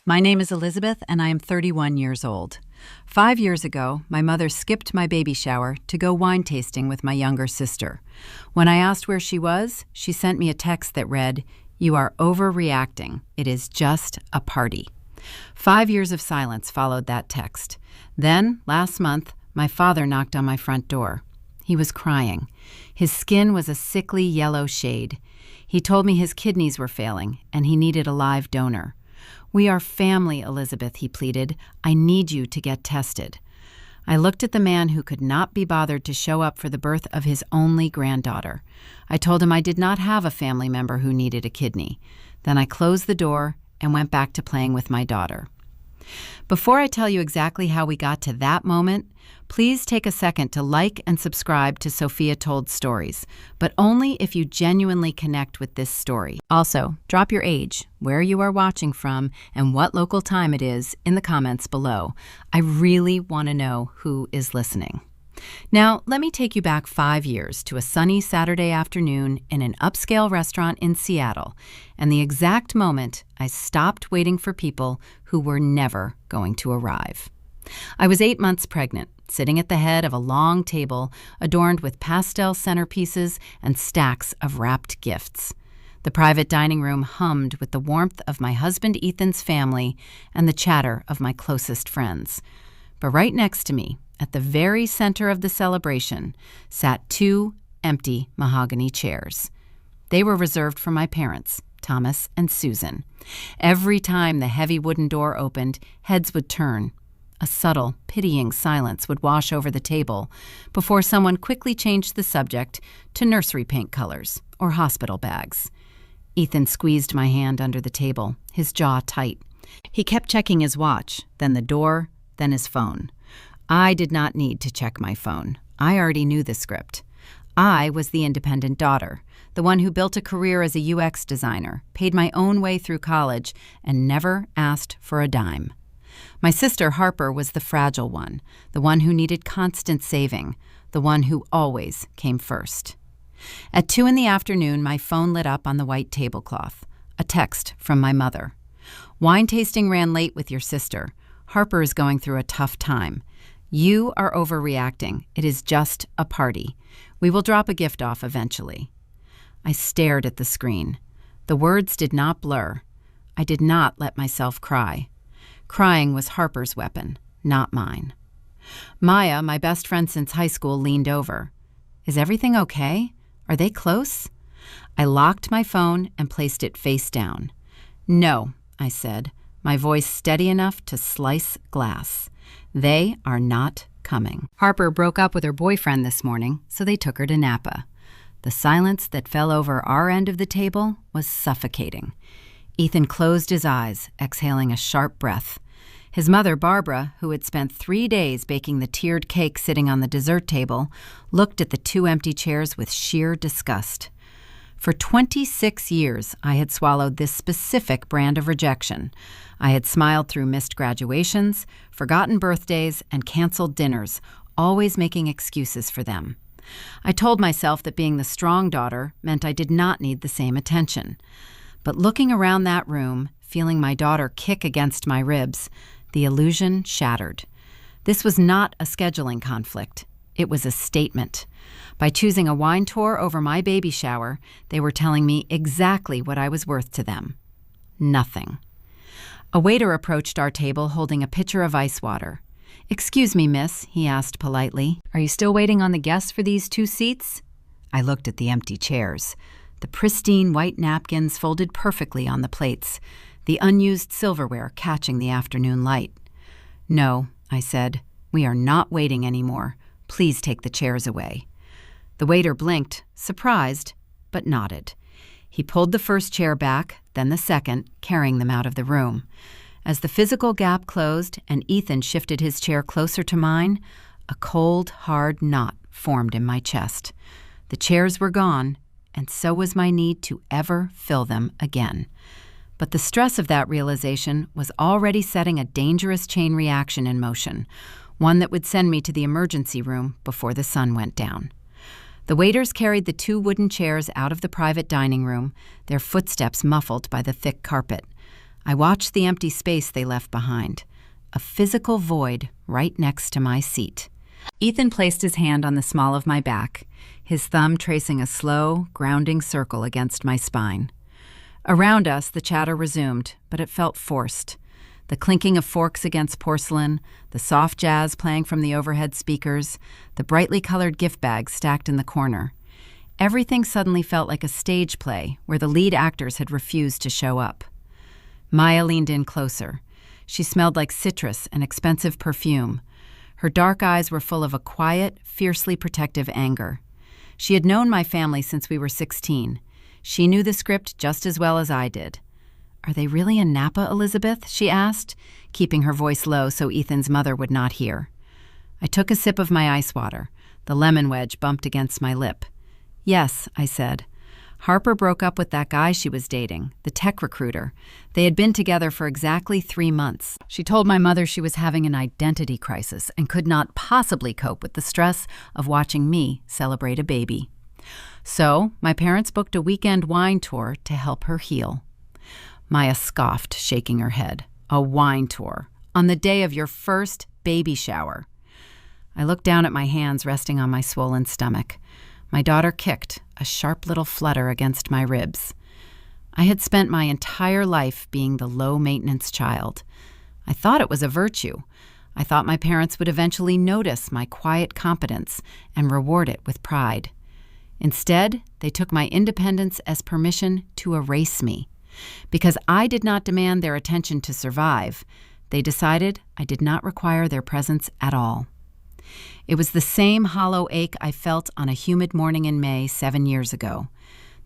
My name is Elizabeth, and I am 31 years old. 5 years ago, my mother skipped my baby shower to go wine tasting with my younger sister. When I asked where she was, she sent me a text that read, "You are overreacting. It is just a party." 5 years of silence followed that text. Then, last month, my father knocked on my front door. He was crying. His skin was a sickly yellow shade. He told me his kidneys were failing, and he needed a live donor. "We are family, Elizabeth," he pleaded. "I need you to get tested." I looked at the man who could not be bothered to show up for the birth of his only granddaughter. I told him I did not have a family member who needed a kidney. Then I closed the door and went back to playing with my daughter. Before I tell you exactly how we got to that moment, please take a second to like and subscribe to Sophia Told Stories, but only if you genuinely connect with this story. Also, drop your age, where you are watching from, and what local time it is in the comments below. I really want to know who is listening. Now, let me take you back 5 years to a sunny Saturday afternoon in an upscale restaurant in Seattle, and the exact moment I stopped waiting for people who were never going to arrive. I was 8 months pregnant, sitting at the head of a long table adorned with pastel centerpieces and stacks of wrapped gifts. The private dining room hummed with the warmth of my husband Ethan's family and the chatter of my closest friends. But right next to me, at the very center of the celebration, sat 2 empty mahogany chairs. They were reserved for my parents, Thomas and Susan. Every time the heavy wooden door opened, heads would turn. A subtle, pitying silence would wash over the table before someone quickly changed the subject to nursery paint colors or hospital bags. Ethan squeezed my hand under the table, his jaw tight. He kept checking his watch, then the door, then his phone. I did not need to check my phone. I already knew the script. I was the independent daughter, the one who built a career as a UX designer, paid my own way through college, and never asked for a dime. My sister Harper was the fragile one, the one who needed constant saving, the one who always came first. At 2 p.m, my phone lit up on the white tablecloth. A text from my mother. "Wine tasting ran late with your sister. Harper is going through a tough time. You are overreacting. It is just a party. We will drop a gift off eventually." I stared at the screen. The words did not blur. I did not let myself cry. Crying was Harper's weapon, not mine. Maya, my best friend since high school, leaned over. "Is everything okay? Are they close?" I locked my phone and placed it face down. "No," I said, my voice steady enough to slice glass. "They are not coming." Harper broke up with her boyfriend this morning, so they took her to Napa. The silence that fell over our end of the table was suffocating. Ethan closed his eyes, exhaling a sharp breath. His mother, Barbara, who had spent 3 days baking the tiered cake sitting on the dessert table, looked at the 2 empty chairs with sheer disgust. For 26 years, I had swallowed this specific brand of rejection. I had smiled through missed graduations, forgotten birthdays, and canceled dinners, always making excuses for them. I told myself that being the strong daughter meant I did not need the same attention. But looking around that room, feeling my daughter kick against my ribs, the illusion shattered. This was not a scheduling conflict. It was a statement. By choosing a wine tour over my baby shower, they were telling me exactly what I was worth to them. Nothing. A waiter approached our table holding a pitcher of ice water. "Excuse me, miss," he asked politely. "Are you still waiting on the guests for these 2 seats?" I looked at the empty chairs. The pristine white napkins folded perfectly on the plates, the unused silverware catching the afternoon light. "No," I said, "we are not waiting anymore. Please take the chairs away." The waiter blinked, surprised, but nodded. He pulled the first chair back, then the second, carrying them out of the room. As the physical gap closed and Ethan shifted his chair closer to mine, a cold, hard knot formed in my chest. The chairs were gone, and so was my need to ever fill them again. But the stress of that realization was already setting a dangerous chain reaction in motion, one that would send me to the emergency room before the sun went down. The waiters carried the 2 wooden chairs out of the private dining room, their footsteps muffled by the thick carpet. I watched the empty space they left behind, a physical void right next to my seat. Ethan placed his hand on the small of my back, his thumb tracing a slow, grounding circle against my spine. Around us, the chatter resumed, but it felt forced. The clinking of forks against porcelain, the soft jazz playing from the overhead speakers, the brightly colored gift bags stacked in the corner. Everything suddenly felt like a stage play where the lead actors had refused to show up. Maya leaned in closer. She smelled like citrus and expensive perfume. Her dark eyes were full of a quiet, fiercely protective anger. She had known my family since we were 16. She knew the script just as well as I did. "Are they really in Napa, Elizabeth?" she asked, keeping her voice low so Ethan's mother would not hear. I took a sip of my ice water. The lemon wedge bumped against my lip. "Yes," I said. "Harper broke up with that guy she was dating, the tech recruiter. They had been together for exactly 3 months. She told my mother she was having an identity crisis and could not possibly cope with the stress of watching me celebrate a baby. So, my parents booked a weekend wine tour to help her heal." Maya scoffed, shaking her head. "A wine tour? On the day of your first baby shower?" I looked down at my hands resting on my swollen stomach. My daughter kicked, a sharp little flutter against my ribs. I had spent my entire life being the low-maintenance child. I thought it was a virtue. I thought my parents would eventually notice my quiet competence and reward it with pride. Instead, they took my independence as permission to erase me. Because I did not demand their attention to survive, they decided I did not require their presence at all. It was the same hollow ache I felt on a humid morning in May 7 years ago,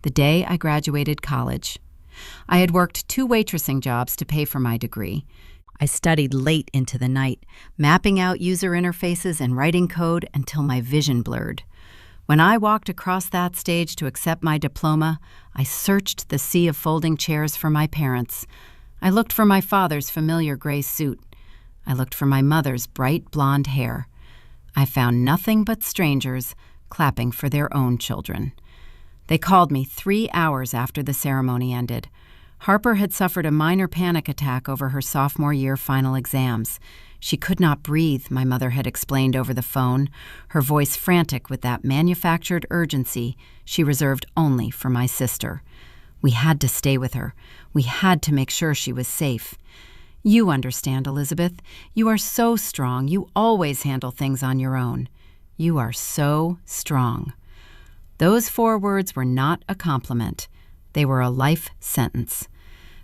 the day I graduated college. I had worked 2 waitressing jobs to pay for my degree. I studied late into the night, mapping out user interfaces and writing code until my vision blurred. When I walked across that stage to accept my diploma, I searched the sea of folding chairs for my parents. I looked for my father's familiar gray suit. I looked for my mother's bright blonde hair. I found nothing but strangers clapping for their own children. They called me 3 hours after the ceremony ended. Harper had suffered a minor panic attack over her sophomore year final exams. She could not breathe, my mother had explained over the phone, her voice frantic with that manufactured urgency she reserved only for my sister. We had to stay with her. We had to make sure she was safe. "You understand, Elizabeth. You are so strong. You always handle things on your own. You are so strong." Those 4 words were not a compliment. They were a life sentence.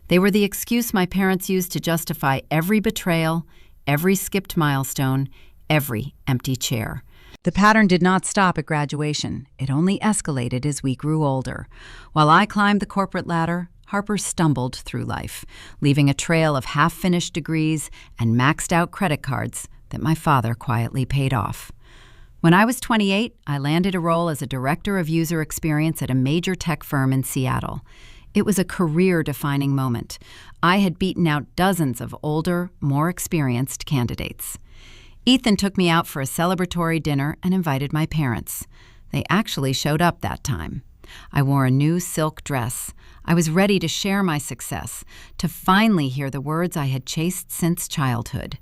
They were the excuse my parents used to justify every betrayal, every skipped milestone, every empty chair. The pattern did not stop at graduation. It only escalated as we grew older. While I climbed the corporate ladder, Harper stumbled through life, leaving a trail of half-finished degrees and maxed-out credit cards that my father quietly paid off. When I was 28, I landed a role as a director of user experience at a major tech firm in Seattle. It was a career-defining moment. I had beaten out dozens of older, more experienced candidates. Ethan took me out for a celebratory dinner and invited my parents. They actually showed up that time. I wore a new silk dress. I was ready to share my success, to finally hear the words I had chased since childhood.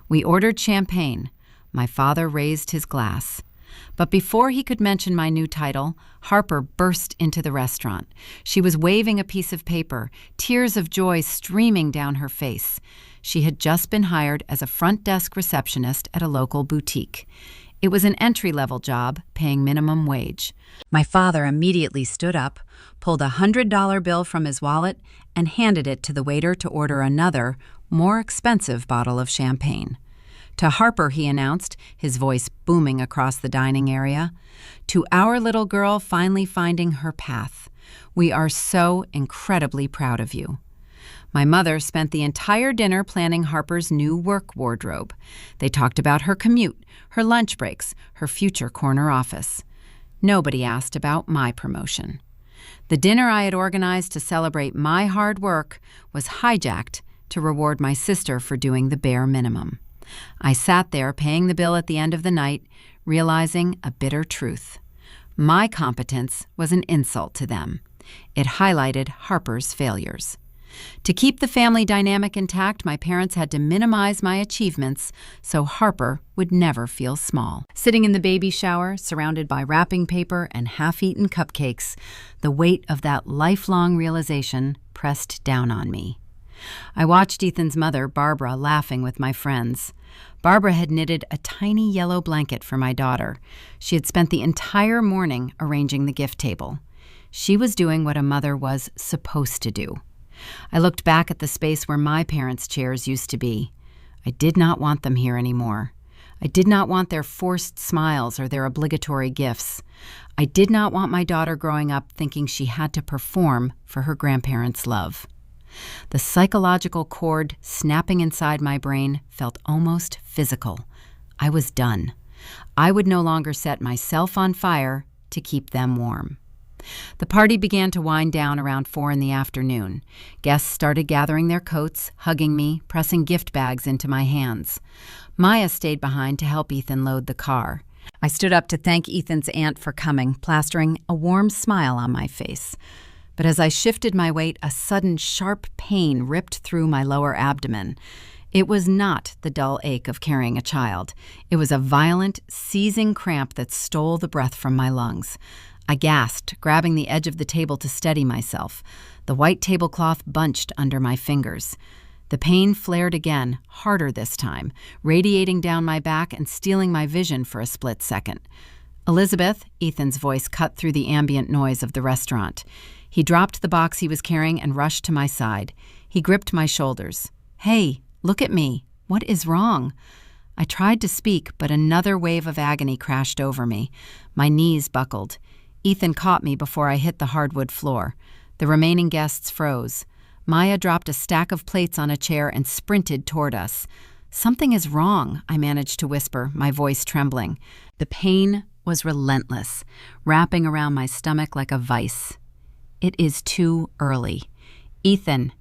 We ordered champagne. My father raised his glass. But before he could mention my new title, Harper burst into the restaurant. She was waving a piece of paper, tears of joy streaming down her face. She had just been hired as a front desk receptionist at a local boutique. It was an entry-level job, paying minimum wage. My father immediately stood up, pulled a $100 bill from his wallet, and handed it to the waiter to order another, more expensive bottle of champagne. To Harper, he announced, his voice booming across the dining area, "To our little girl finally finding her path. We are so incredibly proud of you." My mother spent the entire dinner planning Harper's new work wardrobe. They talked about her commute, her lunch breaks, her future corner office. Nobody asked about my promotion. The dinner I had organized to celebrate my hard work was hijacked to reward my sister for doing the bare minimum. I sat there paying the bill at the end of the night, realizing a bitter truth. My competence was an insult to them. It highlighted Harper's failures. To keep the family dynamic intact, my parents had to minimize my achievements so Harper would never feel small. Sitting in the baby shower, surrounded by wrapping paper and half-eaten cupcakes, the weight of that lifelong realization pressed down on me. I watched Ethan's mother, Barbara, laughing with my friends. Barbara had knitted a tiny yellow blanket for my daughter. She had spent the entire morning arranging the gift table. She was doing what a mother was supposed to do. I looked back at the space where my parents' chairs used to be. I did not want them here anymore. I did not want their forced smiles or their obligatory gifts. I did not want my daughter growing up thinking she had to perform for her grandparents' love. The psychological cord snapping inside my brain felt almost physical. I was done. I would no longer set myself on fire to keep them warm. The party began to wind down around 4 in the afternoon. Guests started gathering their coats, hugging me, pressing gift bags into my hands. Maya stayed behind to help Ethan load the car. I stood up to thank Ethan's aunt for coming, plastering a warm smile on my face. But as I shifted my weight, a sudden sharp pain ripped through my lower abdomen. It was not the dull ache of carrying a child. It was a violent, seizing cramp that stole the breath from my lungs. I gasped, grabbing the edge of the table to steady myself. The white tablecloth bunched under my fingers. The pain flared again, harder this time, radiating down my back and stealing my vision for a split second. "Elizabeth," Ethan's voice cut through the ambient noise of the restaurant. He dropped the box he was carrying and rushed to my side. He gripped my shoulders. "Hey, look at me. What is wrong?" I tried to speak, but another wave of agony crashed over me. My knees buckled. Ethan caught me before I hit the hardwood floor. The remaining guests froze. Maya dropped a stack of plates on a chair and sprinted toward us. "Something is wrong," I managed to whisper, my voice trembling. The pain was relentless, wrapping around my stomach like a vice. "It is too early. Ethan,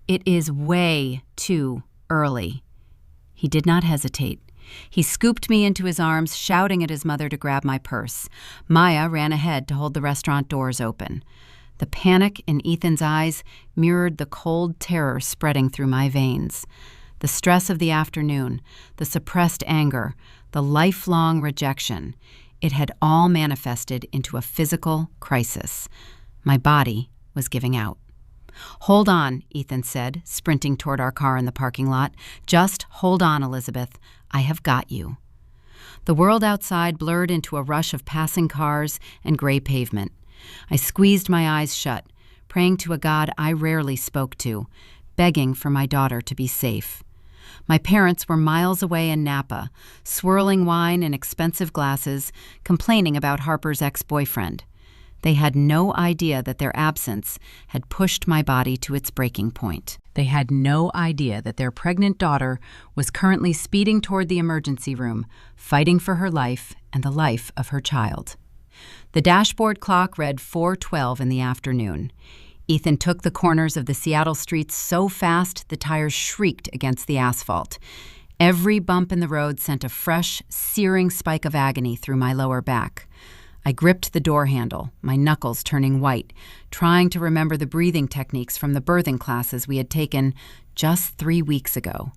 it is way too early." He did not hesitate. He scooped me into his arms, shouting at his mother to grab my purse. Maya ran ahead to hold the restaurant doors open. The panic in Ethan's eyes mirrored the cold terror spreading through my veins. The stress of the afternoon, the suppressed anger, the lifelong rejection, it had all manifested into a physical crisis. My body was giving out. "Hold on," Ethan said, sprinting toward our car in the parking lot. "Just hold on, Elizabeth. I have got you." The world outside blurred into a rush of passing cars and gray pavement. I squeezed my eyes shut, praying to a God I rarely spoke to, begging for my daughter to be safe. My parents were miles away in Napa, swirling wine in expensive glasses, complaining about Harper's ex-boyfriend. They had no idea that their absence had pushed my body to its breaking point. They had no idea that their pregnant daughter was currently speeding toward the emergency room, fighting for her life and the life of her child. The dashboard clock read 4:12 in the afternoon. Ethan took the corners of the Seattle streets so fast the tires shrieked against the asphalt. Every bump in the road sent a fresh, searing spike of agony through my lower back. I gripped the door handle, my knuckles turning white, trying to remember the breathing techniques from the birthing classes we had taken just 3 weeks ago.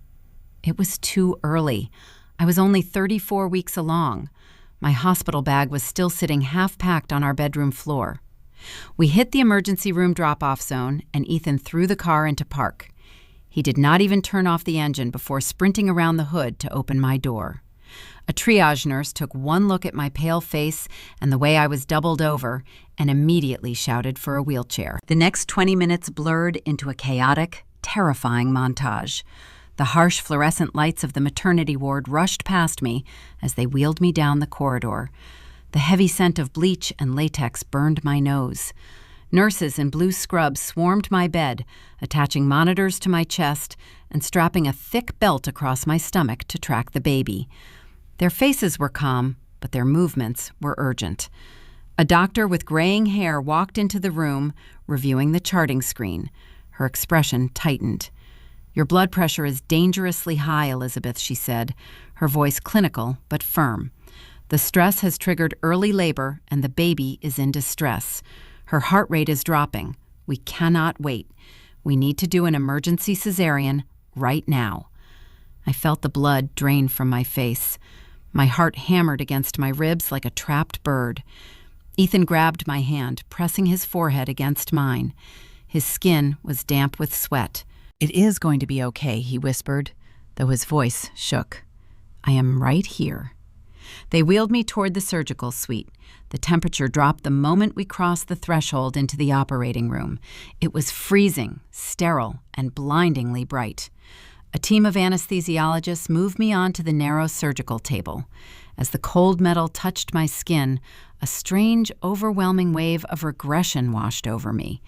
It was too early. I was only 34 weeks along. My hospital bag was still sitting half-packed on our bedroom floor. We hit the emergency room drop-off zone, and Ethan threw the car into park. He did not even turn off the engine before sprinting around the hood to open my door. A triage nurse took one look at my pale face and the way I was doubled over and immediately shouted for a wheelchair. The next 20 minutes blurred into a chaotic, terrifying montage. The harsh fluorescent lights of the maternity ward rushed past me as they wheeled me down the corridor. The heavy scent of bleach and latex burned my nose. Nurses in blue scrubs swarmed my bed, attaching monitors to my chest and strapping a thick belt across my stomach to track the baby. Their faces were calm, but their movements were urgent. A doctor with graying hair walked into the room, reviewing the charting screen. Her expression tightened. "Your blood pressure is dangerously high, Elizabeth," she said, her voice clinical but firm. "The stress has triggered early labor, and the baby is in distress. Her heart rate is dropping. We cannot wait. We need to do an emergency cesarean right now." I felt the blood drain from my face. My heart hammered against my ribs like a trapped bird. Ethan grabbed my hand, pressing his forehead against mine. His skin was damp with sweat. "It is going to be okay," he whispered, though his voice shook. "I am right here." They wheeled me toward the surgical suite. The temperature dropped the moment we crossed the threshold into the operating room. It was freezing, sterile, and blindingly bright. A team of anesthesiologists moved me onto the narrow surgical table. As the cold metal touched my skin, a strange, overwhelming wave of regression washed over me.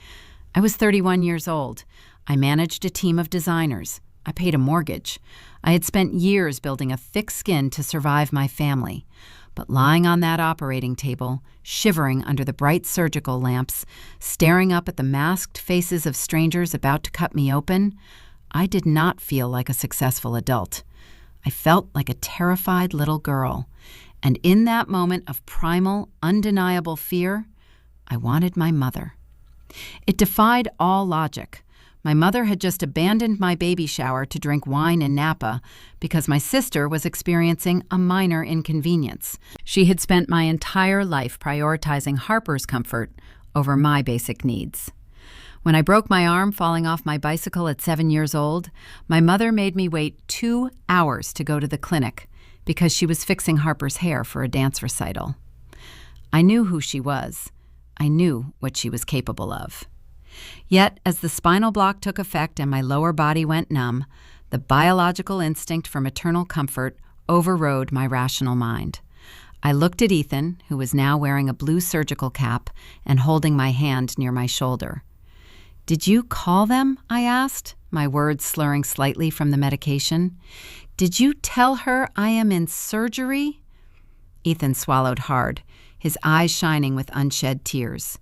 I was 31 years old. I managed a team of designers. I paid a mortgage. I had spent years building a thick skin to survive my family. But lying on that operating table, shivering under the bright surgical lamps, staring up at the masked faces of strangers about to cut me open, I did not feel like a successful adult. I felt like a terrified little girl. And in that moment of primal, undeniable fear, I wanted my mother. It defied all logic. My mother had just abandoned my baby shower to drink wine in Napa because my sister was experiencing a minor inconvenience. She had spent my entire life prioritizing Harper's comfort over my basic needs. When I broke my arm falling off my bicycle at 7 years old, my mother made me wait 2 hours to go to the clinic because she was fixing Harper's hair for a dance recital. I knew who she was. I knew what she was capable of. Yet, as the spinal block took effect and my lower body went numb, the biological instinct for maternal comfort overrode my rational mind. I looked at Ethan, who was now wearing a blue surgical cap and holding my hand near my shoulder. "Did you call them?" I asked, my words slurring slightly from the medication. "Did you tell her I am in surgery?" Ethan swallowed hard, his eyes shining with unshed tears.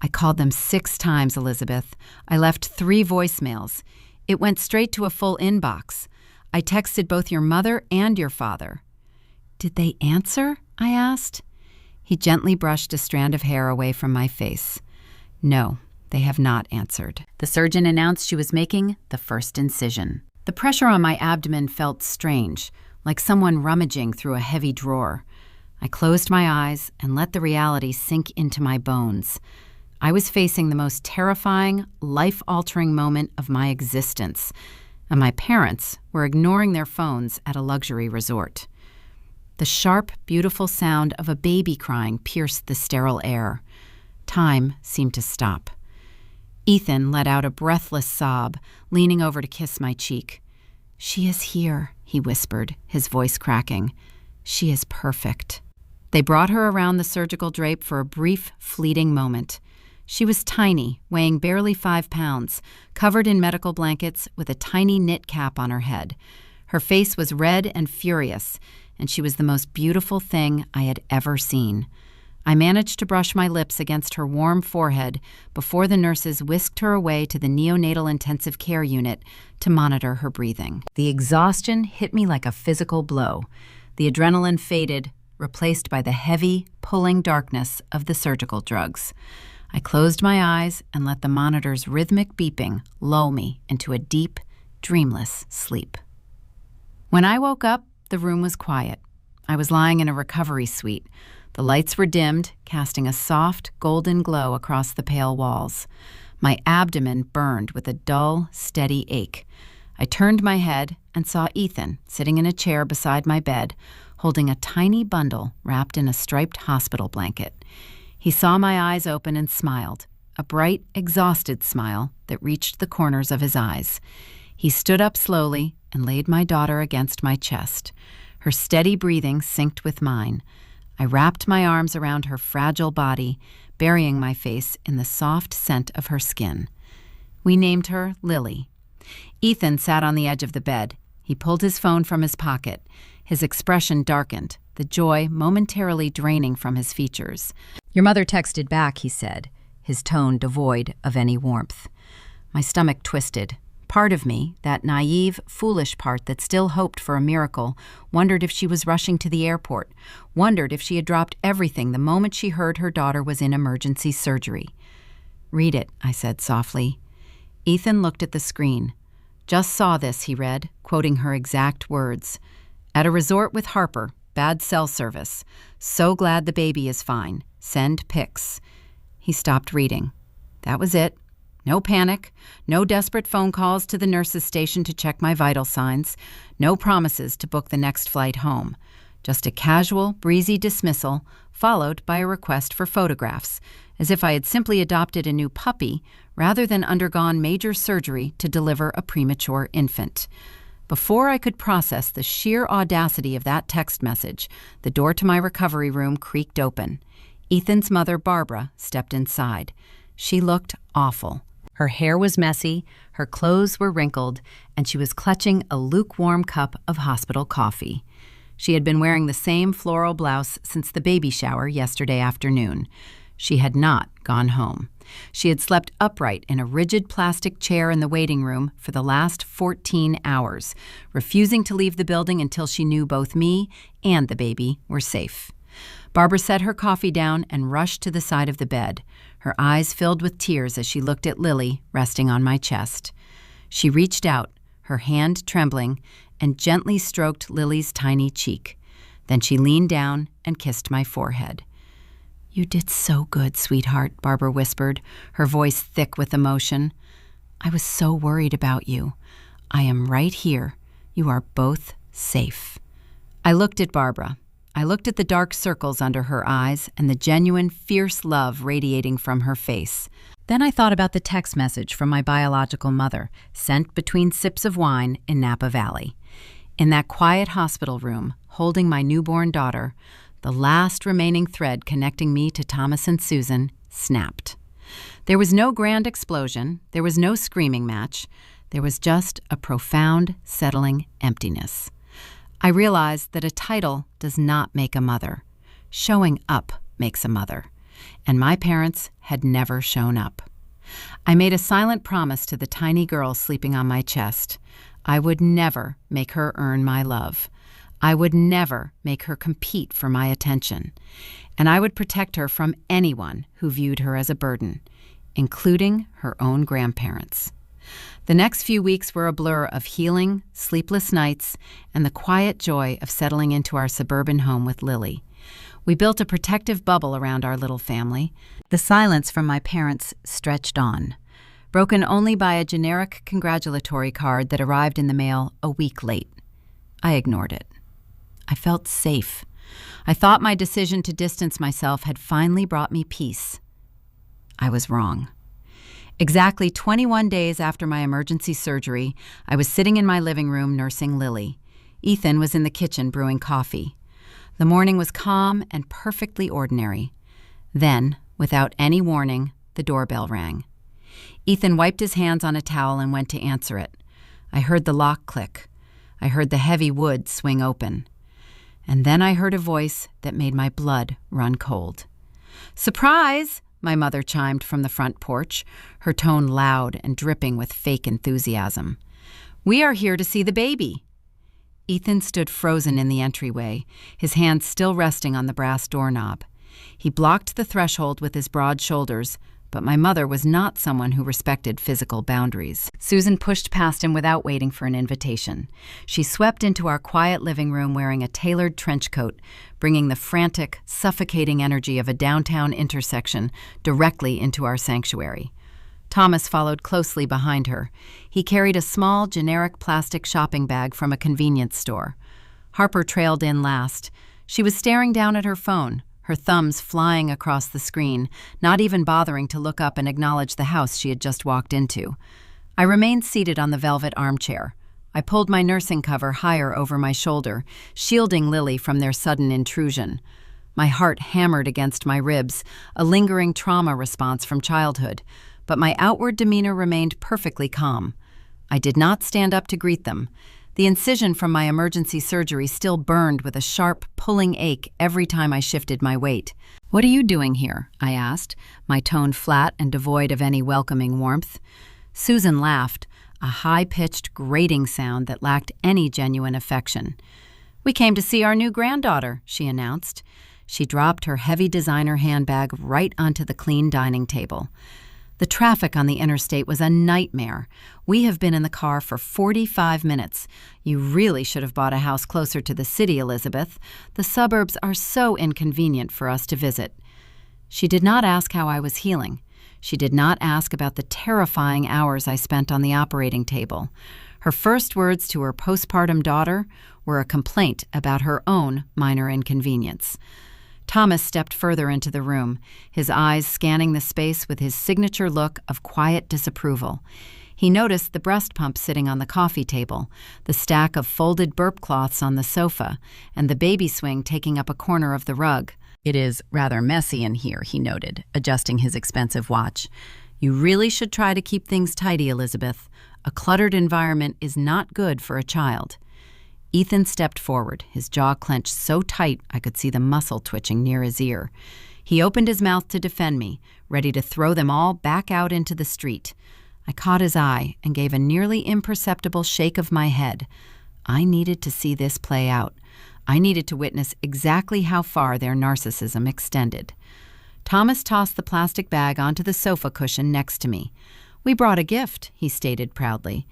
"I called them 6 times, Elizabeth. I left 3 voicemails. It went straight to a full inbox. I texted both your mother and your father." "Did they answer?" I asked. He gently brushed a strand of hair away from my face. "No. They have not answered." The surgeon announced she was making the first incision. The pressure on my abdomen felt strange, like someone rummaging through a heavy drawer. I closed my eyes and let the reality sink into my bones. I was facing the most terrifying, life-altering moment of my existence, and my parents were ignoring their phones at a luxury resort. The sharp, beautiful sound of a baby crying pierced the sterile air. Time seemed to stop. Ethan let out a breathless sob, leaning over to kiss my cheek. "She is here," he whispered, his voice cracking. "She is perfect." They brought her around the surgical drape for a brief, fleeting moment. She was tiny, weighing barely 5 pounds, covered in medical blankets with a tiny knit cap on her head. Her face was red and furious, and she was the most beautiful thing I had ever seen. I managed to brush my lips against her warm forehead before the nurses whisked her away to the neonatal intensive care unit to monitor her breathing. The exhaustion hit me like a physical blow. The adrenaline faded, replaced by the heavy, pulling darkness of the surgical drugs. I closed my eyes and let the monitor's rhythmic beeping lull me into a deep, dreamless sleep. When I woke up, the room was quiet. I was lying in a recovery suite. The lights were dimmed, casting a soft, golden glow across the pale walls. My abdomen burned with a dull, steady ache. I turned my head and saw Ethan sitting in a chair beside my bed, holding a tiny bundle wrapped in a striped hospital blanket. He saw my eyes open and smiled, a bright, exhausted smile that reached the corners of his eyes. He stood up slowly and laid my daughter against my chest. Her steady breathing synced with mine. I wrapped my arms around her fragile body, burying my face in the soft scent of her skin. We named her Lily. Ethan sat on the edge of the bed. He pulled his phone from his pocket. His expression darkened, the joy momentarily draining from his features. "Your mother texted back," he said, his tone devoid of any warmth. My stomach twisted. Part of me, that naive, foolish part that still hoped for a miracle, wondered if she was rushing to the airport, wondered if she had dropped everything the moment she heard her daughter was in emergency surgery. "Read it," I said softly. Ethan looked at the screen. "Just saw this," he read, quoting her exact words. "At a resort with Harper. Bad cell service. So glad the baby is fine. Send pics." He stopped reading. That was it. No panic, no desperate phone calls to the nurse's station to check my vital signs, no promises to book the next flight home. Just a casual, breezy dismissal, followed by a request for photographs, as if I had simply adopted a new puppy rather than undergone major surgery to deliver a premature infant. Before I could process the sheer audacity of that text message, the door to my recovery room creaked open. Ethan's mother, Barbara, stepped inside. She looked awful. Her hair was messy, her clothes were wrinkled, and she was clutching a lukewarm cup of hospital coffee. She had been wearing the same floral blouse since the baby shower yesterday afternoon. She had not gone home. She had slept upright in a rigid plastic chair in the waiting room for the last 14 hours, refusing to leave the building until she knew both me and the baby were safe. Barbara set her coffee down and rushed to the side of the bed. Her eyes filled with tears as she looked at Lily resting on my chest. She reached out, her hand trembling, and gently stroked Lily's tiny cheek. Then she leaned down and kissed my forehead. "You did so good, sweetheart," Barbara whispered, her voice thick with emotion. "I was so worried about you. I am right here. You are both safe." I looked at Barbara. I looked at the dark circles under her eyes and the genuine, fierce love radiating from her face. Then I thought about the text message from my biological mother, sent between sips of wine in Napa Valley. In that quiet hospital room, holding my newborn daughter, the last remaining thread connecting me to Thomas and Susan snapped. There was no grand explosion. There was no screaming match. There was just a profound, settling emptiness. I realized that a title does not make a mother. Showing up makes a mother. And my parents had never shown up. I made a silent promise to the tiny girl sleeping on my chest. I would never make her earn my love. I would never make her compete for my attention. And I would protect her from anyone who viewed her as a burden, including her own grandparents. The next few weeks were a blur of healing, sleepless nights, and the quiet joy of settling into our suburban home with Lily. We built a protective bubble around our little family. The silence from my parents stretched on, broken only by a generic congratulatory card that arrived in the mail a week late. I ignored it. I felt safe. I thought my decision to distance myself had finally brought me peace. I was wrong. Exactly 21 days after my emergency surgery, I was sitting in my living room nursing Lily. Ethan was in the kitchen brewing coffee. The morning was calm and perfectly ordinary. Then, without any warning, the doorbell rang. Ethan wiped his hands on a towel and went to answer it. I heard the lock click. I heard the heavy wood swing open. And then I heard a voice that made my blood run cold. "Surprise!" my mother chimed from the front porch, her tone loud and dripping with fake enthusiasm. "We are here to see the baby." Ethan stood frozen in the entryway, his hands still resting on the brass doorknob. He blocked the threshold with his broad shoulders, but my mother was not someone who respected physical boundaries. Susan pushed past him without waiting for an invitation. She swept into our quiet living room wearing a tailored trench coat, bringing the frantic, suffocating energy of a downtown intersection directly into our sanctuary. Thomas followed closely behind her. He carried a small, generic plastic shopping bag from a convenience store. Harper trailed in last. She was staring down at her phone, her thumbs flying across the screen, not even bothering to look up and acknowledge the house she had just walked into. I remained seated on the velvet armchair. I pulled my nursing cover higher over my shoulder, shielding Lily from their sudden intrusion. My heart hammered against my ribs, a lingering trauma response from childhood, but my outward demeanor remained perfectly calm. I did not stand up to greet them. The incision from my emergency surgery still burned with a sharp, pulling ache every time I shifted my weight. "What are you doing here?" I asked, my tone flat and devoid of any welcoming warmth. Susan laughed, a high-pitched, grating sound that lacked any genuine affection. "We came to see our new granddaughter," she announced. She dropped her heavy designer handbag right onto the clean dining table. The traffic on the interstate was a nightmare. We have been in the car for 45 minutes. You really should have bought a house closer to the city, Elizabeth. The suburbs are so inconvenient for us to visit. She did not ask how I was healing. She did not ask about the terrifying hours I spent on the operating table. Her first words to her postpartum daughter were a complaint about her own minor inconvenience. Thomas stepped further into the room, his eyes scanning the space with his signature look of quiet disapproval. He noticed the breast pump sitting on the coffee table, the stack of folded burp cloths on the sofa, and the baby swing taking up a corner of the rug. "It is rather messy in here," he noted, adjusting his expensive watch. "You really should try to keep things tidy, Elizabeth. A cluttered environment is not good for a child." Ethan stepped forward, his jaw clenched so tight I could see the muscle twitching near his ear. He opened his mouth to defend me, ready to throw them all back out into the street. I caught his eye and gave a nearly imperceptible shake of my head. I needed to see this play out. I needed to witness exactly how far their narcissism extended. Thomas tossed the plastic bag onto the sofa cushion next to me. "We brought a gift," he stated proudly.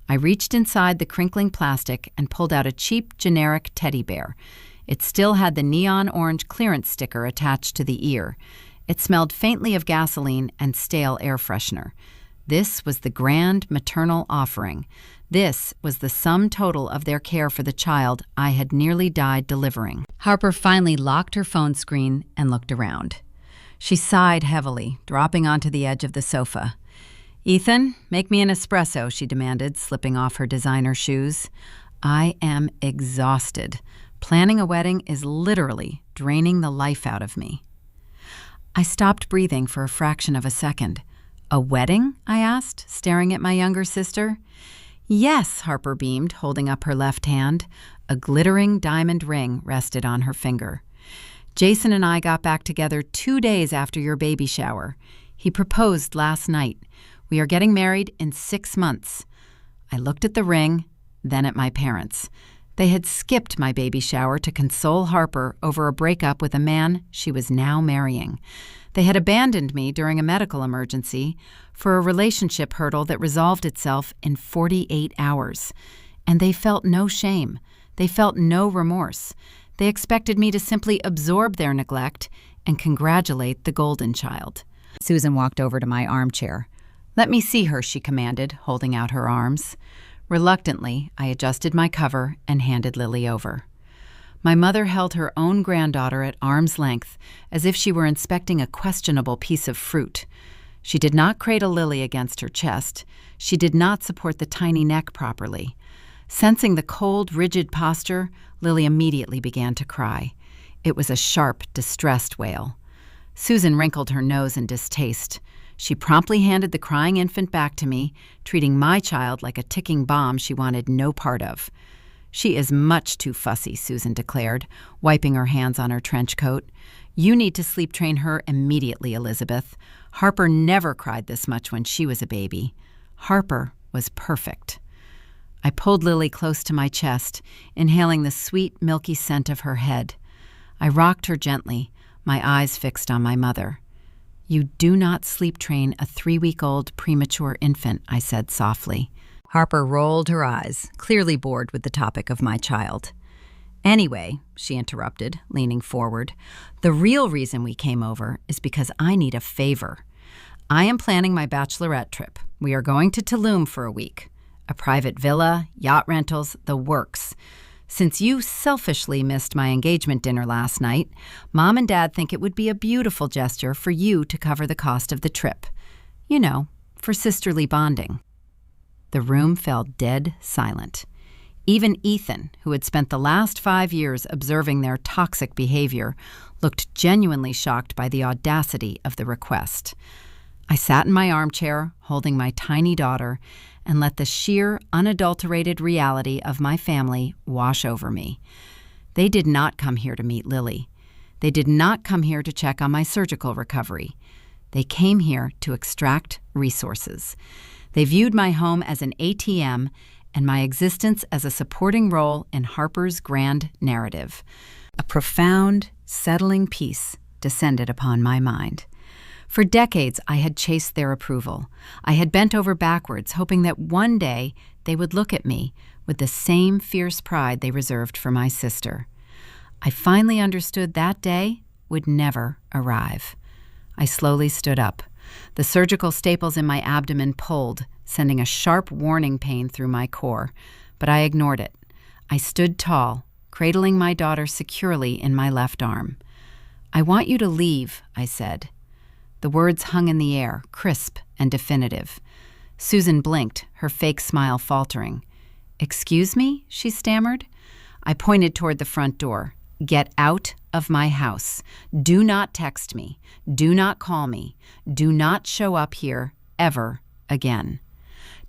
I reached inside the crinkling plastic and pulled out a cheap, generic teddy bear. It still had the neon orange clearance sticker attached to the ear. It smelled faintly of gasoline and stale air freshener. This was the grand maternal offering. This was the sum total of their care for the child I had nearly died delivering. Harper finally locked her phone screen and looked around. She sighed heavily, dropping onto the edge of the sofa. "Ethan, make me an espresso," she demanded, slipping off her designer shoes. I am exhausted. Planning a wedding is literally draining the life out of me. I stopped breathing for a fraction of a second. "A wedding?" I asked, staring at my younger sister. "Yes," Harper beamed, holding up her left hand. A glittering diamond ring rested on her finger. "Jason and I got back together 2 days after your baby shower. He proposed last night. We are getting married in 6 months." I looked at the ring, then at my parents. They had skipped my baby shower to console Harper over a breakup with a man she was now marrying. They had abandoned me during a medical emergency for a relationship hurdle that resolved itself in 48 hours. And they felt no shame. They felt no remorse. They expected me to simply absorb their neglect and congratulate the golden child. Susan walked over to my armchair. "Let me see her," she commanded, holding out her arms. Reluctantly, I adjusted my cover and handed Lily over. My mother held her own granddaughter at arm's length, as if she were inspecting a questionable piece of fruit. She did not cradle Lily against her chest. She did not support the tiny neck properly. Sensing the cold, rigid posture, Lily immediately began to cry. It was a sharp, distressed wail. Susan wrinkled her nose in distaste. She promptly handed the crying infant back to me, treating my child like a ticking bomb she wanted no part of. "She is much too fussy," Susan declared, wiping her hands on her trench coat. "You need to sleep train her immediately, Elizabeth. Harper never cried this much when she was a baby. Harper was perfect." I pulled Lily close to my chest, inhaling the sweet, milky scent of her head. I rocked her gently, my eyes fixed on my mother. "You do not sleep train a 3-week-old premature infant," I said softly. Harper rolled her eyes, clearly bored with the topic of my child. "Anyway," she interrupted, leaning forward, "the real reason we came over is because I need a favor. I am planning my bachelorette trip. We are going to Tulum for a week. A private villa, yacht rentals, the works. Since you selfishly missed my engagement dinner last night, Mom and Dad think it would be a beautiful gesture for you to cover the cost of the trip. You know, for sisterly bonding." The room fell dead silent. Even Ethan, who had spent the last 5 years observing their toxic behavior, looked genuinely shocked by the audacity of the request. I sat in my armchair, holding my tiny daughter, and let the sheer, unadulterated reality of my family wash over me. They did not come here to meet Lily. They did not come here to check on my surgical recovery. They came here to extract resources. They viewed my home as an ATM and my existence as a supporting role in Harper's grand narrative. A profound, settling peace descended upon my mind. For decades, I had chased their approval. I had bent over backwards, hoping that one day they would look at me with the same fierce pride they reserved for my sister. I finally understood that day would never arrive. I slowly stood up. The surgical staples in my abdomen pulled, sending a sharp warning pain through my core, but I ignored it. I stood tall, cradling my daughter securely in my left arm. "I want you to leave," I said. The words hung in the air, crisp and definitive. Susan blinked, her fake smile faltering. "Excuse me?" she stammered. I pointed toward the front door. "Get out of my house. Do not text me. Do not call me. Do not show up here ever again."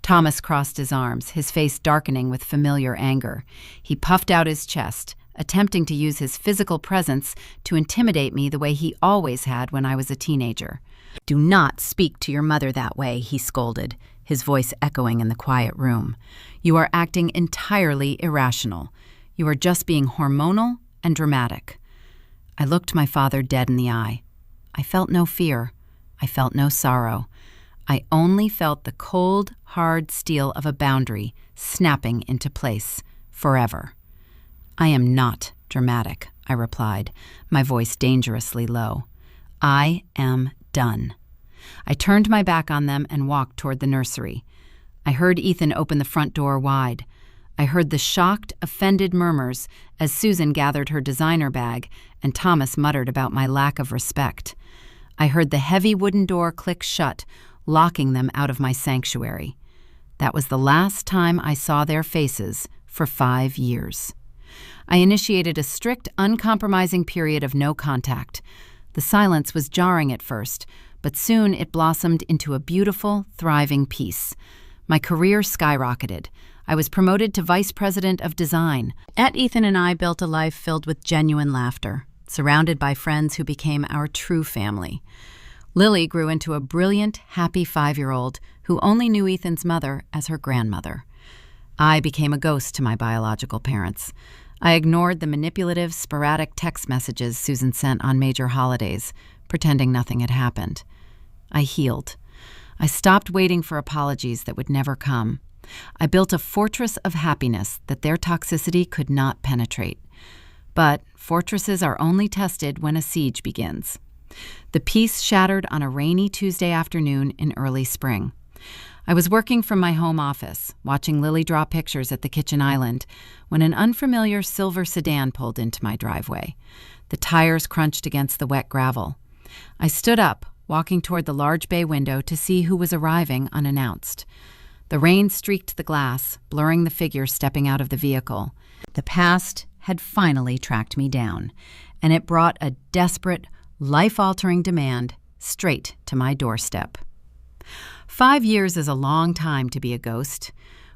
Thomas crossed his arms, his face darkening with familiar anger. He puffed out his chest, attempting to use his physical presence to intimidate me the way he always had when I was a teenager. "Do not speak to your mother that way," he scolded, his voice echoing in the quiet room. "You are acting entirely irrational. You are just being hormonal and dramatic." I looked my father dead in the eye. I felt no fear. I felt no sorrow. I only felt the cold, hard steel of a boundary snapping into place forever. "I am not dramatic," I replied, my voice dangerously low. "I am done." I turned my back on them and walked toward the nursery. I heard Ethan open the front door wide. I heard the shocked, offended murmurs as Susan gathered her designer bag and Thomas muttered about my lack of respect. I heard the heavy wooden door click shut, locking them out of my sanctuary. That was the last time I saw their faces for 5 years. I initiated a strict, uncompromising period of no contact. The silence was jarring at first, but soon it blossomed into a beautiful, thriving peace. My career skyrocketed. I was promoted to vice president of design. Ethan and I built a life filled with genuine laughter, surrounded by friends who became our true family. Lily grew into a brilliant, happy 5-year-old who only knew Ethan's mother as her grandmother. I became a ghost to my biological parents. I ignored the manipulative, sporadic text messages Susan sent on major holidays, pretending nothing had happened. I healed. I stopped waiting for apologies that would never come. I built a fortress of happiness that their toxicity could not penetrate. But fortresses are only tested when a siege begins. The peace shattered on a rainy Tuesday afternoon in early spring. I was working from my home office, watching Lily draw pictures at the kitchen island, when an unfamiliar silver sedan pulled into my driveway. The tires crunched against the wet gravel. I stood up, walking toward the large bay window to see who was arriving unannounced. The rain streaked the glass, blurring the figure stepping out of the vehicle. The past had finally tracked me down, and it brought a desperate, life-altering demand straight to my doorstep. 5 years is a long time to be a ghost.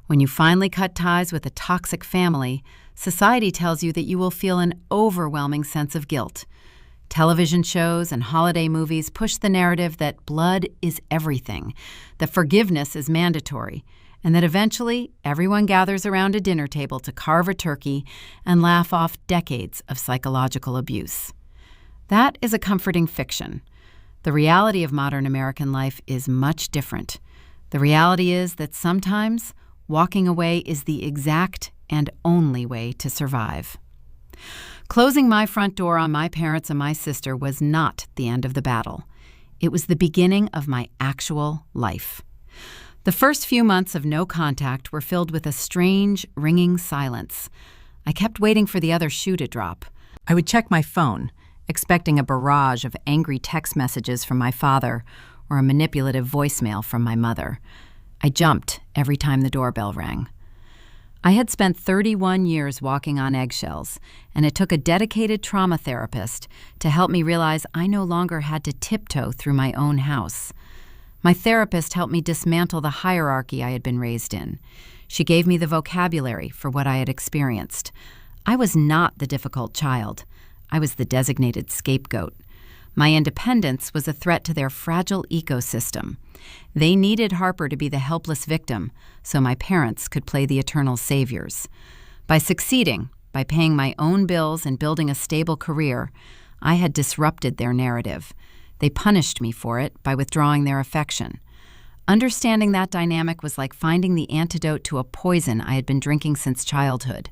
When you finally cut ties with a toxic family, society tells you that you will feel an overwhelming sense of guilt. Television shows and holiday movies push the narrative that blood is everything, that forgiveness is mandatory, and that eventually everyone gathers around a dinner table to carve a turkey and laugh off decades of psychological abuse. That is a comforting fiction. The reality of modern American life is much different. The reality is that sometimes walking away is the exact and only way to survive. Closing my front door on my parents and my sister was not the end of the battle. It was the beginning of my actual life. The first few months of no contact were filled with a strange, ringing silence. I kept waiting for the other shoe to drop. I would check my phone, expecting a barrage of angry text messages from my father or a manipulative voicemail from my mother. I jumped every time the doorbell rang. I had spent 31 years walking on eggshells, and it took a dedicated trauma therapist to help me realize I no longer had to tiptoe through my own house. My therapist helped me dismantle the hierarchy I had been raised in. She gave me the vocabulary for what I had experienced. I was not the difficult child. I was the designated scapegoat. My independence was a threat to their fragile ecosystem. They needed Harper to be the helpless victim, so my parents could play the eternal saviors. By succeeding, by paying my own bills and building a stable career, I had disrupted their narrative. They punished me for it by withdrawing their affection. Understanding that dynamic was like finding the antidote to a poison I had been drinking since childhood.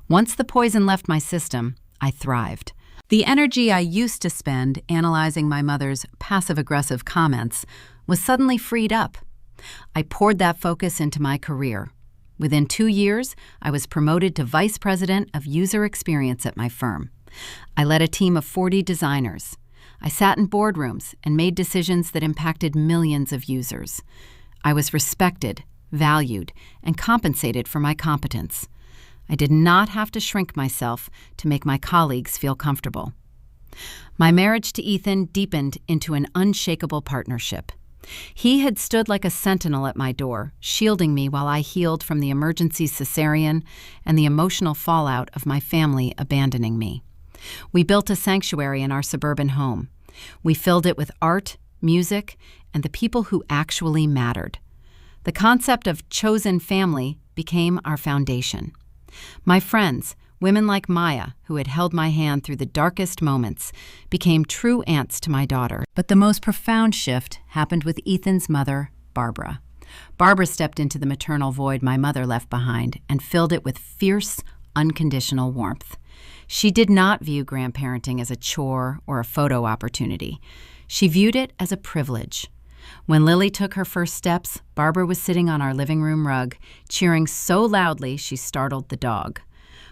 Once the poison left my system, I thrived. The energy I used to spend analyzing my mother's passive-aggressive comments was suddenly freed up. I poured that focus into my career. Within 2 years, I was promoted to Vice President of User Experience at my firm. I led a team of 40 designers. I sat in boardrooms and made decisions that impacted millions of users. I was respected, valued, and compensated for my competence. I did not have to shrink myself to make my colleagues feel comfortable. My marriage to Ethan deepened into an unshakable partnership. He had stood like a sentinel at my door, shielding me while I healed from the emergency cesarean and the emotional fallout of my family abandoning me. We built a sanctuary in our suburban home. We filled it with art, music, and the people who actually mattered. The concept of chosen family became our foundation. My friends, women like Maya, who had held my hand through the darkest moments, became true aunts to my daughter. But the most profound shift happened with Ethan's mother, Barbara. Barbara stepped into the maternal void my mother left behind and filled it with fierce, unconditional warmth. She did not view grandparenting as a chore or a photo opportunity. She viewed it as a privilege. When Lily took her first steps, Barbara was sitting on our living room rug, cheering so loudly she startled the dog.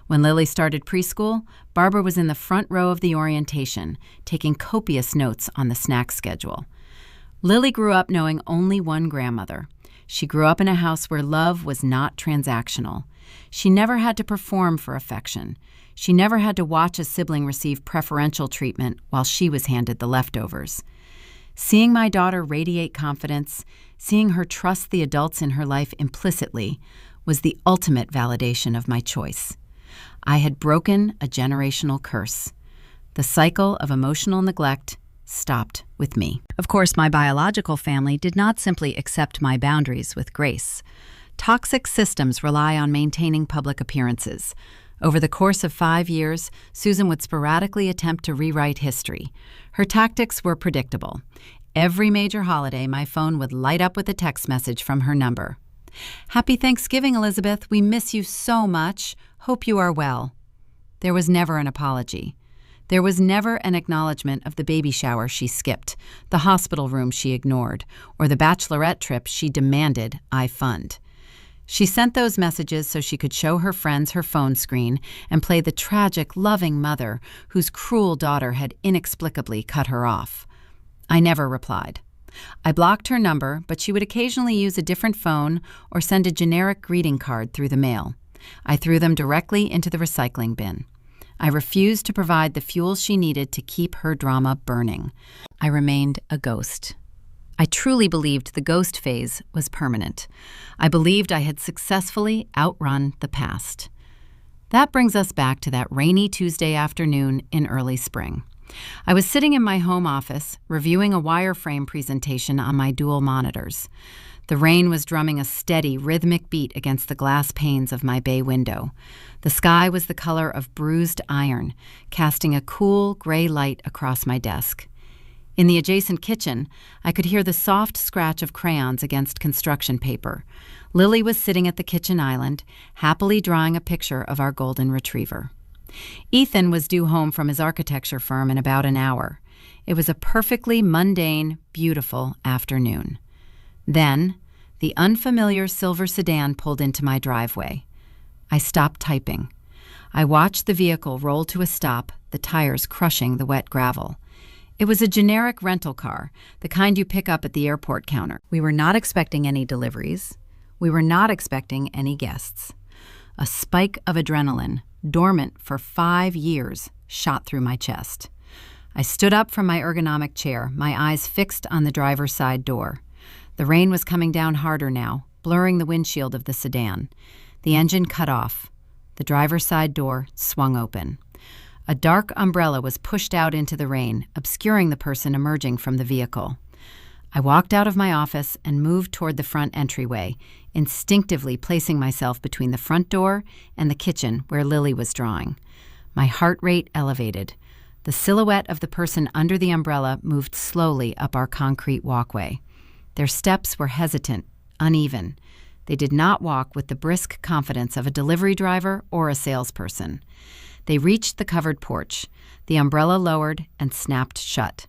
When Lily started preschool, Barbara was in the front row of the orientation, taking copious notes on the snack schedule. Lily grew up knowing only one grandmother. She grew up in a house where love was not transactional. She never had to perform for affection. She never had to watch a sibling receive preferential treatment while she was handed the leftovers. Seeing my daughter radiate confidence, seeing her trust the adults in her life implicitly, was the ultimate validation of my choice. I had broken a generational curse. The cycle of emotional neglect stopped with me. Of course, my biological family did not simply accept my boundaries with grace. Toxic systems rely on maintaining public appearances. Over the course of 5 years, Susan would sporadically attempt to rewrite history. Her tactics were predictable. Every major holiday, my phone would light up with a text message from her number. "Happy Thanksgiving, Elizabeth. We miss you so much. Hope you are well." There was never an apology. There was never an acknowledgement of the baby shower she skipped, the hospital room she ignored, or the bachelorette trip she demanded I fund. She sent those messages so she could show her friends her phone screen and play the tragic, loving mother whose cruel daughter had inexplicably cut her off. I never replied. I blocked her number, but she would occasionally use a different phone or send a generic greeting card through the mail. I threw them directly into the recycling bin. I refused to provide the fuel she needed to keep her drama burning. I remained a ghost. I truly believed the ghost phase was permanent. I believed I had successfully outrun the past. That brings us back to that rainy Tuesday afternoon in early spring. I was sitting in my home office, reviewing a wireframe presentation on my dual monitors. The rain was drumming a steady, rhythmic beat against the glass panes of my bay window. The sky was the color of bruised iron, casting a cool, gray light across my desk. In the adjacent kitchen, I could hear the soft scratch of crayons against construction paper. Lily was sitting at the kitchen island, happily drawing a picture of our golden retriever. Ethan was due home from his architecture firm in about an hour. It was a perfectly mundane, beautiful afternoon. Then, the unfamiliar silver sedan pulled into my driveway. I stopped typing. I watched the vehicle roll to a stop, the tires crushing the wet gravel. It was a generic rental car, the kind you pick up at the airport counter. We were not expecting any deliveries. We were not expecting any guests. A spike of adrenaline, dormant for 5 years, shot through my chest. I stood up from my ergonomic chair, my eyes fixed on the driver's side door. The rain was coming down harder now, blurring the windshield of the sedan. The engine cut off. The driver's side door swung open. A dark umbrella was pushed out into the rain, obscuring the person emerging from the vehicle. I walked out of my office and moved toward the front entryway, instinctively placing myself between the front door and the kitchen where Lily was drawing. My heart rate elevated. The silhouette of the person under the umbrella moved slowly up our concrete walkway. Their steps were hesitant, uneven. They did not walk with the brisk confidence of a delivery driver or a salesperson. They reached the covered porch. The umbrella lowered and snapped shut.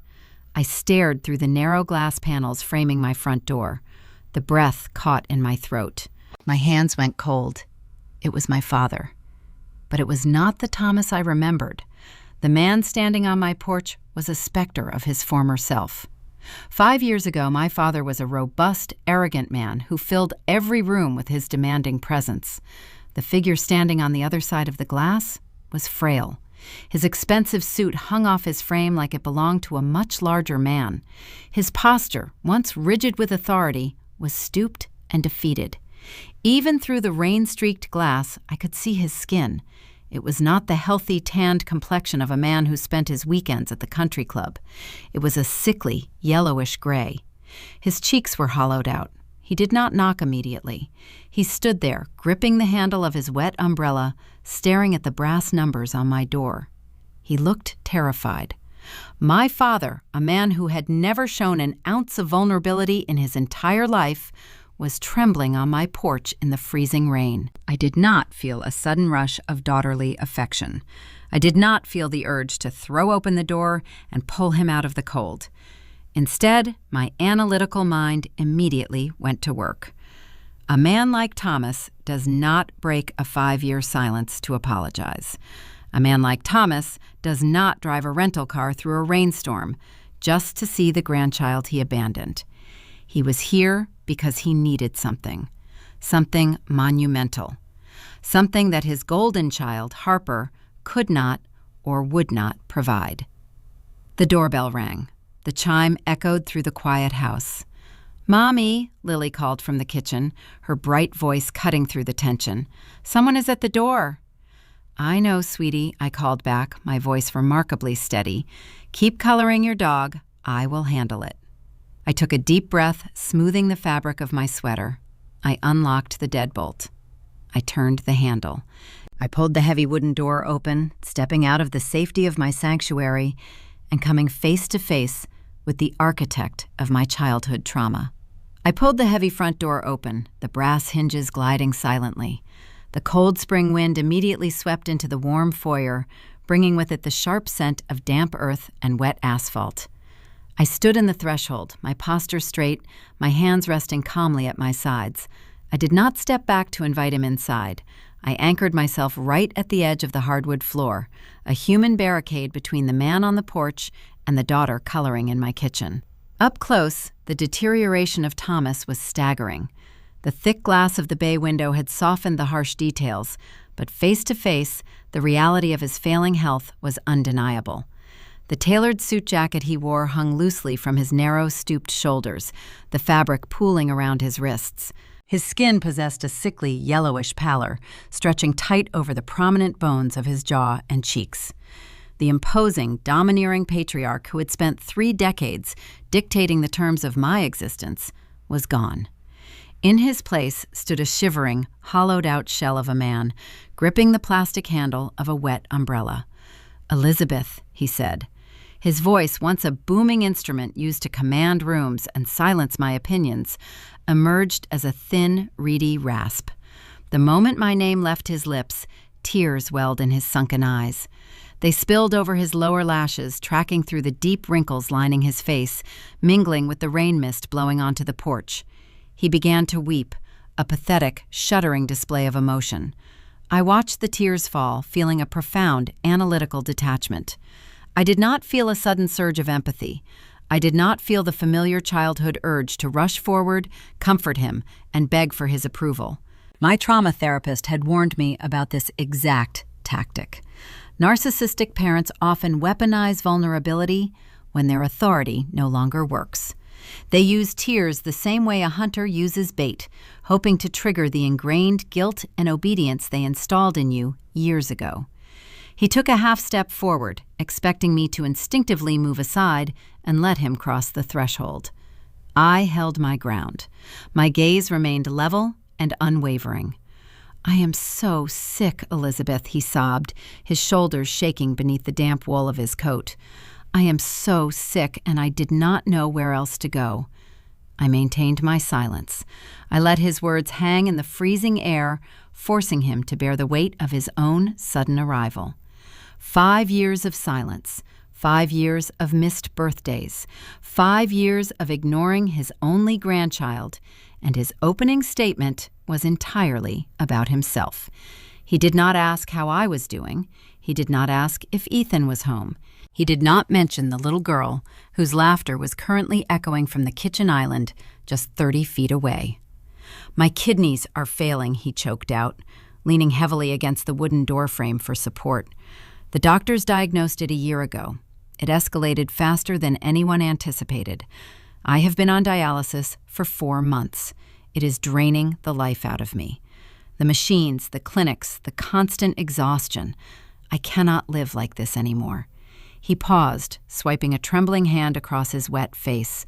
I stared through the narrow glass panels framing my front door. The breath caught in my throat. My hands went cold. It was my father. But it was not the Thomas I remembered. The man standing on my porch was a specter of his former self. 5 years ago, my father was a robust, arrogant man who filled every room with his demanding presence. The figure standing on the other side of the glass was frail. His expensive suit hung off his frame like it belonged to a much larger man. His posture, once rigid with authority, was stooped and defeated. Even through the rain-streaked glass, I could see his skin. It was not the healthy, tanned complexion of a man who spent his weekends at the country club. It was a sickly, yellowish gray. His cheeks were hollowed out. He did not knock immediately. He stood there, gripping the handle of his wet umbrella, staring at the brass numbers on my door. He looked terrified. My father, a man who had never shown an ounce of vulnerability in his entire life, was trembling on my porch in the freezing rain. I did not feel a sudden rush of daughterly affection. I did not feel the urge to throw open the door and pull him out of the cold. Instead, my analytical mind immediately went to work. A man like Thomas does not break a 5-year silence to apologize. A man like Thomas does not drive a rental car through a rainstorm just to see the grandchild he abandoned. He was here because he needed something monumental, something that his golden child, Harper, could not or would not provide. The doorbell rang. The chime echoed through the quiet house. "Mommy," Lily called from the kitchen, her bright voice cutting through the tension. "Someone is at the door." "I know, sweetie," I called back, my voice remarkably steady. "Keep coloring your dog. I will handle it." I took a deep breath, smoothing the fabric of my sweater. I unlocked the deadbolt. I turned the handle. I pulled the heavy wooden door open, stepping out of the safety of my sanctuary and coming face to face with the architect of my childhood trauma. I pulled the heavy front door open, the brass hinges gliding silently. The cold spring wind immediately swept into the warm foyer, bringing with it the sharp scent of damp earth and wet asphalt. I stood in the threshold, my posture straight, my hands resting calmly at my sides. I did not step back to invite him inside. I anchored myself right at the edge of the hardwood floor, a human barricade between the man on the porch and the daughter coloring in my kitchen. Up close, the deterioration of Thomas was staggering. The thick glass of the bay window had softened the harsh details, but face to face, the reality of his failing health was undeniable. The tailored suit jacket he wore hung loosely from his narrow, stooped shoulders, the fabric pooling around his wrists. His skin possessed a sickly, yellowish pallor, stretching tight over the prominent bones of his jaw and cheeks. The imposing, domineering patriarch who had spent 3 decades dictating the terms of my existence was gone. In his place stood a shivering, hollowed-out shell of a man, gripping the plastic handle of a wet umbrella. "Elizabeth," he said. His voice, once a booming instrument used to command rooms and silence my opinions, emerged as a thin, reedy rasp. The moment my name left his lips, tears welled in his sunken eyes. They spilled over his lower lashes, tracking through the deep wrinkles lining his face, mingling with the rain mist blowing onto the porch. He began to weep, a pathetic, shuddering display of emotion. I watched the tears fall, feeling a profound, analytical detachment. I did not feel a sudden surge of empathy. I did not feel the familiar childhood urge to rush forward, comfort him, and beg for his approval. My trauma therapist had warned me about this exact tactic. Narcissistic parents often weaponize vulnerability when their authority no longer works. They use tears the same way a hunter uses bait, hoping to trigger the ingrained guilt and obedience they installed in you years ago. He took a half step forward, expecting me to instinctively move aside and let him cross the threshold. I held my ground. My gaze remained level and unwavering. "I am so sick, Elizabeth," he sobbed, his shoulders shaking beneath the damp wool of his coat. "I am so sick, and I did not know where else to go." I maintained my silence. I let his words hang in the freezing air, forcing him to bear the weight of his own sudden arrival. 5 years of silence, 5 years of missed birthdays, 5 years of ignoring his only grandchild, and his opening statement was entirely about himself. He did not ask how I was doing. He did not ask if Ethan was home. He did not mention the little girl whose laughter was currently echoing from the kitchen island just 30 feet away. "My kidneys are failing," he choked out, leaning heavily against the wooden doorframe for support. "The doctors diagnosed it a year ago. It escalated faster than anyone anticipated. I have been on dialysis for 4 months. It is draining the life out of me. The machines, the clinics, the constant exhaustion. I cannot live like this anymore." He paused, swiping a trembling hand across his wet face.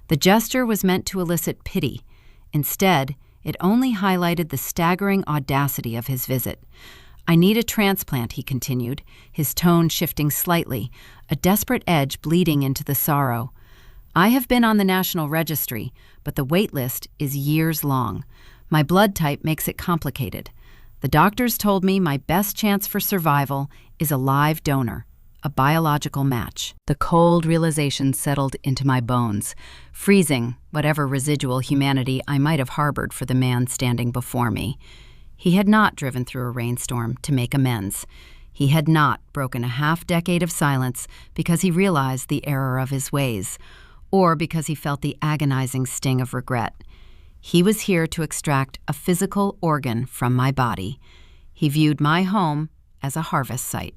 The gesture was meant to elicit pity. Instead, it only highlighted the staggering audacity of his visit. "I need a transplant," he continued, his tone shifting slightly, a desperate edge bleeding into the sorrow. "I have been on the National Registry, but the wait list is years long. My blood type makes it complicated. The doctors told me my best chance for survival is a live donor, a biological match." The cold realization settled into my bones, freezing whatever residual humanity I might have harbored for the man standing before me. He had not driven through a rainstorm to make amends. He had not broken a half-decade of silence because he realized the error of his ways, or because he felt the agonizing sting of regret. He was here to extract a physical organ from my body. He viewed my home as a harvest site.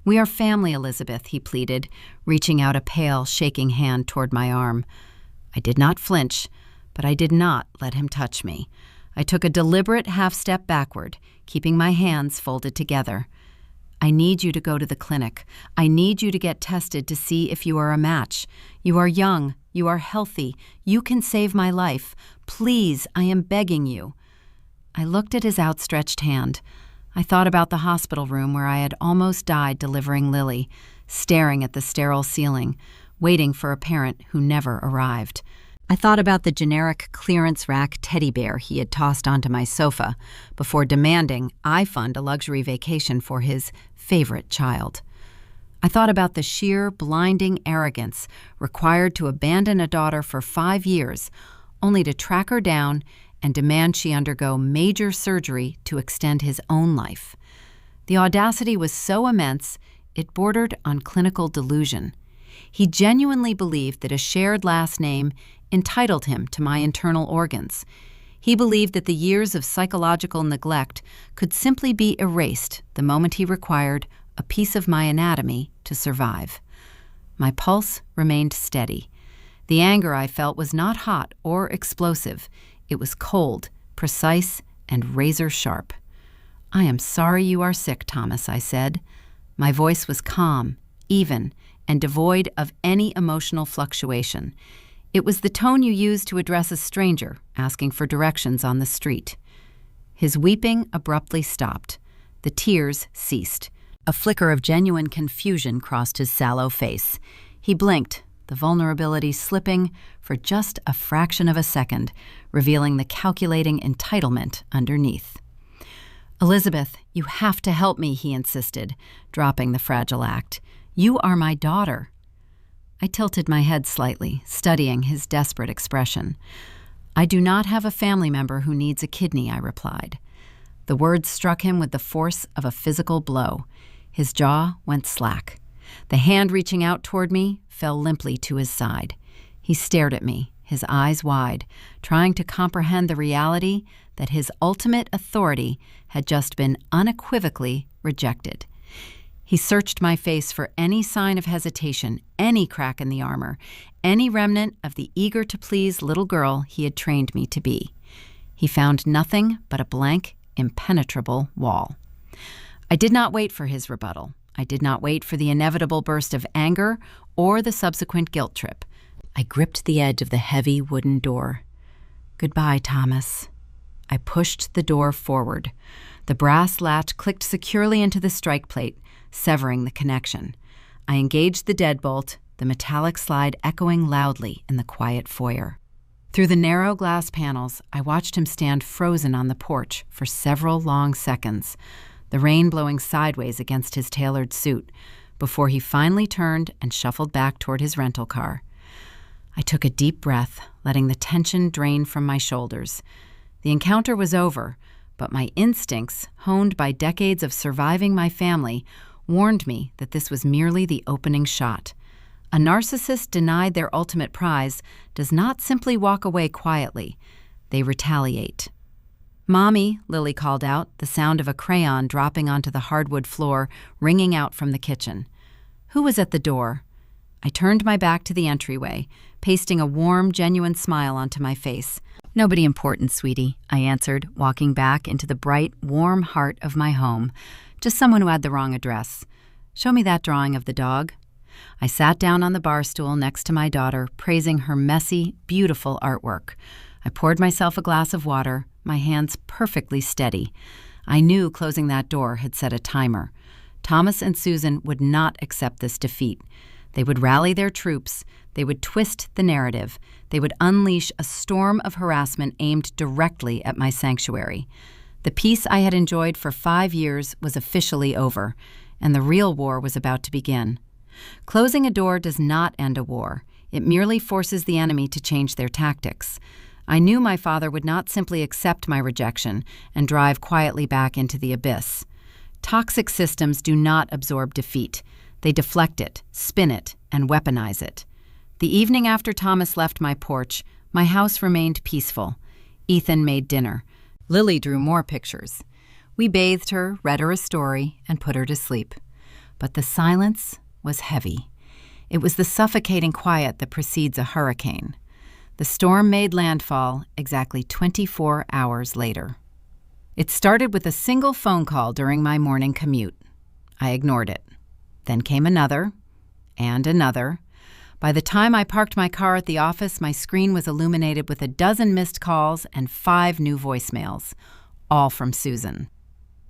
"We are family, Elizabeth," he pleaded, reaching out a pale, shaking hand toward my arm. I did not flinch, but I did not let him touch me. I took a deliberate half-step backward, keeping my hands folded together. "I need you to go to the clinic. I need you to get tested to see if you are a match. You are young. You are healthy. You can save my life. Please, I am begging you." I looked at his outstretched hand. I thought about the hospital room where I had almost died delivering Lily, staring at the sterile ceiling, waiting for a parent who never arrived. I thought about the generic clearance rack teddy bear he had tossed onto my sofa before demanding I fund a luxury vacation for his favorite child. I thought about the sheer, blinding arrogance required to abandon a daughter for 5 years, only to track her down and demand she undergo major surgery to extend his own life. The audacity was so immense, it bordered on clinical delusion. He genuinely believed that a shared last name entitled him to my internal organs. He believed that the years of psychological neglect could simply be erased the moment he required a piece of my anatomy to survive. My pulse remained steady. The anger I felt was not hot or explosive. It was cold, precise, and razor-sharp. "I am sorry you are sick, Thomas," I said. My voice was calm, even, and devoid of any emotional fluctuation. It was the tone you use to address a stranger asking for directions on the street. His weeping abruptly stopped. The tears ceased. A flicker of genuine confusion crossed his sallow face. He blinked, the vulnerability slipping for just a fraction of a second, revealing the calculating entitlement underneath. "Elizabeth, you have to help me," he insisted, dropping the fragile act. "You are my daughter." I tilted my head slightly, studying his desperate expression. "I do not have a family member who needs a kidney," I replied. The words struck him with the force of a physical blow. His jaw went slack. The hand reaching out toward me fell limply to his side. He stared at me, his eyes wide, trying to comprehend the reality that his ultimate authority had just been unequivocally rejected. He searched my face for any sign of hesitation, any crack in the armor, any remnant of the eager-to-please little girl he had trained me to be. He found nothing but a blank, impenetrable wall. I did not wait for his rebuttal. I did not wait for the inevitable burst of anger or the subsequent guilt trip. I gripped the edge of the heavy wooden door. "Goodbye, Thomas." I pushed the door forward. The brass latch clicked securely into the strike plate, severing the connection. I engaged the deadbolt, the metallic slide echoing loudly in the quiet foyer. Through the narrow glass panels, I watched him stand frozen on the porch for several long seconds, the rain blowing sideways against his tailored suit, before he finally turned and shuffled back toward his rental car. I took a deep breath, letting the tension drain from my shoulders. The encounter was over, but my instincts, honed by decades of surviving my family, warned me that this was merely the opening shot. A narcissist denied their ultimate prize does not simply walk away quietly. They retaliate. "Mommy," Lily called out, the sound of a crayon dropping onto the hardwood floor ringing out from the kitchen. Who was at the door? I turned my back to the entryway, pasting a warm, genuine smile onto my face. "Nobody important, sweetie," I answered, walking back into the bright, warm heart of my home. "Just someone who had the wrong address. Show me that drawing of the dog." I sat down on the bar stool next to my daughter, praising her messy, beautiful artwork. I poured myself a glass of water, my hands perfectly steady. I knew closing that door had set a timer. Thomas and Susan would not accept this defeat. They would rally their troops. They would twist the narrative. They would unleash a storm of harassment aimed directly at my sanctuary. The peace I had enjoyed for 5 years was officially over, and the real war was about to begin. Closing a door does not end a war. It merely forces the enemy to change their tactics. I knew my father would not simply accept my rejection and drive quietly back into the abyss. Toxic systems do not absorb defeat. They deflect it, spin it, and weaponize it. The evening after Thomas left my porch, my house remained peaceful. Ethan made dinner. Lily drew more pictures. We bathed her, read her a story, and put her to sleep. But the silence was heavy. It was the suffocating quiet that precedes a hurricane. The storm made landfall exactly 24 hours later. It started with a single phone call during my morning commute. I ignored it. Then came another, and another. By the time I parked my car at the office, my screen was illuminated with a dozen missed calls and 5 new voicemails, all from Susan.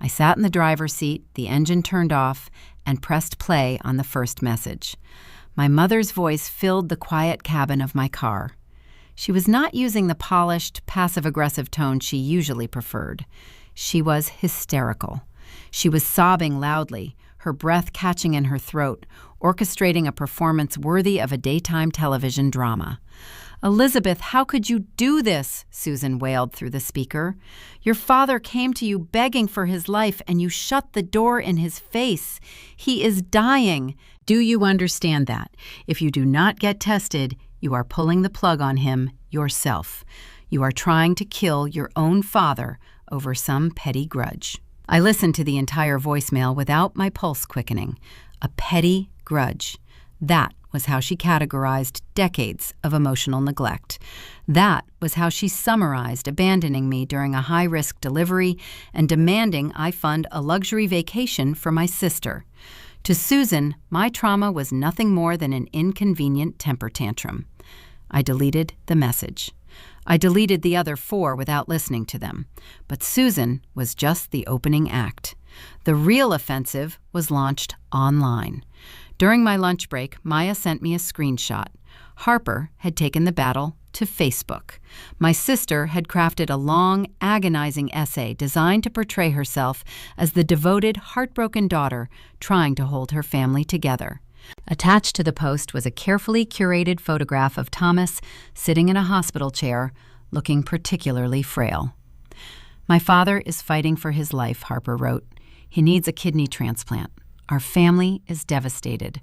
I sat in the driver's seat, the engine turned off, and pressed play on the first message. My mother's voice filled the quiet cabin of my car. She was not using the polished, passive-aggressive tone she usually preferred. She was hysterical. She was sobbing loudly, her breath catching in her throat, orchestrating a performance worthy of a daytime television drama. "Elizabeth, how could you do this?" Susan wailed through the speaker. "Your father came to you begging for his life, and you shut the door in his face. He is dying. Do you understand that? If you do not get tested, you are pulling the plug on him yourself. You are trying to kill your own father over some petty grudge." I listened to the entire voicemail without my pulse quickening. A petty grudge. That was how she categorized decades of emotional neglect. That was how she summarized abandoning me during a high-risk delivery and demanding I fund a luxury vacation for my sister. To Susan, my trauma was nothing more than an inconvenient temper tantrum. I deleted the message. I deleted the other 4 without listening to them. But Susan was just the opening act. The real offensive was launched online. During my lunch break, Maya sent me a screenshot. Harper had taken the battle to Facebook. My sister had crafted a long, agonizing essay designed to portray herself as the devoted, heartbroken daughter trying to hold her family together. Attached to the post was a carefully curated photograph of Thomas sitting in a hospital chair, looking particularly frail. "My father is fighting for his life," Harper wrote. "He needs a kidney transplant. Our family is devastated.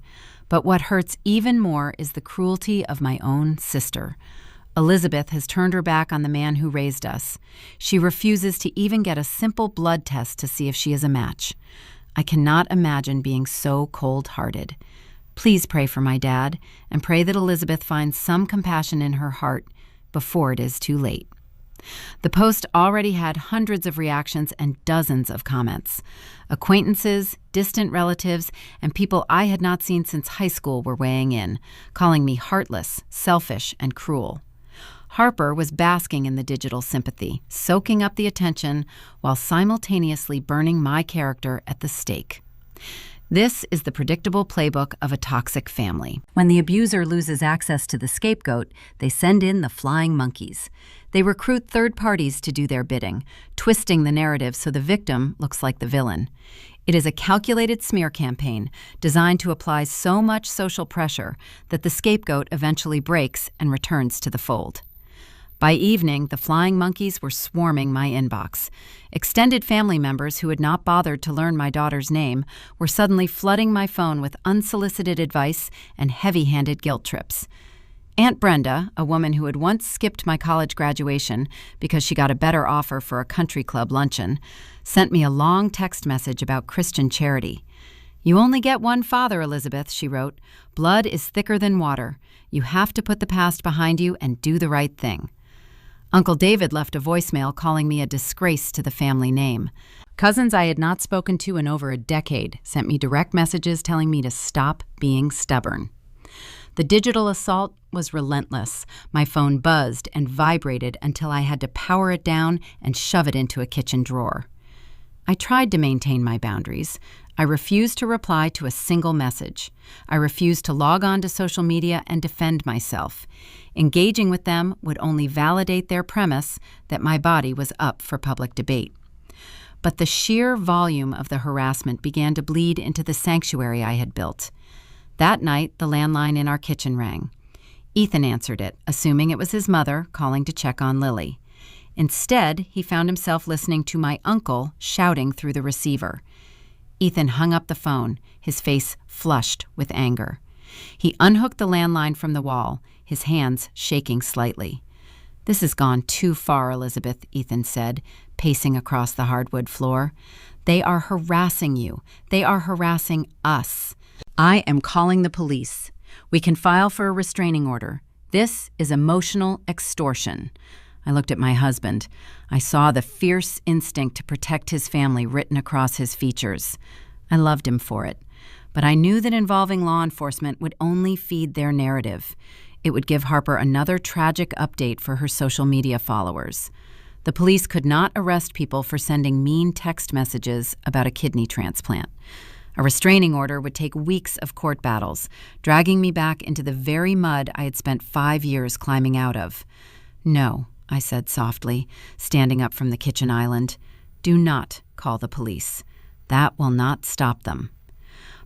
But what hurts even more is the cruelty of my own sister. Elizabeth has turned her back on the man who raised us. She refuses to even get a simple blood test to see if she is a match. I cannot imagine being so cold-hearted. Please pray for my dad, and pray that Elizabeth finds some compassion in her heart before it is too late." The post already had hundreds of reactions and dozens of comments. Acquaintances, distant relatives, and people I had not seen since high school were weighing in, calling me heartless, selfish, and cruel. Harper was basking in the digital sympathy, soaking up the attention while simultaneously burning my character at the stake. This is the predictable playbook of a toxic family. When the abuser loses access to the scapegoat, they send in the flying monkeys. They recruit third parties to do their bidding, twisting the narrative so the victim looks like the villain. It is a calculated smear campaign designed to apply so much social pressure that the scapegoat eventually breaks and returns to the fold. By evening, the flying monkeys were swarming my inbox. Extended family members who had not bothered to learn my daughter's name were suddenly flooding my phone with unsolicited advice and heavy-handed guilt trips. Aunt Brenda, a woman who had once skipped my college graduation because she got a better offer for a country club luncheon, sent me a long text message about Christian charity. "You only get one father, Elizabeth," she wrote. "Blood is thicker than water. You have to put the past behind you and do the right thing." Uncle David left a voicemail calling me a disgrace to the family name. Cousins I had not spoken to in over a decade sent me direct messages telling me to stop being stubborn. The digital assault was relentless. My phone buzzed and vibrated until I had to power it down and shove it into a kitchen drawer. I tried to maintain my boundaries. I refused to reply to a single message. I refused to log on to social media and defend myself. Engaging with them would only validate their premise that my body was up for public debate. But the sheer volume of the harassment began to bleed into the sanctuary I had built. That night, the landline in our kitchen rang. Ethan answered it, assuming it was his mother calling to check on Lily. Instead, he found himself listening to my uncle shouting through the receiver. Ethan hung up the phone, his face flushed with anger. He unhooked the landline from the wall, his hands shaking slightly. "This has gone too far, Elizabeth," Ethan said, pacing across the hardwood floor. "They are harassing you. They are harassing us. I am calling the police. We can file for a restraining order. This is emotional extortion." I looked at my husband. I saw the fierce instinct to protect his family written across his features. I loved him for it, but I knew that involving law enforcement would only feed their narrative. It would give Harper another tragic update for her social media followers. The police could not arrest people for sending mean text messages about a kidney transplant. A restraining order would take weeks of court battles, dragging me back into the very mud I had spent 5 years climbing out of. "No," I said softly, standing up from the kitchen island. "Do not call the police. That will not stop them."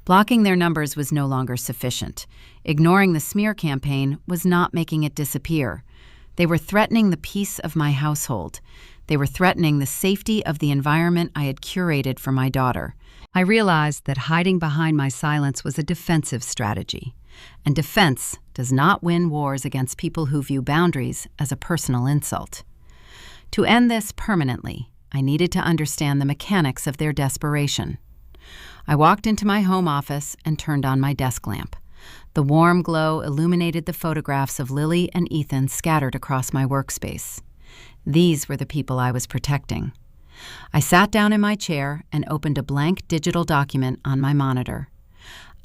Blocking their numbers was no longer sufficient. Ignoring the smear campaign was not making it disappear. They were threatening the peace of my household. They were threatening the safety of the environment I had curated for my daughter. I realized that hiding behind my silence was a defensive strategy. And defense does not win wars against people who view boundaries as a personal insult. To end this permanently, I needed to understand the mechanics of their desperation. I walked into my home office and turned on my desk lamp. The warm glow illuminated the photographs of Lily and Ethan scattered across my workspace. These were the people I was protecting. I sat down in my chair and opened a blank digital document on my monitor.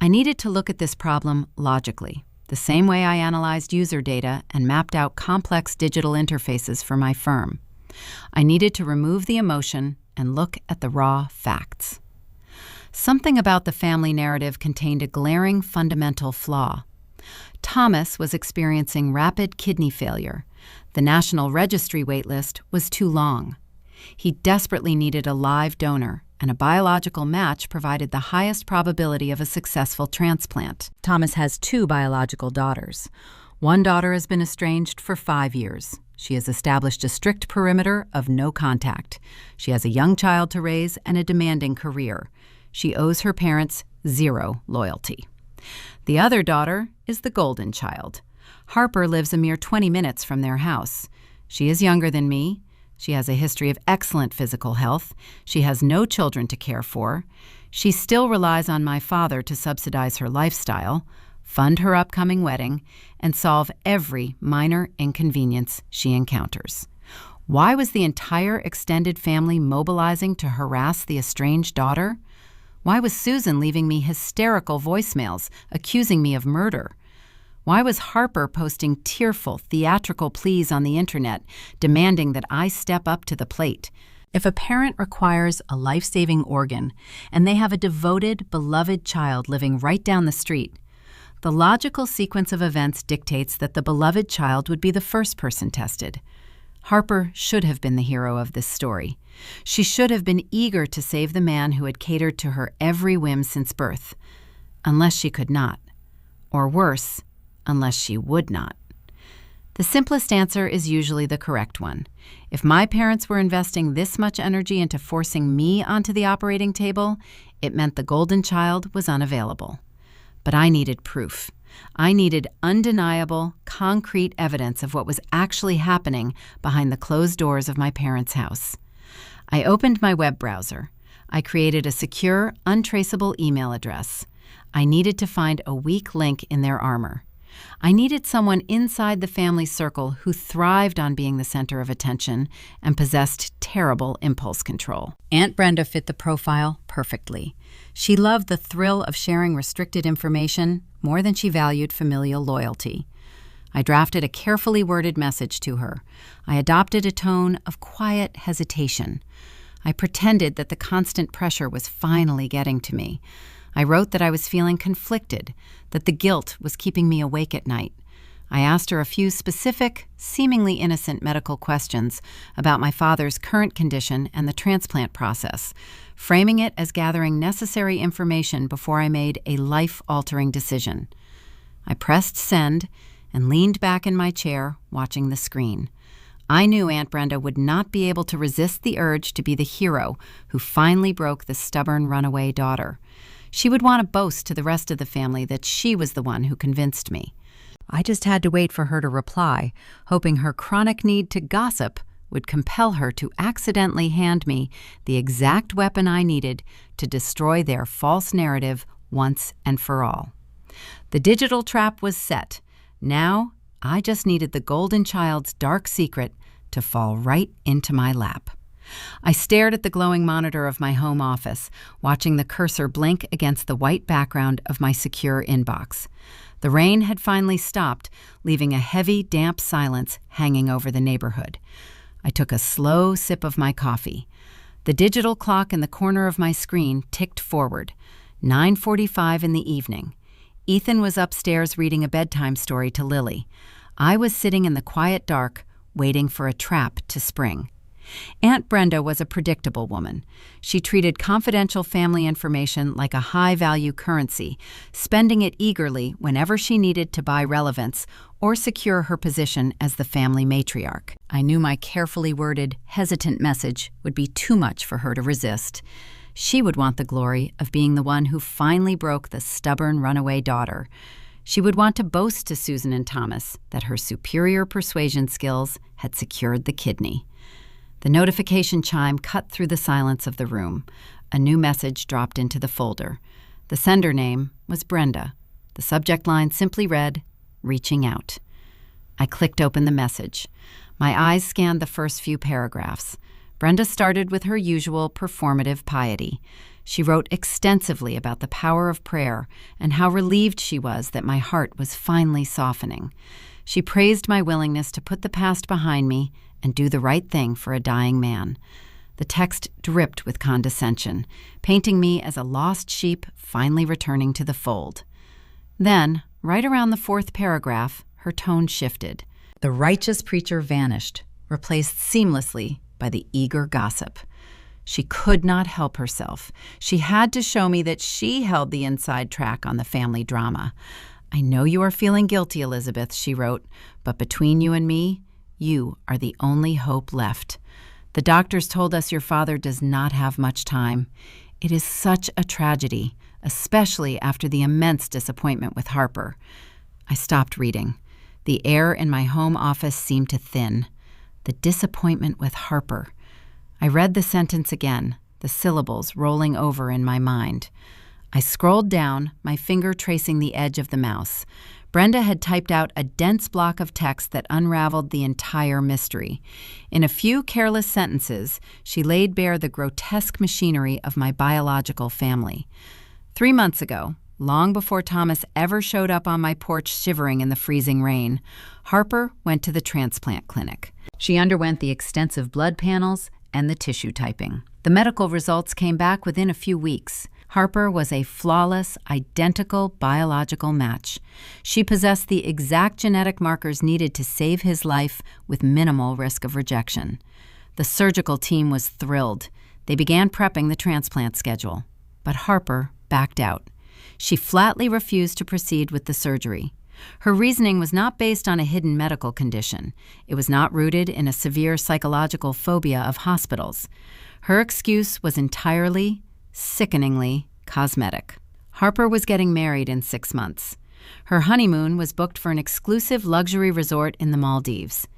I needed to look at this problem logically, the same way I analyzed user data and mapped out complex digital interfaces for my firm. I needed to remove the emotion and look at the raw facts. Something about the family narrative contained a glaring fundamental flaw. Thomas was experiencing rapid kidney failure. The National Registry waitlist was too long. He desperately needed a live donor, and a biological match provided the highest probability of a successful transplant. Thomas has 2 biological daughters. One daughter has been estranged for 5 years. She has established a strict perimeter of no contact. She has a young child to raise and a demanding career. She owes her parents 0 loyalty. The other daughter is the golden child. Harper lives a mere 20 minutes from their house. She is younger than me. She has a history of excellent physical health. She has no children to care for. She still relies on my father to subsidize her lifestyle, fund her upcoming wedding, and solve every minor inconvenience she encounters. Why was the entire extended family mobilizing to harass the estranged daughter? Why was Susan leaving me hysterical voicemails accusing me of murder? Why was Harper posting tearful, theatrical pleas on the internet, demanding that I step up to the plate? If a parent requires a life-saving organ and they have a devoted, beloved child living right down the street, the logical sequence of events dictates that the beloved child would be the first person tested. Harper should have been the hero of this story. She should have been eager to save the man who had catered to her every whim since birth. Unless she could not. Or worse, unless she would not. The simplest answer is usually the correct one. If my parents were investing this much energy into forcing me onto the operating table, it meant the golden child was unavailable. But I needed proof. I needed undeniable, concrete evidence of what was actually happening behind the closed doors of my parents' house. I opened my web browser. I created a secure, untraceable email address. I needed to find a weak link in their armor. I needed someone inside the family circle who thrived on being the center of attention and possessed terrible impulse control. Aunt Brenda fit the profile perfectly. She loved the thrill of sharing restricted information more than she valued familial loyalty. I drafted a carefully worded message to her. I adopted a tone of quiet hesitation. I pretended that the constant pressure was finally getting to me. I wrote that I was feeling conflicted, that the guilt was keeping me awake at night. I asked her a few specific, seemingly innocent medical questions about my father's current condition and the transplant process, framing it as gathering necessary information before I made a life-altering decision. I pressed send and leaned back in my chair, watching the screen. I knew Aunt Brenda would not be able to resist the urge to be the hero who finally broke the stubborn runaway daughter. She would want to boast to the rest of the family that she was the one who convinced me. I just had to wait for her to reply, hoping her chronic need to gossip would compel her to accidentally hand me the exact weapon I needed to destroy their false narrative once and for all. The digital trap was set. Now, I just needed the golden child's dark secret to fall right into my lap. I stared at the glowing monitor of my home office, watching the cursor blink against the white background of my secure inbox. The rain had finally stopped, leaving a heavy, damp silence hanging over the neighborhood. I took a slow sip of my coffee. The digital clock in the corner of my screen ticked forward. 9:45 in the evening. Ethan was upstairs reading a bedtime story to Lily. I was sitting in the quiet dark, waiting for a trap to spring. Aunt Brenda was a predictable woman. She treated confidential family information like a high-value currency, spending it eagerly whenever she needed to buy relevance or secure her position as the family matriarch. I knew my carefully worded, hesitant message would be too much for her to resist. She would want the glory of being the one who finally broke the stubborn runaway daughter. She would want to boast to Susan and Thomas that her superior persuasion skills had secured the kidney. The notification chime cut through the silence of the room. A new message dropped into the folder. The sender name was Brenda. The subject line simply read, "Reaching out." I clicked open the message. My eyes scanned the first few paragraphs. Brenda started with her usual performative piety. She wrote extensively about the power of prayer and how relieved she was that my heart was finally softening. She praised my willingness to put the past behind me and do the right thing for a dying man. The text dripped with condescension, painting me as a lost sheep finally returning to the fold. Then, right around the fourth paragraph, her tone shifted. The righteous preacher vanished, replaced seamlessly by the eager gossip. She could not help herself. She had to show me that she held the inside track on the family drama. "I know you are feeling guilty, Elizabeth," she wrote, "but between you and me, you are the only hope left. The doctors told us your father does not have much time. It is such a tragedy, especially after the immense disappointment with Harper." I stopped reading. The air in my home office seemed to thin. The disappointment with Harper. I read the sentence again, the syllables rolling over in my mind. I scrolled down, my finger tracing the edge of the mouse. Brenda had typed out a dense block of text that unraveled the entire mystery. In a few careless sentences, she laid bare the grotesque machinery of my biological family. 3 months ago, long before Thomas ever showed up on my porch shivering in the freezing rain, Harper went to the transplant clinic. She underwent the extensive blood panels and the tissue typing. The medical results came back within a few weeks. Harper was a flawless, identical biological match. She possessed the exact genetic markers needed to save his life with minimal risk of rejection. The surgical team was thrilled. They began prepping the transplant schedule. But Harper backed out. She flatly refused to proceed with the surgery. Her reasoning was not based on a hidden medical condition. It was not rooted in a severe psychological phobia of hospitals. Her excuse was entirely, sickeningly cosmetic. Harper was getting married in 6 months. Her honeymoon was booked for an exclusive luxury resort in the Maldives.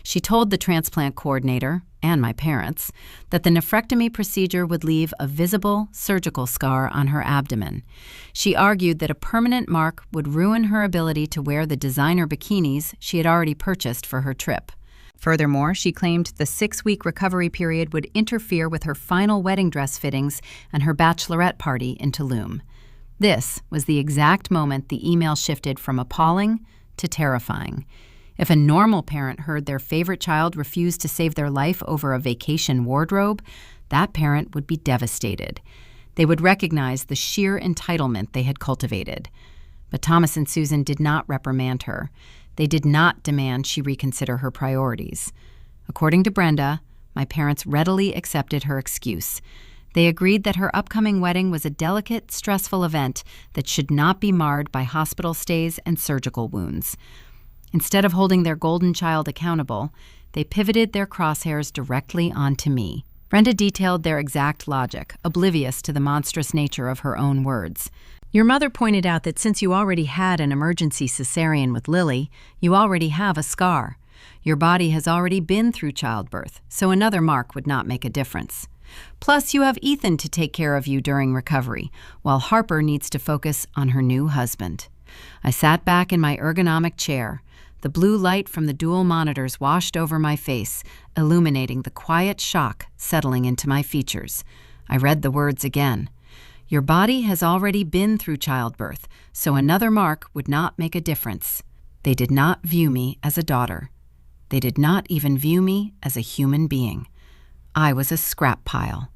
She told the transplant coordinator, and my parents, that the nephrectomy procedure would leave a visible surgical scar on her abdomen. She argued that a permanent mark would ruin her ability to wear the designer bikinis she had already purchased for her trip. Furthermore, she claimed the 6-week recovery period would interfere with her final wedding dress fittings and her bachelorette party in Tulum. This was the exact moment the email shifted from appalling to terrifying. If a normal parent heard their favorite child refuse to save their life over a vacation wardrobe, that parent would be devastated. They would recognize the sheer entitlement they had cultivated. But Thomas and Susan did not reprimand her. They did not demand she reconsider her priorities. According to Brenda, my parents readily accepted her excuse. They agreed that her upcoming wedding was a delicate, stressful event that should not be marred by hospital stays and surgical wounds. Instead of holding their golden child accountable, they pivoted their crosshairs directly onto me. Brenda detailed their exact logic, oblivious to the monstrous nature of her own words. Your mother pointed out that since you already had an emergency cesarean with Lily, you already have a scar. Your body has already been through childbirth, so another mark would not make a difference. Plus, you have Ethan to take care of you during recovery, while Harper needs to focus on her new husband. I sat back in my ergonomic chair. The blue light from the dual monitors washed over my face, illuminating the quiet shock settling into my features. I read the words again. Your body has already been through childbirth, so another mark would not make a difference. They did not view me as a daughter. They did not even view me as a human being. I was a scrap pile.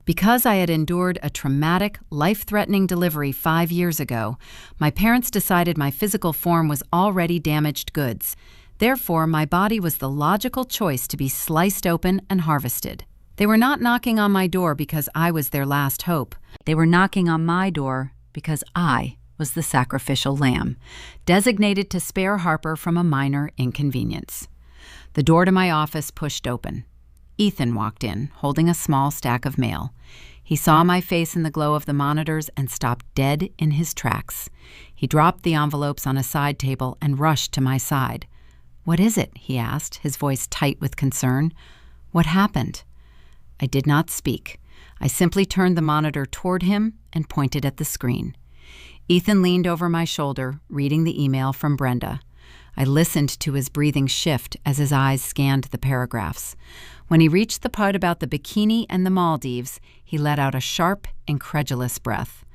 Because I had endured a traumatic, life-threatening delivery 5 years ago, my parents decided my physical form was already damaged goods. Therefore, my body was the logical choice to be sliced open and harvested. They were not knocking on my door because I was their last hope. They were knocking on my door because I was the sacrificial lamb, designated to spare Harper from a minor inconvenience. The door to my office pushed open. Ethan walked in, holding a small stack of mail. He saw my face in the glow of the monitors and stopped dead in his tracks. He dropped the envelopes on a side table and rushed to my side. "What is it?" he asked, his voice tight with concern. "What happened?" I did not speak. I simply turned the monitor toward him and pointed at the screen. Ethan leaned over my shoulder, reading the email from Brenda. I listened to his breathing shift as his eyes scanned the paragraphs. When he reached the part about the bikini and the Maldives, he let out a sharp, incredulous breath.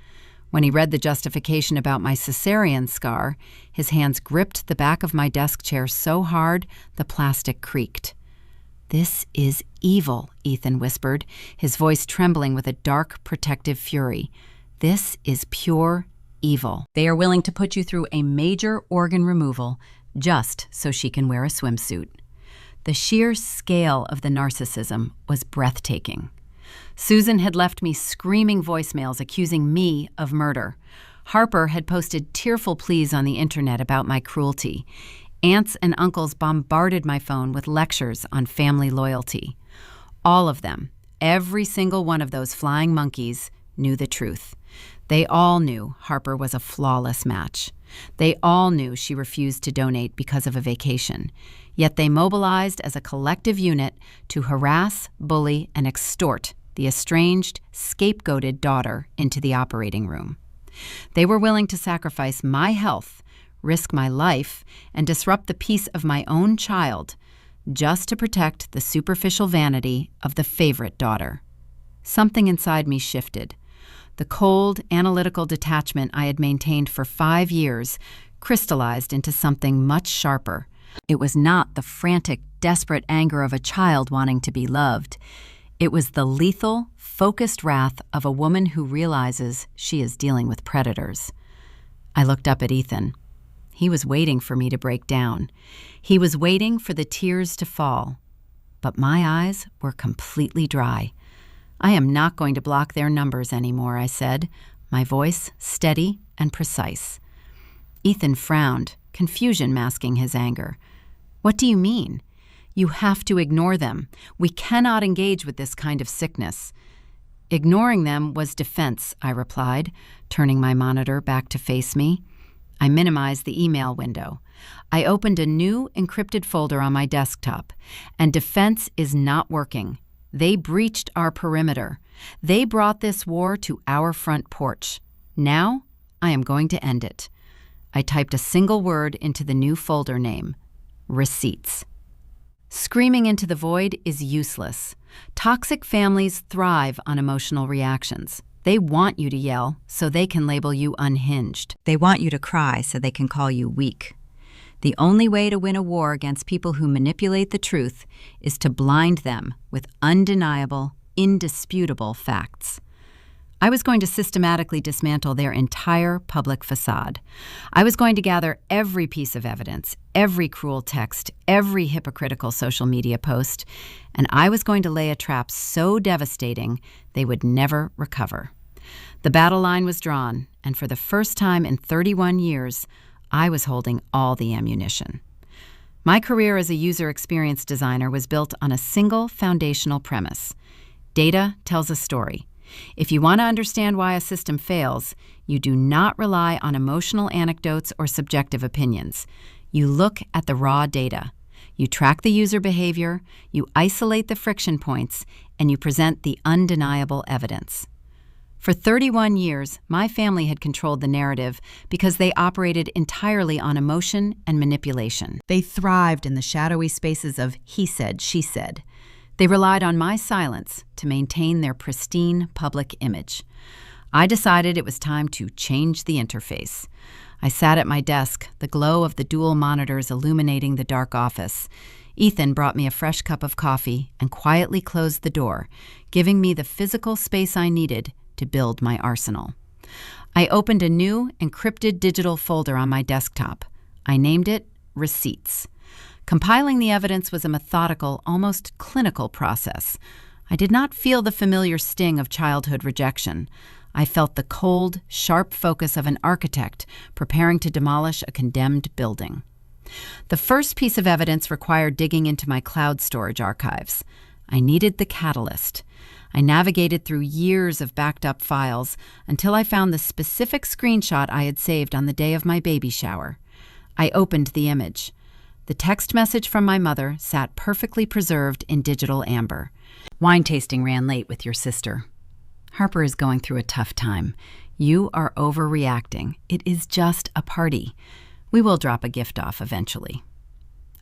When he read the justification about my cesarean scar, his hands gripped the back of my desk chair so hard the plastic creaked. "This is evil," Ethan whispered, his voice trembling with a dark, protective fury. "This is pure evil. They are willing to put you through a major organ removal just so she can wear a swimsuit." The sheer scale of the narcissism was breathtaking. Susan had left me screaming voicemails accusing me of murder. Harper had posted tearful pleas on the internet about my cruelty. Aunts and uncles bombarded my phone with lectures on family loyalty. All of them, every single one of those flying monkeys, knew the truth. They all knew Harper was a flawless match. They all knew she refused to donate because of a vacation. Yet they mobilized as a collective unit to harass, bully, and extort the estranged, scapegoated daughter into the operating room. They were willing to sacrifice my health, risk my life, and disrupt the peace of my own child just to protect the superficial vanity of the favorite daughter. Something inside me shifted. The cold, analytical detachment I had maintained for 5 years crystallized into something much sharper. It was not the frantic, desperate anger of a child wanting to be loved. It was the lethal, focused wrath of a woman who realizes she is dealing with predators. I looked up at Ethan. He was waiting for me to break down. He was waiting for the tears to fall. But my eyes were completely dry. "I am not going to block their numbers anymore," I said, my voice steady and precise. Ethan frowned, confusion masking his anger. "What do you mean?" "You have to ignore them. We cannot engage with this kind of sickness." Ignoring them was defense, I replied, turning my monitor back to face me. I minimized the email window. I opened a new encrypted folder on my desktop, and defense is not working. They breached our perimeter. They brought this war to our front porch. Now, I am going to end it. I typed a single word into the new folder name: receipts. Screaming into the void is useless. Toxic families thrive on emotional reactions. They want you to yell so they can label you unhinged. They want you to cry so they can call you weak. The only way to win a war against people who manipulate the truth is to blind them with undeniable, indisputable facts. I was going to systematically dismantle their entire public facade. I was going to gather every piece of evidence, every cruel text, every hypocritical social media post, and I was going to lay a trap so devastating they would never recover. The battle line was drawn, and for the first time in 31 years, I was holding all the ammunition. My career as a user experience designer was built on a single foundational premise. Data tells a story. If you want to understand why a system fails, you do not rely on emotional anecdotes or subjective opinions. You look at the raw data. You track the user behavior, you isolate the friction points, and you present the undeniable evidence. For 31 years, my family had controlled the narrative because they operated entirely on emotion and manipulation. They thrived in the shadowy spaces of he said, she said. They relied on my silence to maintain their pristine public image. I decided it was time to change the interface. I sat at my desk, the glow of the dual monitors illuminating the dark office. Ethan brought me a fresh cup of coffee and quietly closed the door, giving me the physical space I needed to build my arsenal. I opened a new, encrypted digital folder on my desktop. I named it Receipts. Compiling the evidence was a methodical, almost clinical process. I did not feel the familiar sting of childhood rejection. I felt the cold, sharp focus of an architect preparing to demolish a condemned building. The first piece of evidence required digging into my cloud storage archives. I needed the catalyst. I navigated through years of backed-up files until I found the specific screenshot I had saved on the day of my baby shower. I opened the image. The text message from my mother sat perfectly preserved in digital amber. "Wine tasting ran late with your sister. Harper is going through a tough time. You are overreacting. It is just a party. We will drop a gift off eventually."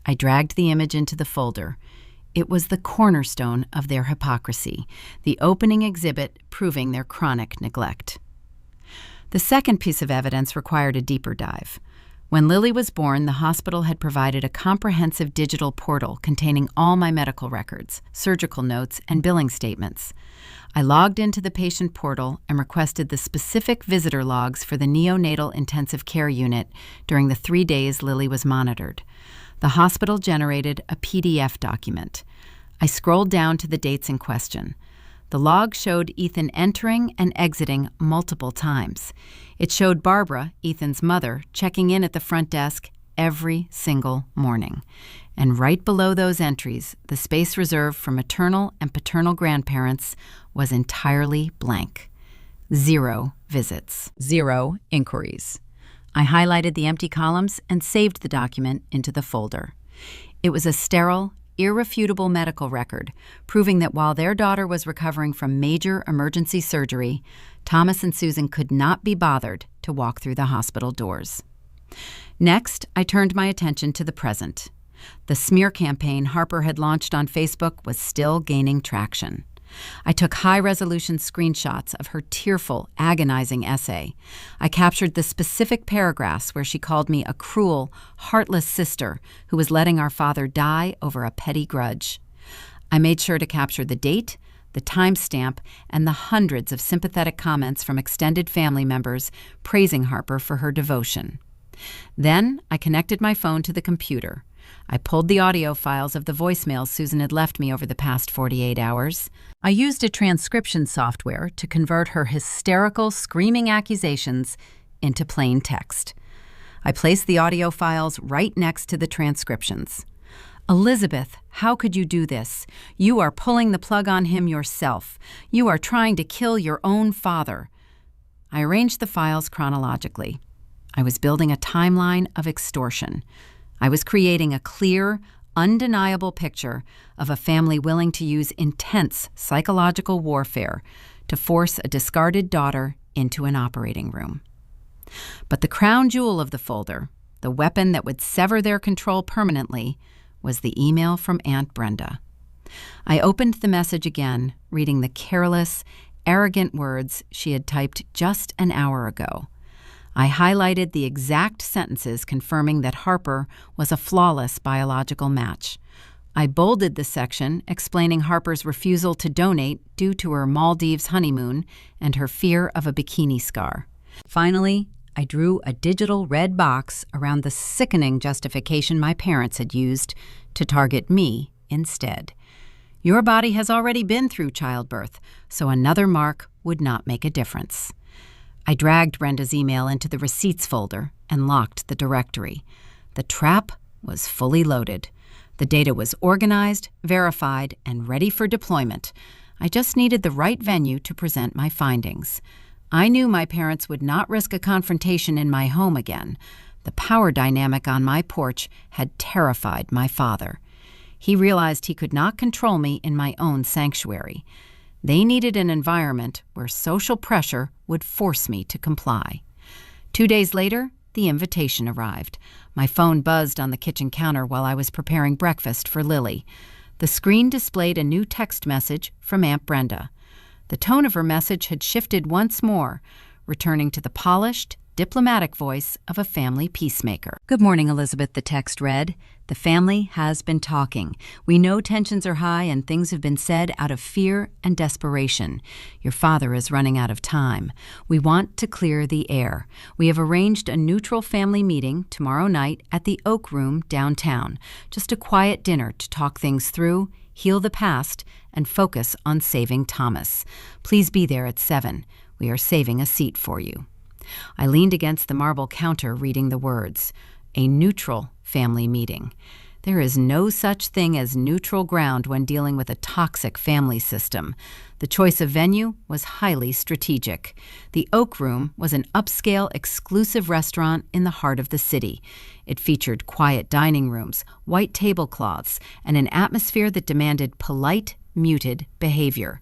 I dragged the image into the folder. It was the cornerstone of their hypocrisy, the opening exhibit proving their chronic neglect. The second piece of evidence required a deeper dive. When Lily was born, the hospital had provided a comprehensive digital portal containing all my medical records, surgical notes, and billing statements. I logged into the patient portal and requested the specific visitor logs for the neonatal intensive care unit during the 3 days Lily was monitored. The hospital generated a PDF document. I scrolled down to the dates in question. The log showed Ethan entering and exiting multiple times. It showed Barbara, Ethan's mother, checking in at the front desk every single morning. And right below those entries, the space reserved for maternal and paternal grandparents was entirely blank. 0 visits. 0 inquiries. I highlighted the empty columns and saved the document into the folder. It was a sterile, irrefutable medical record, proving that while their daughter was recovering from major emergency surgery, Thomas and Susan could not be bothered to walk through the hospital doors. Next, I turned my attention to the present. The smear campaign Harper had launched on Facebook was still gaining traction. I took high-resolution screenshots of her tearful, agonizing essay. I captured the specific paragraphs where she called me a cruel, heartless sister who was letting our father die over a petty grudge. I made sure to capture the date, the timestamp, and the hundreds of sympathetic comments from extended family members praising Harper for her devotion. Then I connected my phone to the computer. I pulled the audio files of the voicemails Susan had left me over the past 48 hours. I used a transcription software to convert her hysterical, screaming accusations into plain text. I placed the audio files right next to the transcriptions. "Elizabeth, how could you do this? You are pulling the plug on him yourself. You are trying to kill your own father." I arranged the files chronologically. I was building a timeline of extortion. I was creating a clear, undeniable picture of a family willing to use intense psychological warfare to force a discarded daughter into an operating room. But the crown jewel of the folder, the weapon that would sever their control permanently, was the email from Aunt Brenda. I opened the message again, reading the careless, arrogant words she had typed just an hour ago. I highlighted the exact sentences confirming that Harper was a flawless biological match. I bolded the section explaining Harper's refusal to donate due to her Maldives honeymoon and her fear of a bikini scar. Finally, I drew a digital red box around the sickening justification my parents had used to target me instead. Your body has already been through childbirth, so another mark would not make a difference. I dragged Brenda's email into the receipts folder and locked the directory. The trap was fully loaded. The data was organized, verified, and ready for deployment. I just needed the right venue to present my findings. I knew my parents would not risk a confrontation in my home again. The power dynamic on my porch had terrified my father. He realized he could not control me in my own sanctuary. They needed an environment where social pressure would force me to comply. 2 days later, the invitation arrived. My phone buzzed on the kitchen counter while I was preparing breakfast for Lily. The screen displayed a new text message from Aunt Brenda. The tone of her message had shifted once more, returning to the polished, diplomatic voice of a family peacemaker. "Good morning, Elizabeth," the text read. "The family has been talking. We know tensions are high and things have been said out of fear and desperation. Your father is running out of time. We want to clear the air. We have arranged a neutral family meeting tomorrow night at the Oak Room downtown. Just a quiet dinner to talk things through, heal the past, and focus on saving Thomas. Please be there at 7. We are saving a seat for you." I leaned against the marble counter reading the words, "A neutral family meeting." There is no such thing as neutral ground when dealing with a toxic family system. The choice of venue was highly strategic. The Oak Room was an upscale, exclusive restaurant in the heart of the city. It featured quiet dining rooms, white tablecloths, and an atmosphere that demanded polite, muted behavior.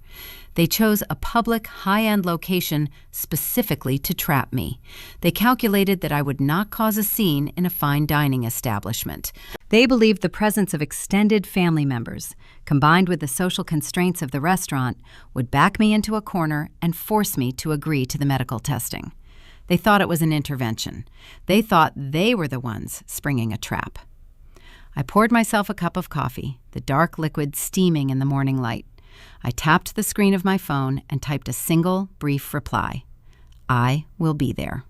They chose a public, high-end location specifically to trap me. They calculated that I would not cause a scene in a fine dining establishment. They believed the presence of extended family members, combined with the social constraints of the restaurant, would back me into a corner and force me to agree to the medical testing. They thought it was an intervention. They thought they were the ones springing a trap. I poured myself a cup of coffee, the dark liquid steaming in the morning light. I tapped the screen of my phone and typed a single, brief reply. "I will be there."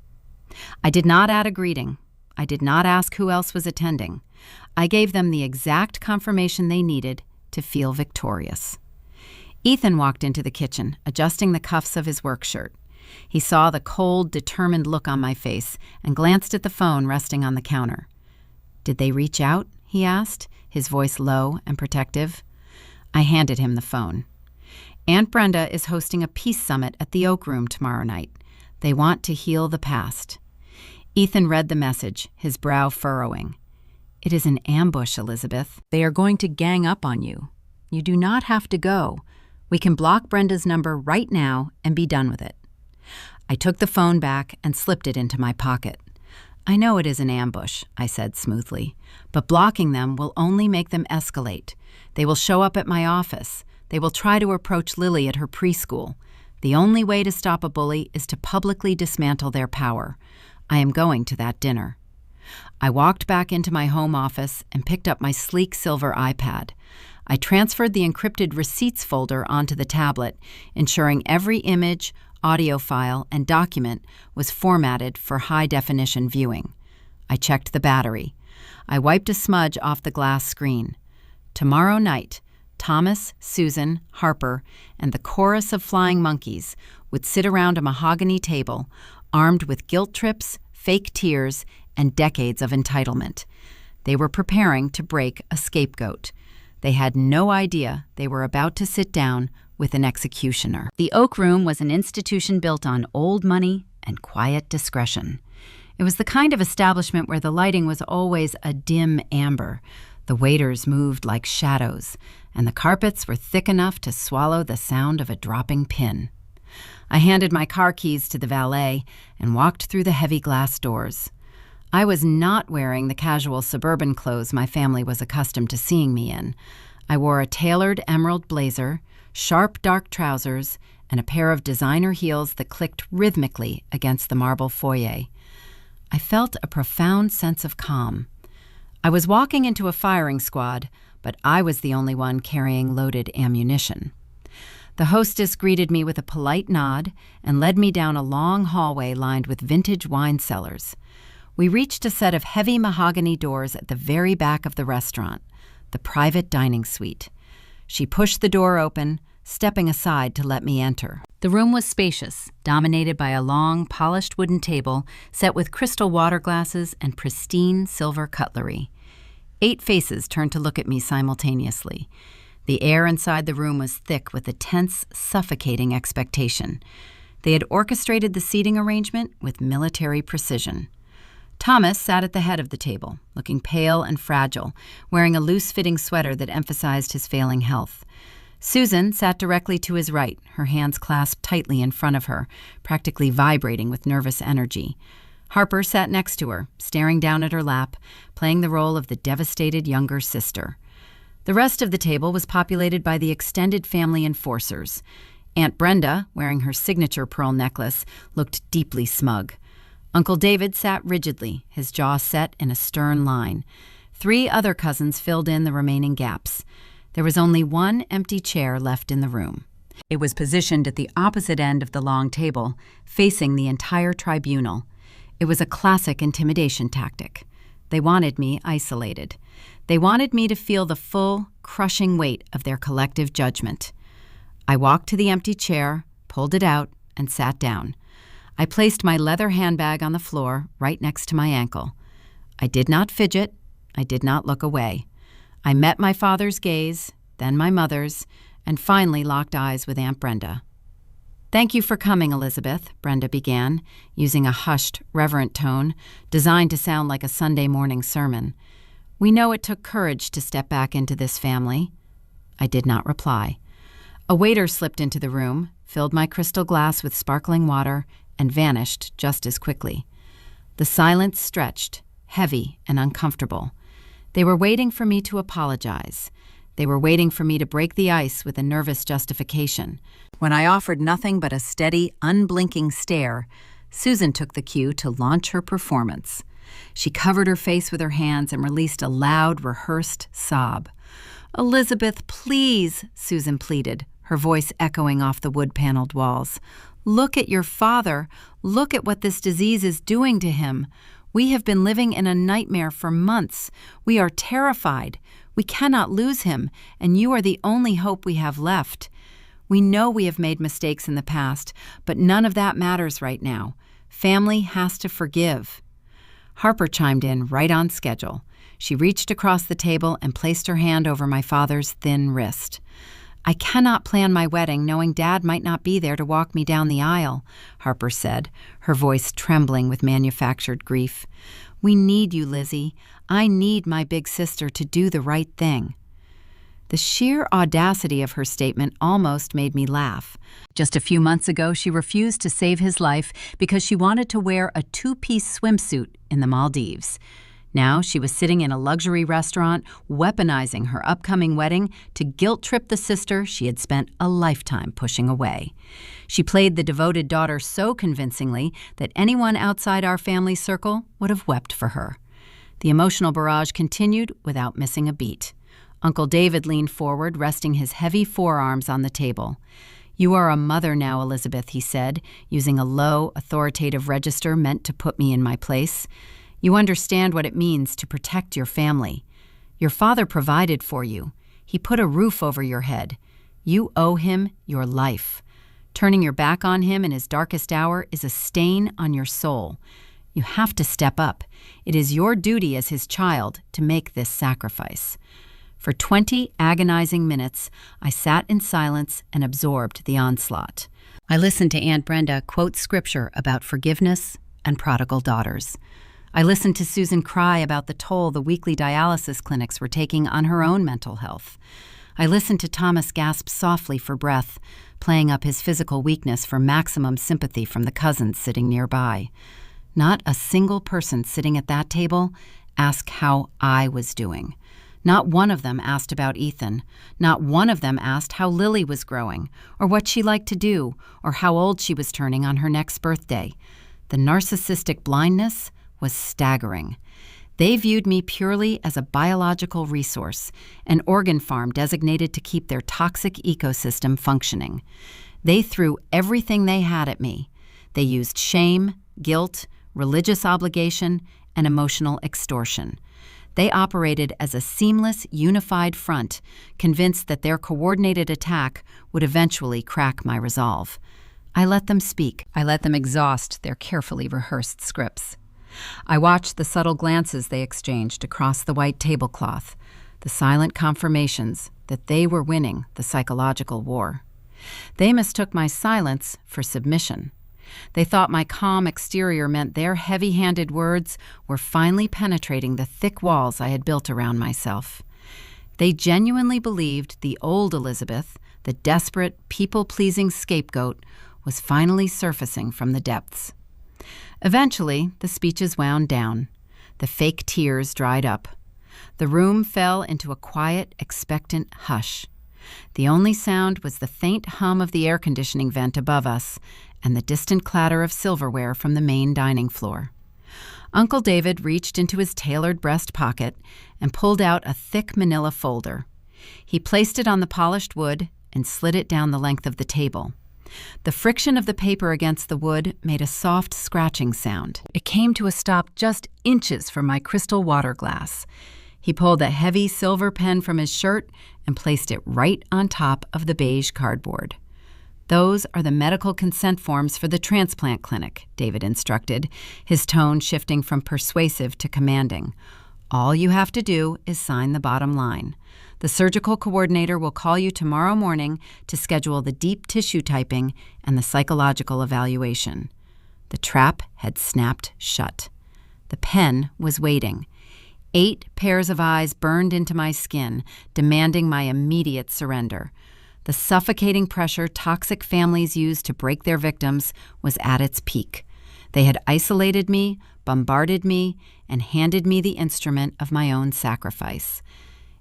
I did not add a greeting. I did not ask who else was attending. I gave them the exact confirmation they needed to feel victorious. Ethan walked into the kitchen, adjusting the cuffs of his work shirt. He saw the cold, determined look on my face and glanced at the phone resting on the counter. "Did they reach out?" he asked, his voice low and protective. I handed him the phone. "Aunt Brenda is hosting a peace summit at the Oak Room tomorrow night. They want to heal the past." Ethan read the message, his brow furrowing. "It is an ambush, Elizabeth. They are going to gang up on you. You do not have to go. We can block Brenda's number right now and be done with it." I took the phone back and slipped it into my pocket. "I know it is an ambush," I said smoothly, "but blocking them will only make them escalate. They will show up at my office. They will try to approach Lily at her preschool. The only way to stop a bully is to publicly dismantle their power. I am going to that dinner. I walked back into my home office and picked up my sleek silver iPad. I transferred the encrypted receipts folder onto the tablet, ensuring every image, audio file, and document was formatted for high-definition viewing. I checked the battery. I wiped a smudge off the glass screen. Tomorrow night, Thomas, Susan, Harper, and the chorus of flying monkeys would sit around a mahogany table, armed with guilt trips, fake tears, and decades of entitlement. They were preparing to break a scapegoat. They had no idea they were about to sit down with an executioner. The Oak Room was an institution built on old money and quiet discretion. It was the kind of establishment where the lighting was always a dim amber. The waiters moved like shadows, and the carpets were thick enough to swallow the sound of a dropping pin. I handed my car keys to the valet and walked through the heavy glass doors. I was not wearing the casual suburban clothes my family was accustomed to seeing me in. I wore a tailored emerald blazer, sharp dark trousers, and a pair of designer heels that clicked rhythmically against the marble foyer. I felt a profound sense of calm. I was walking into a firing squad, but I was the only one carrying loaded ammunition. The hostess greeted me with a polite nod and led me down a long hallway lined with vintage wine cellars. We reached a set of heavy mahogany doors at the very back of the restaurant, the private dining suite. She pushed the door open, stepping aside to let me enter. The room was spacious, dominated by a long, polished wooden table set with crystal water glasses and pristine silver cutlery. 8 faces turned to look at me simultaneously. The air inside the room was thick with a tense, suffocating expectation. They had orchestrated the seating arrangement with military precision. Thomas sat at the head of the table, looking pale and fragile, wearing a loose-fitting sweater that emphasized his failing health. Susan sat directly to his right, her hands clasped tightly in front of her, practically vibrating with nervous energy. Harper sat next to her, staring down at her lap, playing the role of the devastated younger sister. The rest of the table was populated by the extended family enforcers. Aunt Brenda, wearing her signature pearl necklace, looked deeply smug. Uncle David sat rigidly, his jaw set in a stern line. 3 other cousins filled in the remaining gaps. There was only one empty chair left in the room. It was positioned at the opposite end of the long table, facing the entire tribunal. It was a classic intimidation tactic. They wanted me isolated. They wanted me to feel the full, crushing weight of their collective judgment. I walked to the empty chair, pulled it out, and sat down. I placed my leather handbag on the floor, right next to my ankle. I did not fidget. I did not look away. I met my father's gaze, then my mother's, and finally locked eyes with Aunt Brenda. "Thank you for coming, Elizabeth," Brenda began, using a hushed, reverent tone designed to sound like a Sunday morning sermon. "We know it took courage to step back into this family." I did not reply. A waiter slipped into the room, filled my crystal glass with sparkling water, and vanished just as quickly. The silence stretched, heavy and uncomfortable. They were waiting for me to apologize. They were waiting for me to break the ice with a nervous justification. When I offered nothing but a steady, unblinking stare, Susan took the cue to launch her performance. She covered her face with her hands and released a loud, rehearsed sob. "Elizabeth, please," Susan pleaded, her voice echoing off the wood-paneled walls. "Look at your father. Look at what this disease is doing to him. We have been living in a nightmare for months. We are terrified. We cannot lose him, and you are the only hope we have left. We know we have made mistakes in the past, but none of that matters right now. Family has to forgive." Harper chimed in right on schedule. She reached across the table and placed her hand over my father's thin wrist. "I cannot plan my wedding knowing Dad might not be there to walk me down the aisle," Harper said, her voice trembling with manufactured grief. "We need you, Lizzie. I need my big sister to do the right thing." The sheer audacity of her statement almost made me laugh. Just a few months ago, she refused to save his life because she wanted to wear a 2-piece swimsuit in the Maldives. Now she was sitting in a luxury restaurant, weaponizing her upcoming wedding to guilt-trip the sister she had spent a lifetime pushing away. She played the devoted daughter so convincingly that anyone outside our family circle would have wept for her. The emotional barrage continued without missing a beat. Uncle David leaned forward, resting his heavy forearms on the table. "You are a mother now, Elizabeth," he said, using a low, authoritative register meant to put me in my place. "You understand what it means to protect your family. Your father provided for you. He put a roof over your head. You owe him your life. Turning your back on him in his darkest hour is a stain on your soul. You have to step up. It is your duty as his child to make this sacrifice." For 20 agonizing minutes, I sat in silence and absorbed the onslaught. I listened to Aunt Brenda quote scripture about forgiveness and prodigal daughters. I listened to Susan cry about the toll the weekly dialysis clinics were taking on her own mental health. I listened to Thomas gasp softly for breath, playing up his physical weakness for maximum sympathy from the cousins sitting nearby. Not a single person sitting at that table asked how I was doing. Not one of them asked about Ethan. Not one of them asked how Lily was growing, or what she liked to do, or how old she was turning on her next birthday. The narcissistic blindness was staggering. They viewed me purely as a biological resource, an organ farm designated to keep their toxic ecosystem functioning. They threw everything they had at me. They used shame, guilt, religious obligation, and emotional extortion. They operated as a seamless, unified front, convinced that their coordinated attack would eventually crack my resolve. I let them speak. I let them exhaust their carefully rehearsed scripts. I watched the subtle glances they exchanged across the white tablecloth, the silent confirmations that they were winning the psychological war. They mistook my silence for submission. They thought my calm exterior meant their heavy-handed words were finally penetrating the thick walls I had built around myself. They genuinely believed the old Elizabeth, the desperate, people-pleasing scapegoat, was finally surfacing from the depths. Eventually, the speeches wound down. The fake tears dried up. The room fell into a quiet, expectant hush. The only sound was the faint hum of the air conditioning vent above us and the distant clatter of silverware from the main dining floor. Uncle David reached into his tailored breast pocket and pulled out a thick manila folder. He placed it on the polished wood and slid it down the length of the table. The friction of the paper against the wood made a soft scratching sound. It came to a stop just inches from my crystal water glass. He pulled a heavy silver pen from his shirt and placed it right on top of the beige cardboard. "Those are the medical consent forms for the transplant clinic," David instructed, his tone shifting from persuasive to commanding. "All you have to do is sign the bottom line. The surgical coordinator will call you tomorrow morning to schedule the deep tissue typing and the psychological evaluation." The trap had snapped shut. The pen was waiting. 8 pairs of eyes burned into my skin, demanding my immediate surrender. The suffocating pressure toxic families use to break their victims was at its peak. They had isolated me, bombarded me, and handed me the instrument of my own sacrifice.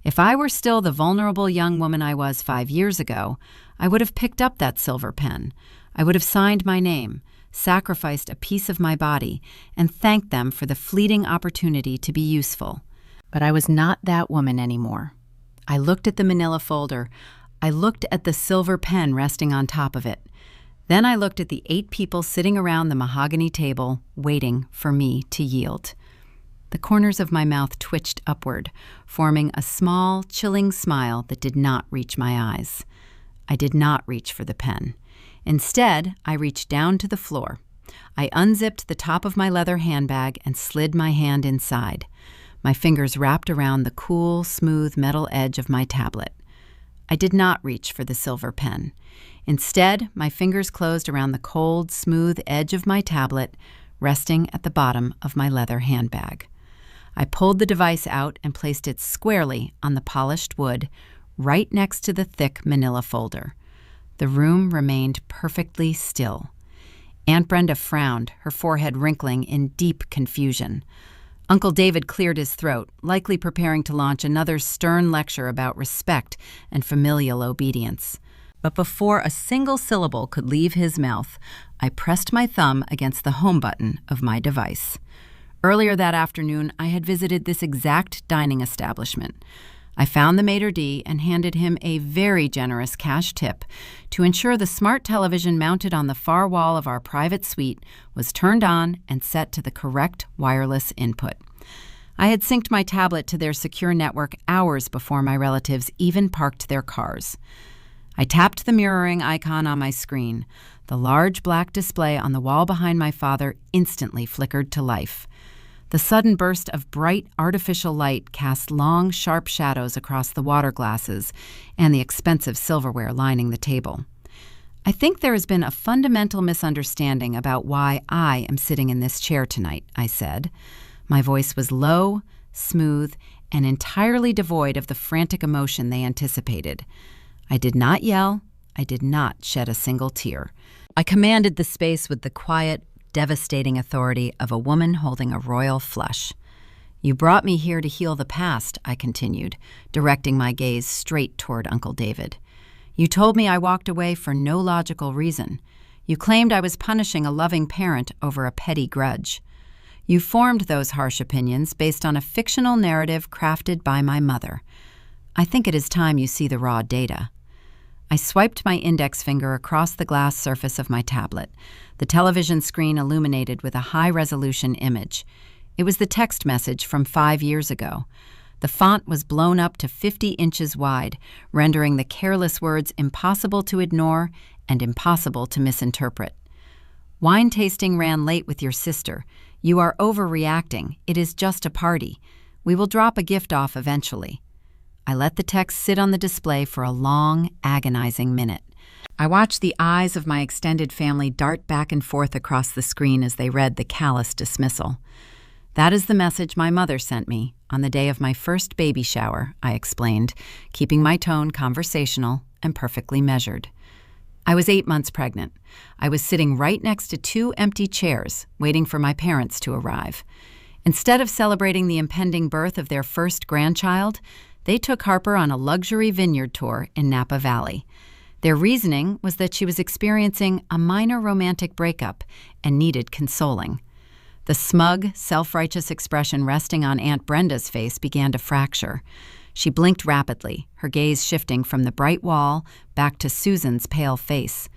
If I were still the vulnerable young woman I was 5 years ago, I would have picked up that silver pen. I would have signed my name, sacrificed a piece of my body, and thanked them for the fleeting opportunity to be useful. But I was not that woman anymore. I looked at the manila folder. I looked at the silver pen resting on top of it. Then I looked at the 8 people sitting around the mahogany table, waiting for me to yield. The corners of my mouth twitched upward, forming a small, chilling smile that did not reach my eyes. I did not reach for the pen. Instead, I reached down to the floor. I unzipped the top of my leather handbag and slid my hand inside. My fingers wrapped around the cool, smooth metal edge of my tablet. I did not reach for the silver pen. Instead, my fingers closed around the cold, smooth edge of my tablet, resting at the bottom of my leather handbag. I pulled the device out and placed it squarely on the polished wood, right next to the thick manila folder. The room remained perfectly still. Aunt Brenda frowned, her forehead wrinkling in deep confusion. Uncle David cleared his throat, likely preparing to launch another stern lecture about respect and familial obedience. But before a single syllable could leave his mouth, I pressed my thumb against the home button of my device. Earlier that afternoon, I had visited this exact dining establishment. I found the maitre d' and handed him a very generous cash tip to ensure the smart television mounted on the far wall of our private suite was turned on and set to the correct wireless input. I had synced my tablet to their secure network hours before my relatives even parked their cars. I tapped the mirroring icon on my screen. The large black display on the wall behind my father instantly flickered to life. The sudden burst of bright, artificial light cast long, sharp shadows across the water glasses and the expensive silverware lining the table. I think there has been a fundamental misunderstanding about why I am sitting in this chair tonight, I said. My voice was low, smooth, and entirely devoid of the frantic emotion they anticipated. I did not yell. I did not shed a single tear. I commanded the space with the quiet, devastating authority of a woman holding a royal flush. You brought me here to heal the past, I continued, directing my gaze straight toward Uncle David. You told me I walked away for no logical reason. You claimed I was punishing a loving parent over a petty grudge. You formed those harsh opinions based on a fictional narrative crafted by my mother. I think it is time you see the raw data. I swiped my index finger across the glass surface of my tablet, the television screen illuminated with a high-resolution image. It was the text message from 5 years ago. The font was blown up to 50 inches wide, rendering the careless words impossible to ignore and impossible to misinterpret. Wine tasting ran late with your sister. You are overreacting. It is just a party. We will drop a gift off eventually. I let the text sit on the display for a long, agonizing minute. I watched the eyes of my extended family dart back and forth across the screen as they read the callous dismissal. That is the message my mother sent me on the day of my first baby shower, I explained, keeping my tone conversational and perfectly measured. I was 8 months pregnant. I was sitting right next to 2 empty chairs, waiting for my parents to arrive. Instead of celebrating the impending birth of their first grandchild, they took Harper on a luxury vineyard tour in Napa Valley. Their reasoning was that she was experiencing a minor romantic breakup and needed consoling. The smug, self-righteous expression resting on Aunt Brenda's face began to fracture. She blinked rapidly, her gaze shifting from the bright wall back to Susan's pale face.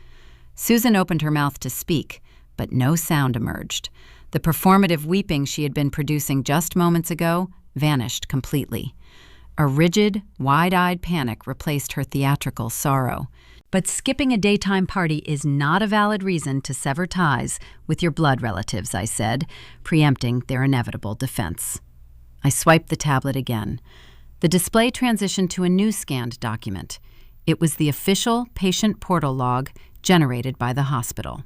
Susan opened her mouth to speak, but no sound emerged. The performative weeping she had been producing just moments ago vanished completely. A rigid, wide-eyed panic replaced her theatrical sorrow. But skipping a daytime party is not a valid reason to sever ties with your blood relatives, I said, preempting their inevitable defense. I swiped the tablet again. The display transitioned to a new scanned document. It was the official patient portal log generated by the hospital.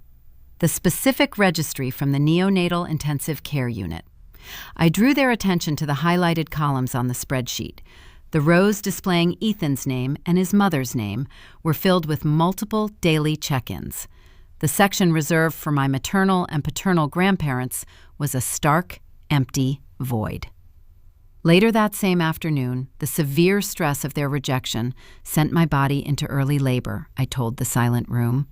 The specific registry from the neonatal intensive care unit. I drew their attention to the highlighted columns on the spreadsheet. The rows displaying Ethan's name and his mother's name were filled with multiple daily check-ins. The section reserved for my maternal and paternal grandparents was a stark, empty void. Later that same afternoon, the severe stress of their rejection sent my body into early labor, I told the silent room.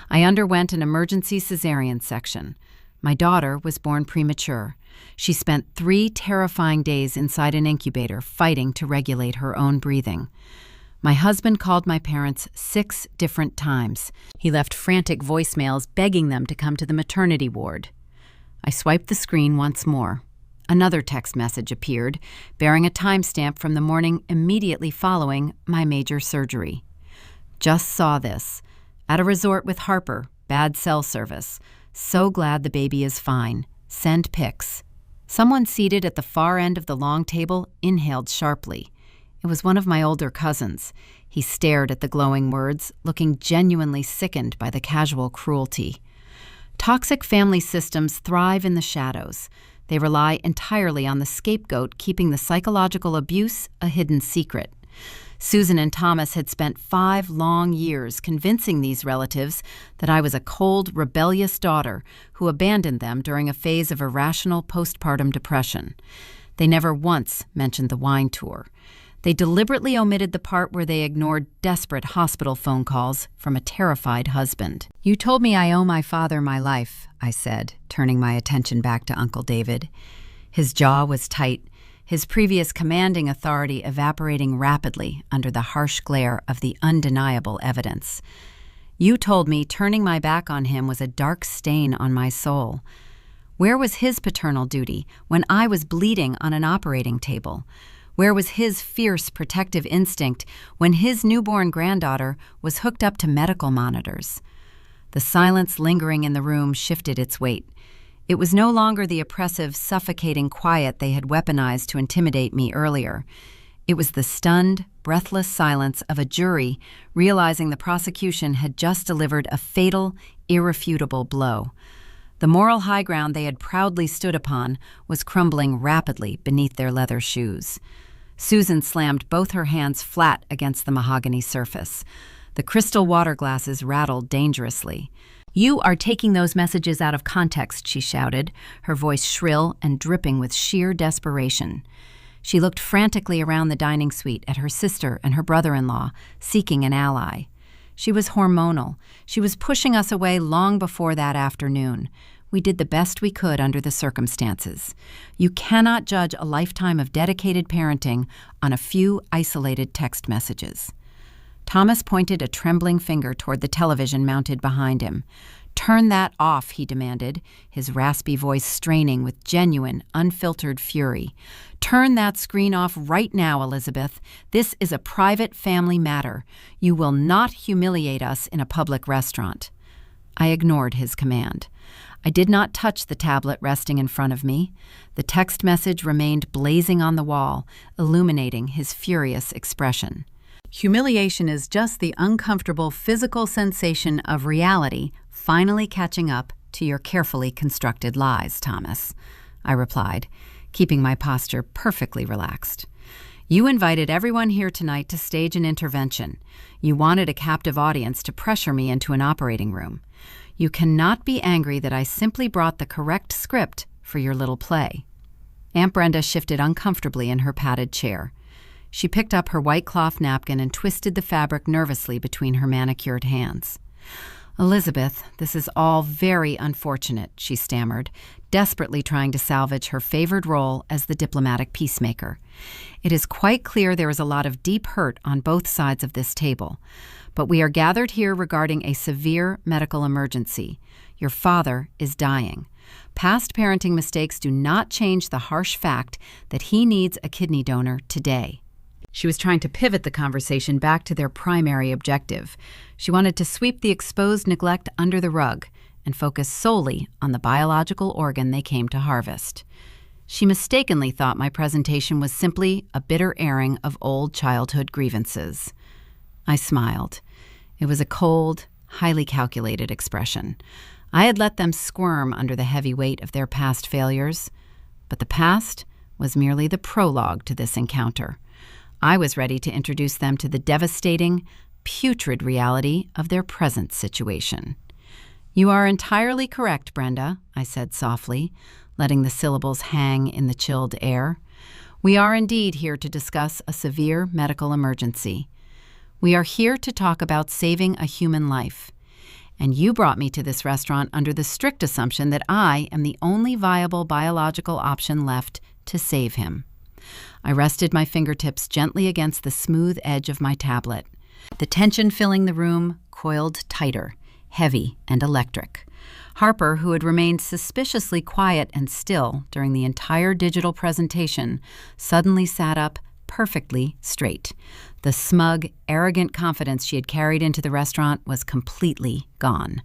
I underwent an emergency cesarean section. My daughter was born premature. She spent 3 terrifying days inside an incubator fighting to regulate her own breathing. My husband called my parents 6 different times. He left frantic voicemails begging them to come to the maternity ward. I swiped the screen once more. Another text message appeared, bearing a timestamp from the morning immediately following my major surgery. Just saw this. At a resort with Harper, bad cell service. So glad the baby is fine. Send pics. Someone seated at the far end of the long table inhaled sharply. It was one of my older cousins. He stared at the glowing words, looking genuinely sickened by the casual cruelty. Toxic family systems thrive in the shadows. They rely entirely on the scapegoat keeping the psychological abuse a hidden secret. Susan and Thomas had spent 5 long years convincing these relatives that I was a cold, rebellious daughter who abandoned them during a phase of irrational postpartum depression. They never once mentioned the wine tour. They deliberately omitted the part where they ignored desperate hospital phone calls from a terrified husband. "You told me I owe my father my life," I said, turning my attention back to Uncle David. His jaw was tight, his previous commanding authority evaporating rapidly under the harsh glare of the undeniable evidence. "You told me turning my back on him was a dark stain on my soul. Where was his paternal duty when I was bleeding on an operating table? Where was his fierce protective instinct when his newborn granddaughter was hooked up to medical monitors?" The silence lingering in the room shifted its weight. It was no longer the oppressive, suffocating quiet they had weaponized to intimidate me earlier. It was the stunned, breathless silence of a jury realizing the prosecution had just delivered a fatal, irrefutable blow. The moral high ground they had proudly stood upon was crumbling rapidly beneath their leather shoes. Susan slammed both her hands flat against the mahogany surface. The crystal water glasses rattled dangerously. "You are taking those messages out of context," she shouted, her voice shrill and dripping with sheer desperation. She looked frantically around the dining suite at her sister and her brother-in-law, seeking an ally. She was hormonal. She was pushing us away long before that afternoon. We did the best we could under the circumstances. You cannot judge a lifetime of dedicated parenting on a few isolated text messages. Thomas pointed a trembling finger toward the television mounted behind him. "Turn that off," he demanded, his raspy voice straining with genuine, unfiltered fury. "Turn that screen off right now, Elizabeth. This is a private family matter. You will not humiliate us in a public restaurant." I ignored his command. I did not touch the tablet resting in front of me. The text message remained blazing on the wall, illuminating his furious expression. "Humiliation is just the uncomfortable physical sensation of reality finally catching up to your carefully constructed lies, Thomas," I replied, keeping my posture perfectly relaxed. "You invited everyone here tonight to stage an intervention. You wanted a captive audience to pressure me into an operating room. You cannot be angry that I simply brought the correct script for your little play." Aunt Brenda shifted uncomfortably in her padded chair. She picked up her white cloth napkin and twisted the fabric nervously between her manicured hands. "Elizabeth, this is all very unfortunate," she stammered, desperately trying to salvage her favored role as the diplomatic peacemaker. "It is quite clear there is a lot of deep hurt on both sides of this table, but we are gathered here regarding a severe medical emergency. Your father is dying. Past parenting mistakes do not change the harsh fact that he needs a kidney donor today." She was trying to pivot the conversation back to their primary objective. She wanted to sweep the exposed neglect under the rug and focus solely on the biological organ they came to harvest. She mistakenly thought my presentation was simply a bitter airing of old childhood grievances. I smiled. It was a cold, highly calculated expression. I had let them squirm under the heavy weight of their past failures, but the past was merely the prologue to this encounter. I was ready to introduce them to the devastating, putrid reality of their present situation. "You are entirely correct, Brenda," I said softly, letting the syllables hang in the chilled air. "We are indeed here to discuss a severe medical emergency. We are here to talk about saving a human life. And you brought me to this restaurant under the strict assumption that I am the only viable biological option left to save him." I rested my fingertips gently against the smooth edge of my tablet. The tension filling the room coiled tighter, heavy and electric. Harper, who had remained suspiciously quiet and still during the entire digital presentation, suddenly sat up perfectly straight. The smug, arrogant confidence she had carried into the restaurant was completely gone.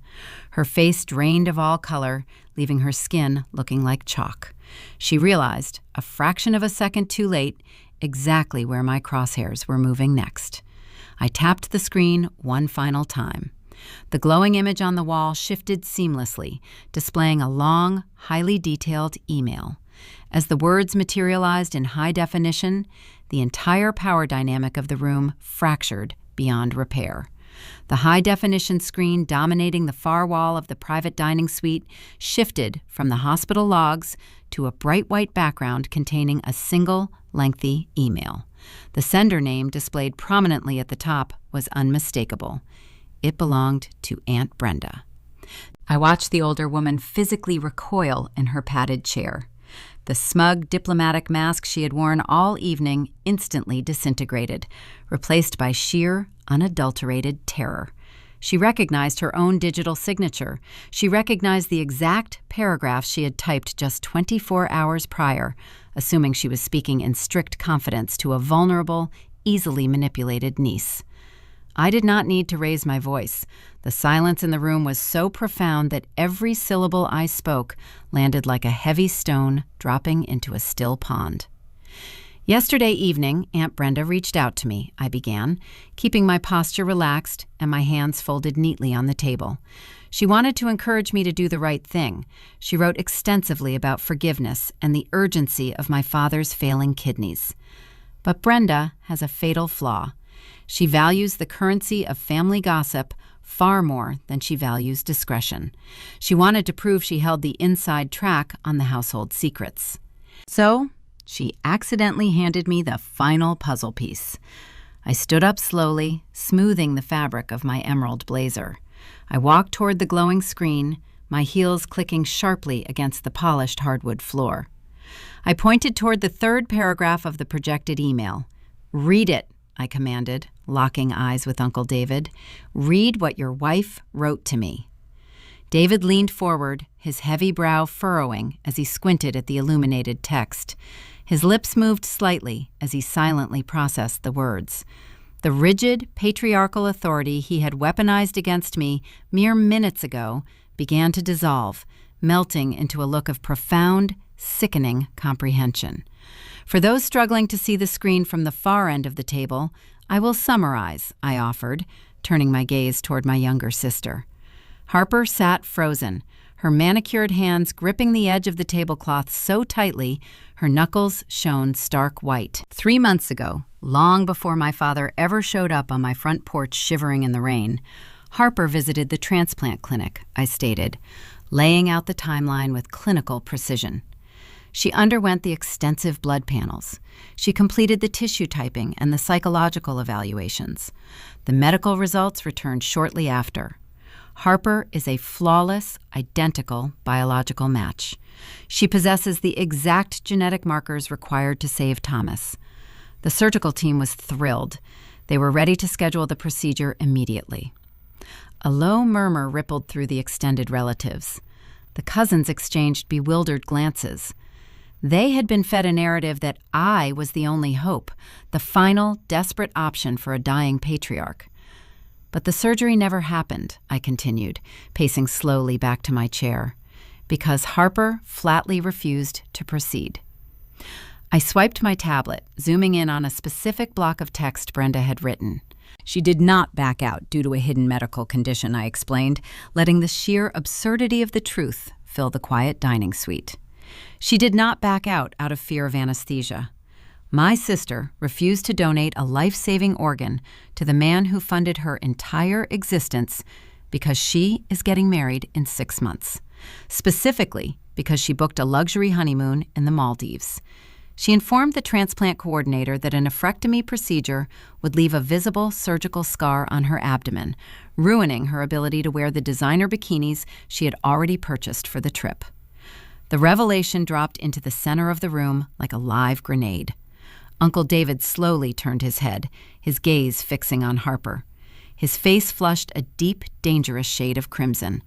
Her face drained of all color, leaving her skin looking like chalk. She realized, a fraction of a second too late, exactly where my crosshairs were moving next. I tapped the screen one final time. The glowing image on the wall shifted seamlessly, displaying a long, highly detailed email. As the words materialized in high definition, the entire power dynamic of the room fractured beyond repair. The high-definition screen dominating the far wall of the private dining suite shifted from the hospital logs to a bright white background containing a single, lengthy email. The sender name displayed prominently at the top was unmistakable. It belonged to Aunt Brenda. I watched the older woman physically recoil in her padded chair. The smug, diplomatic mask she had worn all evening instantly disintegrated, replaced by sheer, unadulterated terror. She recognized her own digital signature. She recognized the exact paragraph she had typed just 24 hours prior, assuming she was speaking in strict confidence to a vulnerable, easily manipulated niece. I did not need to raise my voice. The silence in the room was so profound that every syllable I spoke landed like a heavy stone dropping into a still pond. Yesterday evening, Aunt Brenda reached out to me, I began, keeping my posture relaxed and my hands folded neatly on the table. She wanted to encourage me to do the right thing. She wrote extensively about forgiveness and the urgency of my father's failing kidneys. But Brenda has a fatal flaw. She values the currency of family gossip far more than she values discretion. She wanted to prove she held the inside track on the household secrets. So, she accidentally handed me the final puzzle piece. I stood up slowly, smoothing the fabric of my emerald blazer. I walked toward the glowing screen, my heels clicking sharply against the polished hardwood floor. I pointed toward the third paragraph of the projected email. "Read it," I commanded, locking eyes with Uncle David. "Read what your wife wrote to me." David leaned forward, his heavy brow furrowing as he squinted at the illuminated text. His lips moved slightly as he silently processed the words. The rigid, patriarchal authority he had weaponized against me mere minutes ago began to dissolve, melting into a look of profound, sickening comprehension. For those struggling to see the screen from the far end of the table, I will summarize, I offered, turning my gaze toward my younger sister. Harper sat frozen, her manicured hands gripping the edge of the tablecloth so tightly her knuckles shone stark white. 3 months ago, long before my father ever showed up on my front porch shivering in the rain, Harper visited the transplant clinic, I stated, laying out the timeline with clinical precision. She underwent the extensive blood panels. She completed the tissue typing and the psychological evaluations. The medical results returned shortly after. Harper is a flawless, identical biological match. She possesses the exact genetic markers required to save Thomas. The surgical team was thrilled. They were ready to schedule the procedure immediately. A low murmur rippled through the extended relatives. The cousins exchanged bewildered glances. They had been fed a narrative that I was the only hope, the final, desperate option for a dying patriarch. But the surgery never happened, I continued, pacing slowly back to my chair, because Harper flatly refused to proceed. I swiped my tablet, zooming in on a specific block of text Brenda had written. She did not back out due to a hidden medical condition, I explained, letting the sheer absurdity of the truth fill the quiet dining suite. She did not back out of fear of anesthesia. My sister refused to donate a life-saving organ to the man who funded her entire existence because she is getting married in 6 months. Specifically, because she booked a luxury honeymoon in the Maldives. She informed the transplant coordinator that a nephrectomy procedure would leave a visible surgical scar on her abdomen, ruining her ability to wear the designer bikinis she had already purchased for the trip. The revelation dropped into the center of the room like a live grenade. Uncle David slowly turned his head, his gaze fixing on Harper. His face flushed a deep, dangerous shade of crimson.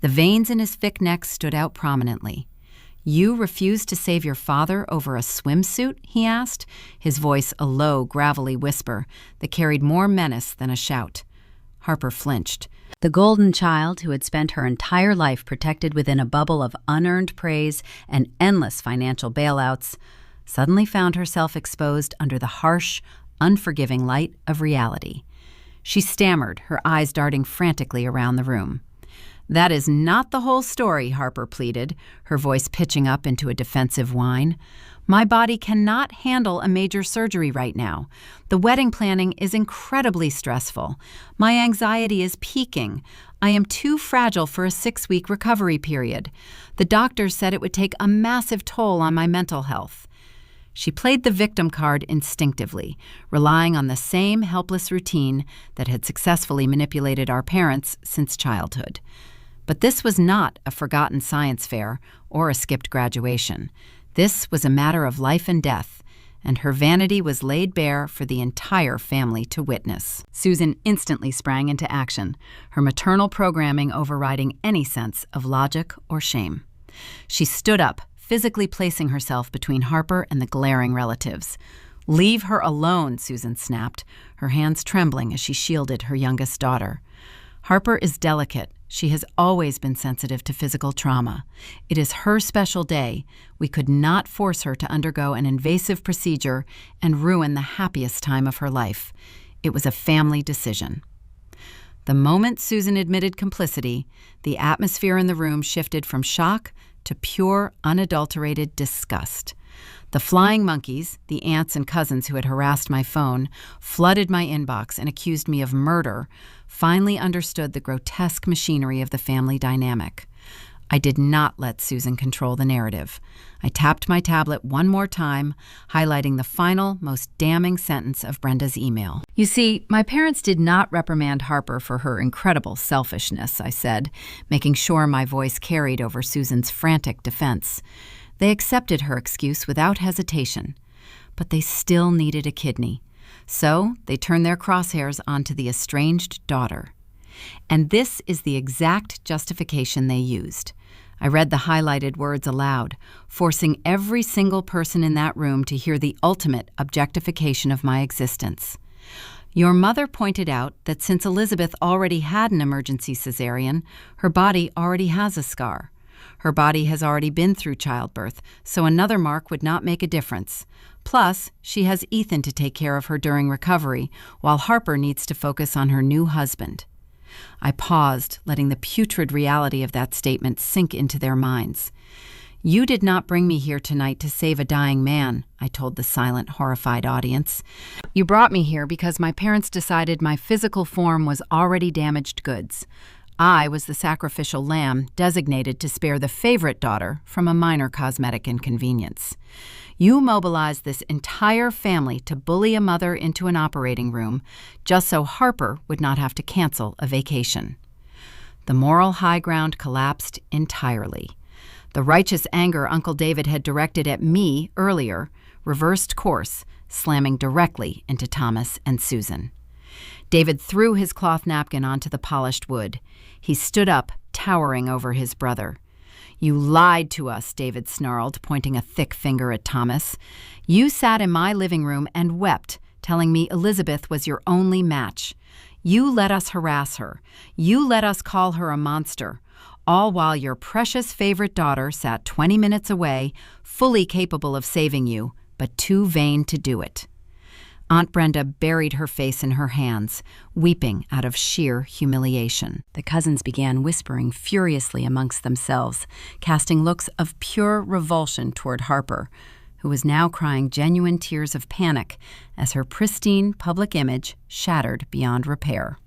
The veins in his thick neck stood out prominently. "You refused to save your father over a swimsuit?" he asked, his voice a low, gravelly whisper that carried more menace than a shout. Harper flinched. The golden child who had spent her entire life protected within a bubble of unearned praise and endless financial bailouts suddenly found herself exposed under the harsh, unforgiving light of reality. She stammered, her eyes darting frantically around the room. That is not the whole story, Harper pleaded, her voice pitching up into a defensive whine. My body cannot handle a major surgery right now. The wedding planning is incredibly stressful. My anxiety is peaking. I am too fragile for a 6-week recovery period. The doctors said it would take a massive toll on my mental health. She played the victim card instinctively, relying on the same helpless routine that had successfully manipulated our parents since childhood. But this was not a forgotten science fair or a skipped graduation. This was a matter of life and death, and her vanity was laid bare for the entire family to witness. Susan instantly sprang into action, her maternal programming overriding any sense of logic or shame. She stood up, physically placing herself between Harper and the glaring relatives. "Leave her alone," Susan snapped, her hands trembling as she shielded her youngest daughter. Harper is delicate. She has always been sensitive to physical trauma. It is her special day. We could not force her to undergo an invasive procedure and ruin the happiest time of her life. It was a family decision. The moment Susan admitted complicity, the atmosphere in the room shifted from shock to pure, unadulterated disgust. The flying monkeys, the aunts and cousins who had harassed my phone, flooded my inbox and accused me of murder, finally understood the grotesque machinery of the family dynamic. I did not let Susan control the narrative. I tapped my tablet one more time, highlighting the final, most damning sentence of Brenda's email. "You see, my parents did not reprimand Harper for her incredible selfishness," I said, making sure my voice carried over Susan's frantic defense. They accepted her excuse without hesitation, but they still needed a kidney. So they turned their crosshairs onto the estranged daughter. And this is the exact justification they used. I read the highlighted words aloud, forcing every single person in that room to hear the ultimate objectification of my existence. Your mother pointed out that since Elizabeth already had an emergency cesarean, her body already has a scar. Her body has already been through childbirth, so another mark would not make a difference. Plus, she has Ethan to take care of her during recovery, while Harper needs to focus on her new husband. I paused, letting the putrid reality of that statement sink into their minds. "You did not bring me here tonight to save a dying man," I told the silent, horrified audience. "You brought me here because my parents decided my physical form was already damaged goods. I was the sacrificial lamb designated to spare the favorite daughter from a minor cosmetic inconvenience. You mobilized this entire family to bully a mother into an operating room just so Harper would not have to cancel a vacation." The moral high ground collapsed entirely. The righteous anger Uncle David had directed at me earlier reversed course, slamming directly into Thomas and Susan. David threw his cloth napkin onto the polished wood. He stood up, towering over his brother. "You lied to us," David snarled, pointing a thick finger at Thomas. "You sat in my living room and wept, telling me Elizabeth was your only match. You let us harass her. You let us call her a monster, all while your precious favorite daughter sat 20 minutes away, fully capable of saving you, but too vain to do it." Aunt Brenda buried her face in her hands, weeping out of sheer humiliation. The cousins began whispering furiously amongst themselves, casting looks of pure revulsion toward Harper, who was now crying genuine tears of panic as her pristine public image shattered beyond repair.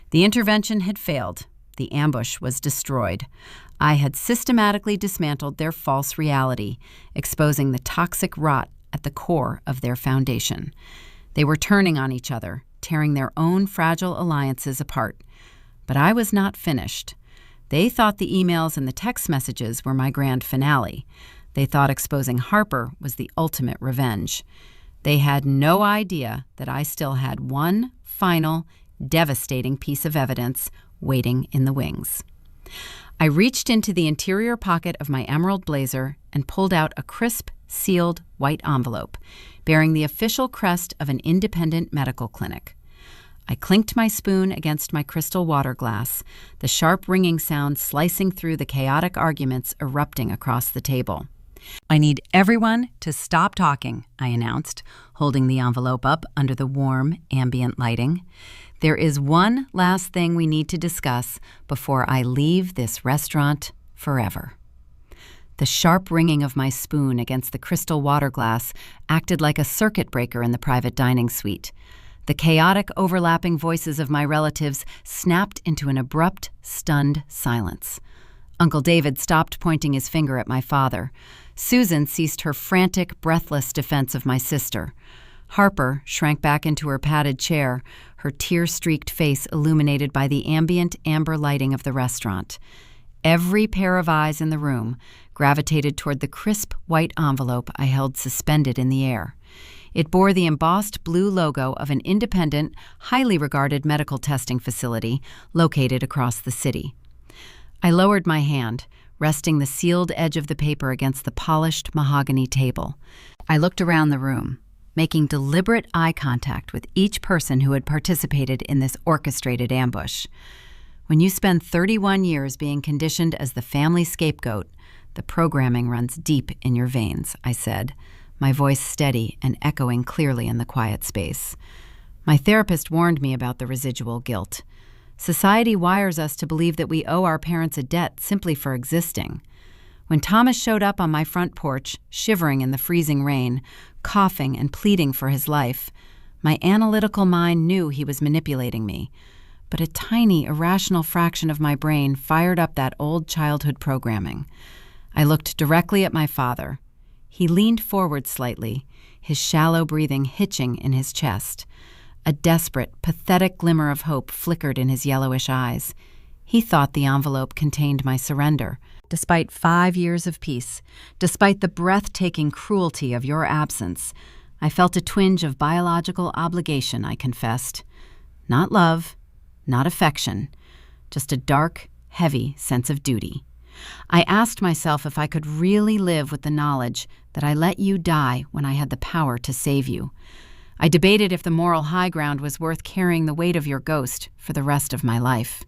The intervention had failed. The ambush was destroyed. I had systematically dismantled their false reality, exposing the toxic rot at the core of their foundation. They were turning on each other, tearing their own fragile alliances apart. But I was not finished. They thought the emails and the text messages were my grand finale. They thought exposing Harper was the ultimate revenge. They had no idea that I still had one final, devastating piece of evidence waiting in the wings. I reached into the interior pocket of my emerald blazer and pulled out a crisp, sealed white envelope bearing the official crest of an independent medical clinic. I clinked my spoon against my crystal water glass, the sharp ringing sound slicing through the chaotic arguments erupting across the table. "I need everyone to stop talking," I announced, holding the envelope up under the warm, ambient lighting. There is one last thing we need to discuss before I leave this restaurant forever. The sharp ringing of my spoon against the crystal water glass acted like a circuit breaker in the private dining suite. The chaotic, overlapping voices of my relatives snapped into an abrupt, stunned silence. Uncle David stopped pointing his finger at my father. Susan ceased her frantic, breathless defense of my sister. Harper shrank back into her padded chair, her tear-streaked face illuminated by the ambient amber lighting of the restaurant. Every pair of eyes in the room gravitated toward the crisp white envelope I held suspended in the air. It bore the embossed blue logo of an independent, highly regarded medical testing facility located across the city. I lowered my hand, resting the sealed edge of the paper against the polished mahogany table. I looked around the room, making deliberate eye contact with each person who had participated in this orchestrated ambush. When you spend 31 years being conditioned as the family scapegoat, the programming runs deep in your veins, I said, my voice steady and echoing clearly in the quiet space. My therapist warned me about the residual guilt. Society wires us to believe that we owe our parents a debt simply for existing. When Thomas showed up on my front porch, shivering in the freezing rain, coughing and pleading for his life, my analytical mind knew he was manipulating me. But a tiny, irrational fraction of my brain fired up that old childhood programming. I looked directly at my father. He leaned forward slightly, his shallow breathing hitching in his chest. A desperate, pathetic glimmer of hope flickered in his yellowish eyes. He thought the envelope contained my surrender. Despite 5 years of peace, despite the breathtaking cruelty of your absence, I felt a twinge of biological obligation, I confessed. Not love, not affection, just a dark, heavy sense of duty. I asked myself if I could really live with the knowledge that I let you die when I had the power to save you. I debated if the moral high ground was worth carrying the weight of your ghost for the rest of my life.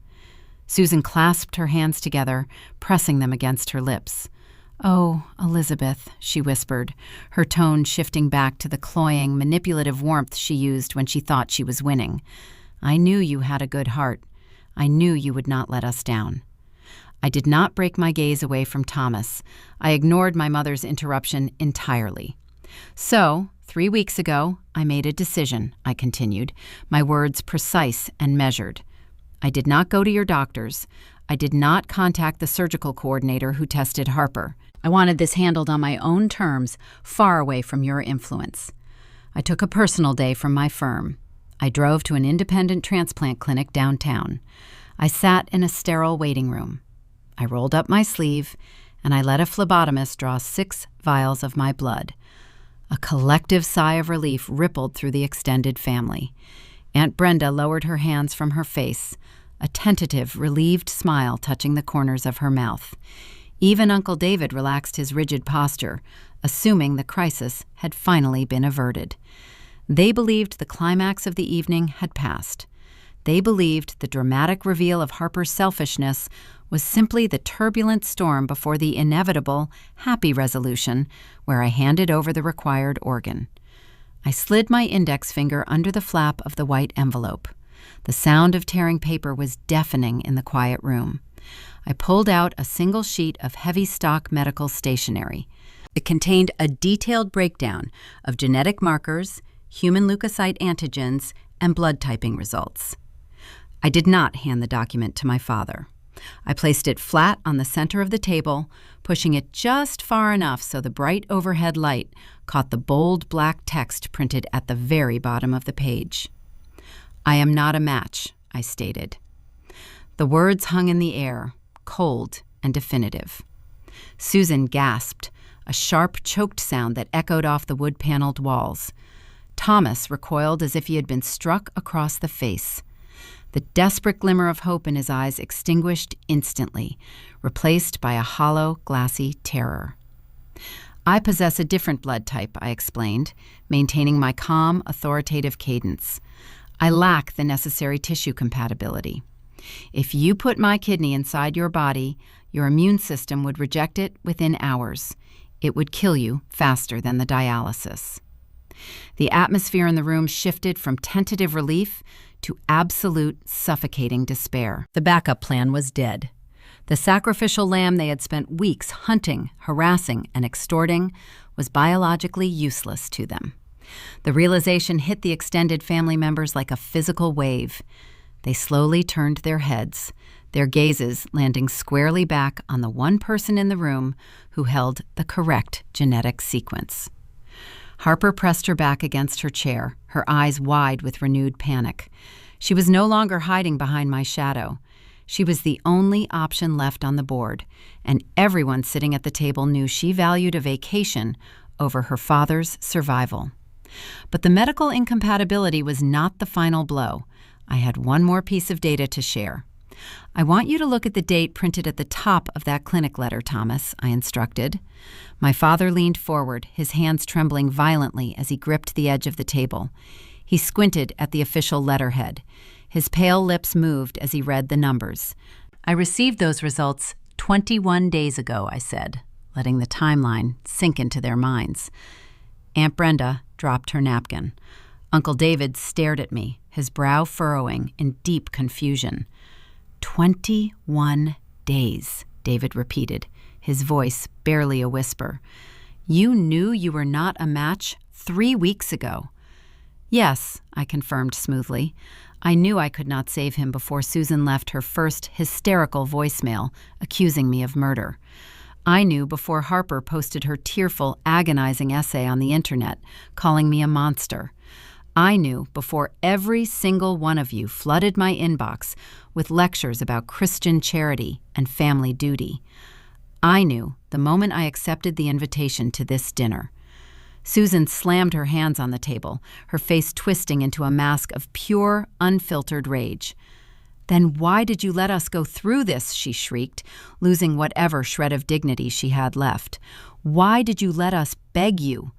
Susan clasped her hands together, pressing them against her lips. "Oh, Elizabeth," she whispered, her tone shifting back to the cloying, manipulative warmth she used when she thought she was winning. "I knew you had a good heart. I knew you would not let us down." I did not break my gaze away from Thomas. I ignored my mother's interruption entirely. "So, 3 weeks ago, I made a decision," I continued, my words precise and measured. "I did not go to your doctors. I did not contact the surgical coordinator who tested Harper. I wanted this handled on my own terms, far away from your influence. I took a personal day from my firm. I drove to an independent transplant clinic downtown. I sat in a sterile waiting room. I rolled up my sleeve, and I let a phlebotomist draw 6 vials of my blood. A collective sigh of relief rippled through the extended family. Aunt Brenda lowered her hands from her face, a tentative, relieved smile touching the corners of her mouth. Even Uncle David relaxed his rigid posture, assuming the crisis had finally been averted. They believed the climax of the evening had passed. They believed the dramatic reveal of Harper's selfishness was simply the turbulent storm before the inevitable, happy resolution where I handed over the required organ. I slid my index finger under the flap of the white envelope. The sound of tearing paper was deafening in the quiet room. I pulled out a single sheet of heavy stock medical stationery. It contained a detailed breakdown of genetic markers, human leukocyte antigens, and blood typing results. I did not hand the document to my father. I placed it flat on the center of the table, pushing it just far enough so the bright overhead light caught the bold black text printed at the very bottom of the page. "I am not a match," I stated. The words hung in the air, cold and definitive. Susan gasped, a sharp, choked sound that echoed off the wood-paneled walls. Thomas recoiled as if he had been struck across the face. The desperate glimmer of hope in his eyes extinguished instantly, replaced by a hollow, glassy terror. "I possess a different blood type," I explained, maintaining my calm, authoritative cadence. "I lack the necessary tissue compatibility. If you put my kidney inside your body, your immune system would reject it within hours. It would kill you faster than the dialysis." The atmosphere in the room shifted from tentative relief to absolute, suffocating despair. The backup plan was dead. The sacrificial lamb they had spent weeks hunting, harassing, and extorting was biologically useless to them. The realization hit the extended family members like a physical wave. They slowly turned their heads, their gazes landing squarely back on the one person in the room who held the correct genetic sequence. Harper pressed her back against her chair, her eyes wide with renewed panic. She was no longer hiding behind my shadow. She was the only option left on the board, and everyone sitting at the table knew she valued a vacation over her father's survival. But the medical incompatibility was not the final blow. I had one more piece of data to share. I want you to look at the date printed at the top of that clinic letter, Thomas, I instructed. My father leaned forward, his hands trembling violently as he gripped the edge of the table. He squinted at the official letterhead. His pale lips moved as he read the numbers. I received those results 21 days ago, I said, letting the timeline sink into their minds. Aunt Brenda dropped her napkin. Uncle David stared at me, his brow furrowing in deep confusion. 21 days, David repeated, his voice barely a whisper. You knew you were not a match 3 weeks ago. Yes, I confirmed smoothly. I knew I could not save him before Susan left her first hysterical voicemail accusing me of murder. I knew before Harper posted her tearful, agonizing essay on the internet, calling me a monster. I knew before every single one of you flooded my inbox with lectures about Christian charity and family duty. I knew the moment I accepted the invitation to this dinner. Susan slammed her hands on the table, her face twisting into a mask of pure, unfiltered rage. Then why did you let us go through this, she shrieked, losing whatever shred of dignity she had left. Why did you let us beg you?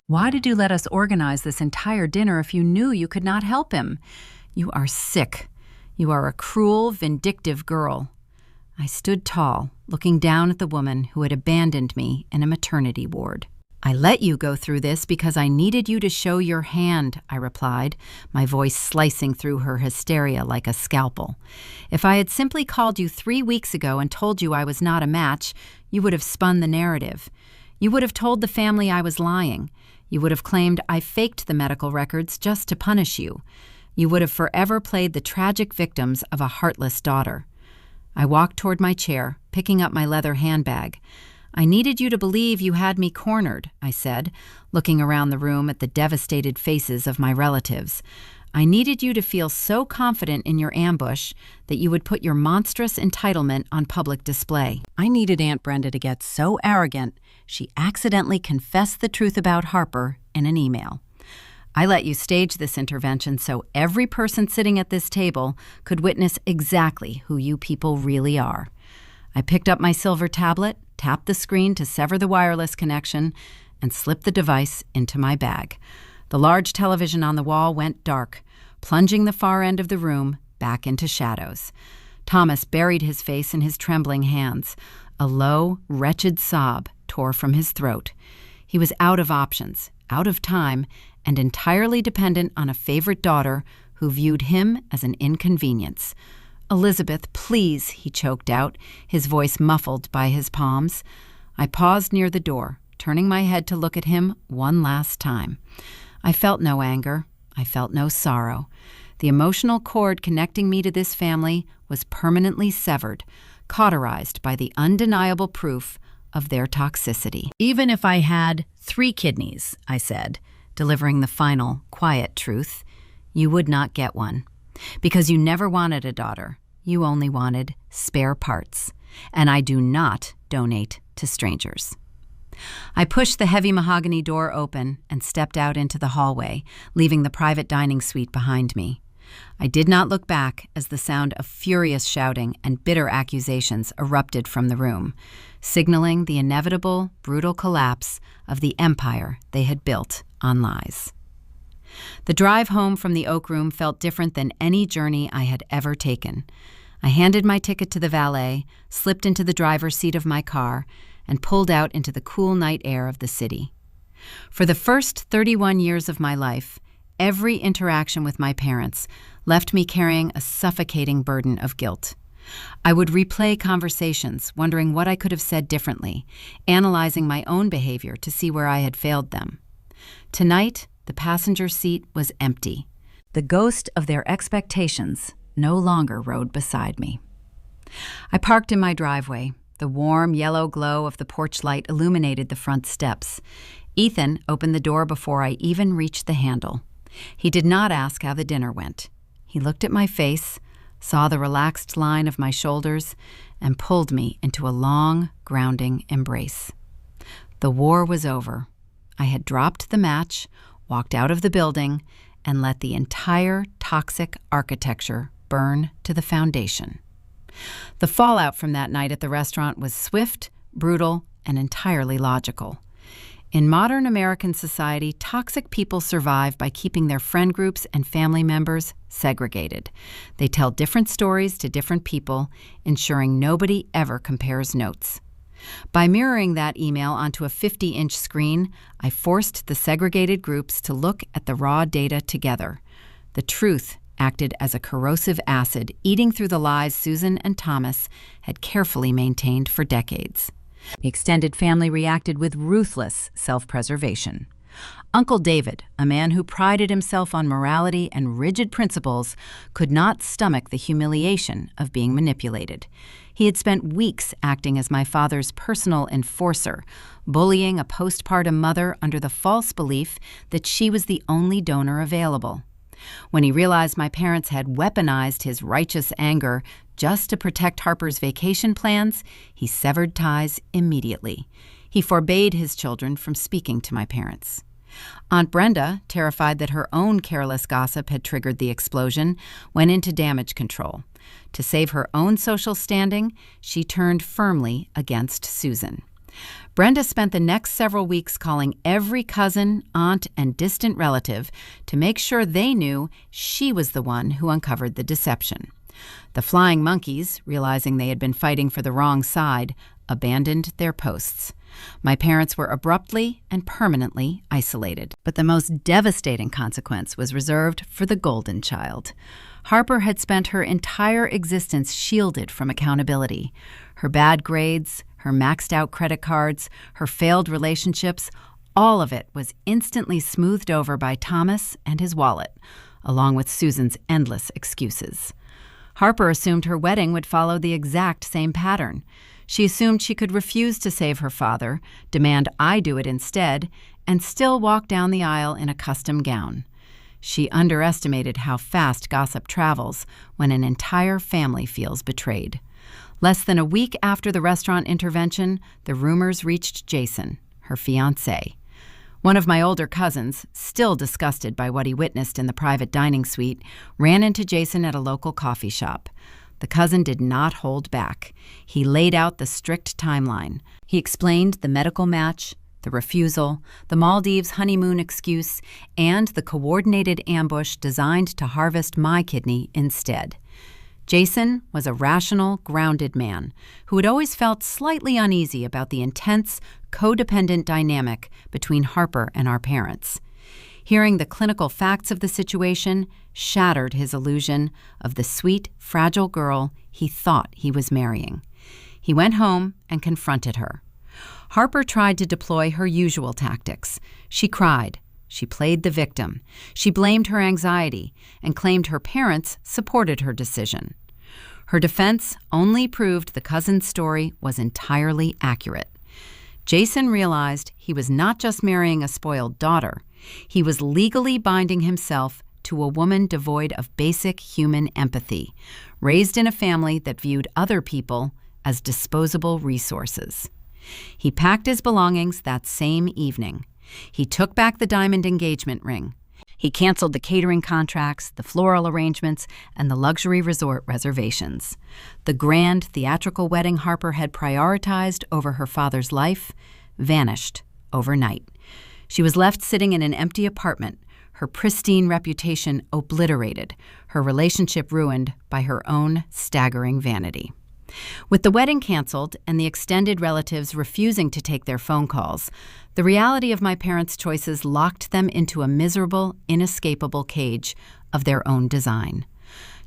Why did you let us organize this entire dinner if you knew you could not help him? You are sick. You are a cruel, vindictive girl. I stood tall, looking down at the woman who had abandoned me in a maternity ward. I let you go through this because I needed you to show your hand, I replied, my voice slicing through her hysteria like a scalpel. If I had simply called you 3 weeks ago and told you I was not a match, you would have spun the narrative. You would have told the family I was lying. You would have claimed I faked the medical records just to punish you. You would have forever played the tragic victims of a heartless daughter. I walked toward my chair, picking up my leather handbag. I needed you to believe you had me cornered, I said, looking around the room at the devastated faces of my relatives. I needed you to feel so confident in your ambush that you would put your monstrous entitlement on public display. I needed Aunt Brenda to get so arrogant she accidentally confessed the truth about Harper in an email. I let you stage this intervention so every person sitting at this table could witness exactly who you people really are. I picked up my silver tablet, tapped the screen to sever the wireless connection, and slipped the device into my bag. The large television on the wall went dark, plunging the far end of the room back into shadows. Thomas buried his face in his trembling hands. A low, wretched sob tore from his throat. He was out of options, out of time, and entirely dependent on a favorite daughter who viewed him as an inconvenience. Elizabeth, please, he choked out, his voice muffled by his palms. I paused near the door, turning my head to look at him one last time. I felt no anger. I felt no sorrow. The emotional cord connecting me to this family was permanently severed, cauterized by the undeniable proof of their toxicity. Even if I had 3 kidneys, I said, delivering the final, quiet truth, you would not get one. Because you never wanted a daughter. You only wanted spare parts. And I do not donate to strangers. I pushed the heavy mahogany door open and stepped out into the hallway, leaving the private dining suite behind me. I did not look back as the sound of furious shouting and bitter accusations erupted from the room, signaling the inevitable, brutal collapse of the empire they had built on lies. The drive home from the Oak Room felt different than any journey I had ever taken. I handed my ticket to the valet, slipped into the driver's seat of my car, and pulled out into the cool night air of the city. For the first 31 years of my life, every interaction with my parents left me carrying a suffocating burden of guilt. I would replay conversations, wondering what I could have said differently, analyzing my own behavior to see where I had failed them. Tonight, the passenger seat was empty. The ghost of their expectations no longer rode beside me. I parked in my driveway. The warm yellow glow of the porch light illuminated the front steps. Ethan opened the door before I even reached the handle. He did not ask how the dinner went. He looked at my face, saw the relaxed line of my shoulders, and pulled me into a long, grounding embrace. The war was over. I had dropped the match, walked out of the building, and let the entire toxic architecture burn to the foundation. The fallout from that night at the restaurant was swift, brutal, and entirely logical. In modern American society, toxic people survive by keeping their friend groups and family members segregated. They tell different stories to different people, ensuring nobody ever compares notes. By mirroring that email onto a 50-inch screen, I forced the segregated groups to look at the raw data together. The truth acted as a corrosive acid, eating through the lies Susan and Thomas had carefully maintained for decades. The extended family reacted with ruthless self-preservation. Uncle David, a man who prided himself on morality and rigid principles, could not stomach the humiliation of being manipulated. He had spent weeks acting as my father's personal enforcer, bullying a postpartum mother under the false belief that she was the only donor available. When he realized my parents had weaponized his righteous anger just to protect Harper's vacation plans, he severed ties immediately. He forbade his children from speaking to my parents. Aunt Brenda, terrified that her own careless gossip had triggered the explosion, went into damage control. To save her own social standing, she turned firmly against Susan. Brenda spent the next several weeks calling every cousin, aunt, and distant relative to make sure they knew she was the one who uncovered the deception. The flying monkeys, realizing they had been fighting for the wrong side, abandoned their posts. My parents were abruptly and permanently isolated. But the most devastating consequence was reserved for the golden child. Harper had spent her entire existence shielded from accountability. Her bad grades, her maxed-out credit cards, her failed relationships, all of it was instantly smoothed over by Thomas and his wallet, along with Susan's endless excuses. Harper assumed her wedding would follow the exact same pattern. She assumed she could refuse to save her father, demand I do it instead, and still walk down the aisle in a custom gown. She underestimated how fast gossip travels when an entire family feels betrayed. Less than a week after the restaurant intervention, the rumors reached Jason, her fiancé. One of my older cousins, still disgusted by what he witnessed in the private dining suite, ran into Jason at a local coffee shop. The cousin did not hold back. He laid out the strict timeline. He explained the medical match, the refusal, the Maldives honeymoon excuse, and the coordinated ambush designed to harvest my kidney instead. Jason was a rational, grounded man who had always felt slightly uneasy about the intense, codependent dynamic between Harper and our parents. Hearing the clinical facts of the situation shattered his illusion of the sweet, fragile girl he thought he was marrying. He went home and confronted her. Harper tried to deploy her usual tactics. She cried. She played the victim. She blamed her anxiety and claimed her parents supported her decision. Her defense only proved the cousin's story was entirely accurate. Jason realized he was not just marrying a spoiled daughter. He was legally binding himself to a woman devoid of basic human empathy, raised in a family that viewed other people as disposable resources. He packed his belongings that same evening. He took back the diamond engagement ring. He canceled the catering contracts, the floral arrangements, and the luxury resort reservations. The grand theatrical wedding Harper had prioritized over her father's life vanished overnight. She was left sitting in an empty apartment, her pristine reputation obliterated, her relationship ruined by her own staggering vanity. With the wedding canceled and the extended relatives refusing to take their phone calls, the reality of my parents' choices locked them into a miserable, inescapable cage of their own design.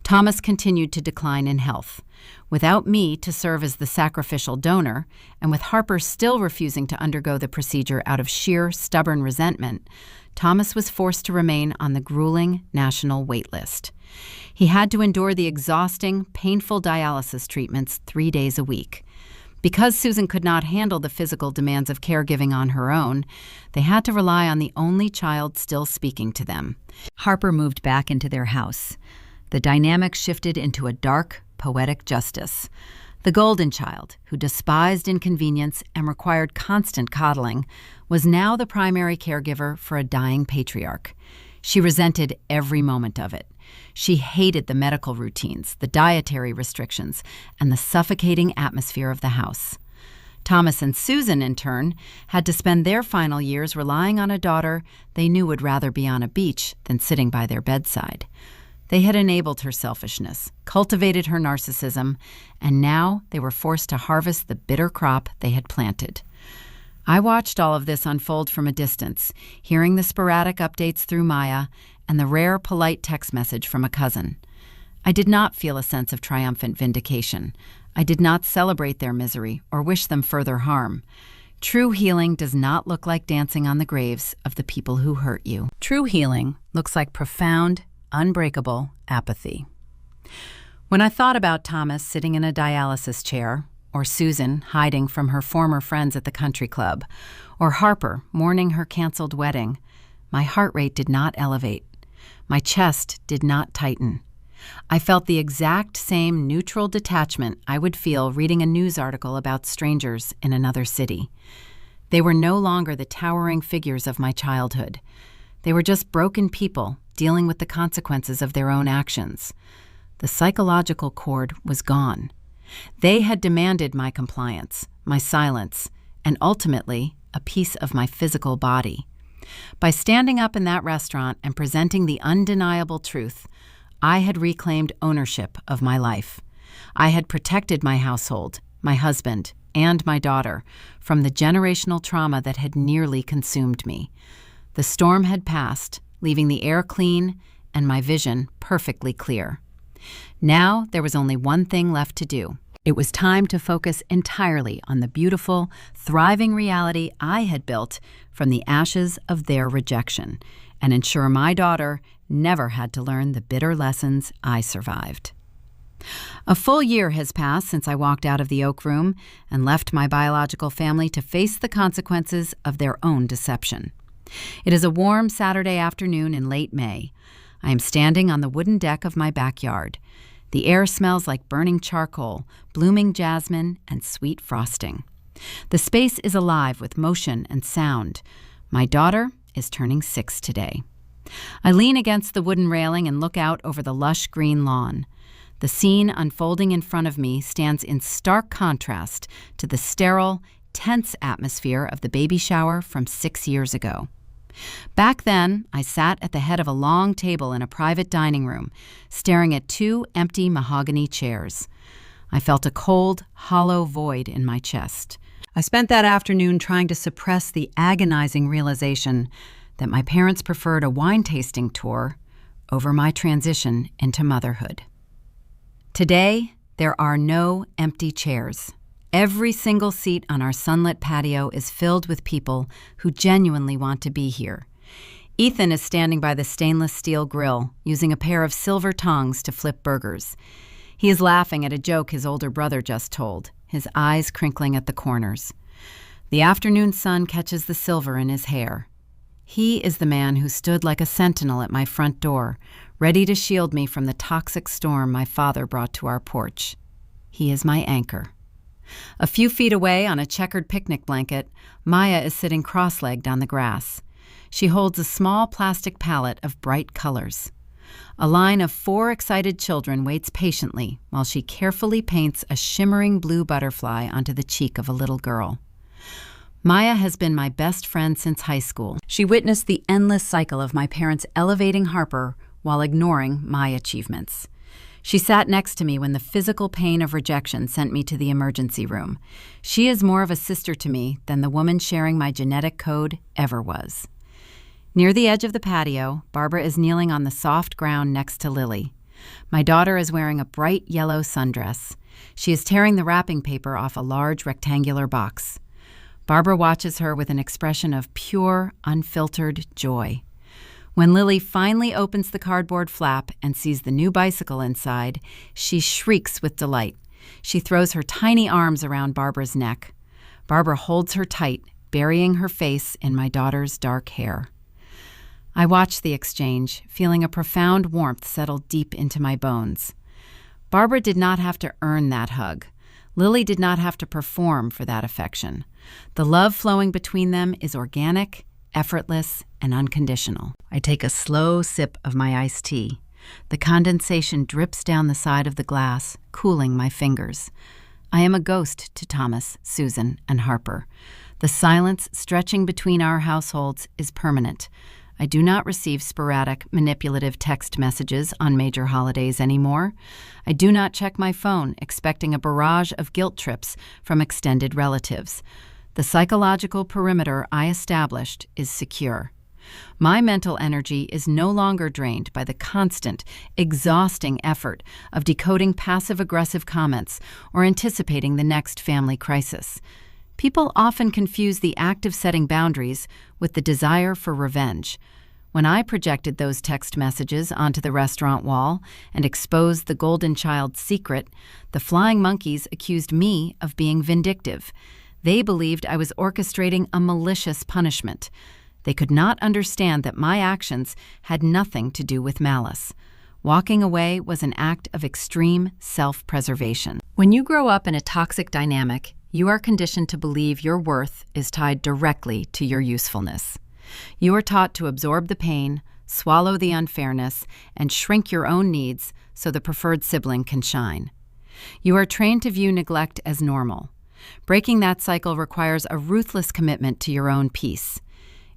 Thomas continued to decline in health. Without me to serve as the sacrificial donor, and with Harper still refusing to undergo the procedure out of sheer, stubborn resentment, Thomas was forced to remain on the grueling national wait list. He had to endure the exhausting, painful dialysis treatments 3 days a week. Because Susan could not handle the physical demands of caregiving on her own, they had to rely on the only child still speaking to them. Harper moved back into their house. The dynamic shifted into a dark, poetic justice. The golden child, who despised inconvenience and required constant coddling, was now the primary caregiver for a dying patriarch. She resented every moment of it. She hated the medical routines, the dietary restrictions, and the suffocating atmosphere of the house. Thomas and Susan, in turn, had to spend their final years relying on a daughter they knew would rather be on a beach than sitting by their bedside. They had enabled her selfishness, cultivated her narcissism, and now they were forced to harvest the bitter crop they had planted. I watched all of this unfold from a distance, hearing the sporadic updates through Maya and the rare, polite text message from a cousin. I did not feel a sense of triumphant vindication. I did not celebrate their misery or wish them further harm. True healing does not look like dancing on the graves of the people who hurt you. True healing looks like profound, unbreakable apathy. When I thought about Thomas sitting in a dialysis chair, or Susan hiding from her former friends at the country club, or Harper mourning her canceled wedding, my heart rate did not elevate. My chest did not tighten. I felt the exact same neutral detachment I would feel reading a news article about strangers in another city. They were no longer the towering figures of my childhood. They were just broken people dealing with the consequences of their own actions. The psychological cord was gone. They had demanded my compliance, my silence, and ultimately a piece of my physical body. By standing up in that restaurant and presenting the undeniable truth, I had reclaimed ownership of my life. I had protected my household, my husband, and my daughter from the generational trauma that had nearly consumed me. The storm had passed, leaving the air clean and my vision perfectly clear. Now there was only one thing left to do. It was time to focus entirely on the beautiful, thriving reality I had built from the ashes of their rejection, and ensure my daughter never had to learn the bitter lessons I survived. A full year has passed since I walked out of the Oak Room and left my biological family to face the consequences of their own deception. It is a warm Saturday afternoon in late May. I am standing on the wooden deck of my backyard. The air smells like burning charcoal, blooming jasmine, and sweet frosting. The space is alive with motion and sound. My daughter is turning 6 today. I lean against the wooden railing and look out over the lush green lawn. The scene unfolding in front of me stands in stark contrast to the sterile, tense atmosphere of the baby shower from 6 years ago. Back then, I sat at the head of a long table in a private dining room, staring at 2 empty mahogany chairs. I felt a cold, hollow void in my chest. I spent that afternoon trying to suppress the agonizing realization that my parents preferred a wine tasting tour over my transition into motherhood. Today, there are no empty chairs. Every single seat on our sunlit patio is filled with people who genuinely want to be here. Ethan is standing by the stainless steel grill, using a pair of silver tongs to flip burgers. He is laughing at a joke his older brother just told, his eyes crinkling at the corners. The afternoon sun catches the silver in his hair. He is the man who stood like a sentinel at my front door, ready to shield me from the toxic storm my father brought to our porch. He is my anchor. A few feet away on a checkered picnic blanket, Maya is sitting cross-legged on the grass. She holds a small plastic palette of bright colors. A line of 4 excited children waits patiently while she carefully paints a shimmering blue butterfly onto the cheek of a little girl. Maya has been my best friend since high school. She witnessed the endless cycle of my parents elevating Harper while ignoring my achievements. She sat next to me when the physical pain of rejection sent me to the emergency room. She is more of a sister to me than the woman sharing my genetic code ever was. Near the edge of the patio, Barbara is kneeling on the soft ground next to Lily. My daughter is wearing a bright yellow sundress. She is tearing the wrapping paper off a large rectangular box. Barbara watches her with an expression of pure, unfiltered joy. When Lily finally opens the cardboard flap and sees the new bicycle inside, she shrieks with delight. She throws her tiny arms around Barbara's neck. Barbara holds her tight, burying her face in my daughter's dark hair. I watch the exchange, feeling a profound warmth settle deep into my bones. Barbara did not have to earn that hug. Lily did not have to perform for that affection. The love flowing between them is organic, effortless, and unconditional. I take a slow sip of my iced tea. The condensation drips down the side of the glass, cooling my fingers. I am a ghost to Thomas, Susan, and Harper. The silence stretching between our households is permanent. I do not receive sporadic, manipulative text messages on major holidays anymore. I do not check my phone, expecting a barrage of guilt trips from extended relatives. The psychological perimeter I established is secure. My mental energy is no longer drained by the constant, exhausting effort of decoding passive-aggressive comments or anticipating the next family crisis. People often confuse the act of setting boundaries with the desire for revenge. When I projected those text messages onto the restaurant wall and exposed the golden child's secret, the flying monkeys accused me of being vindictive. They believed I was orchestrating a malicious punishment. They could not understand that my actions had nothing to do with malice. Walking away was an act of extreme self-preservation. When you grow up in a toxic dynamic, you are conditioned to believe your worth is tied directly to your usefulness. You are taught to absorb the pain, swallow the unfairness, and shrink your own needs so the preferred sibling can shine. You are trained to view neglect as normal. Breaking that cycle requires a ruthless commitment to your own peace.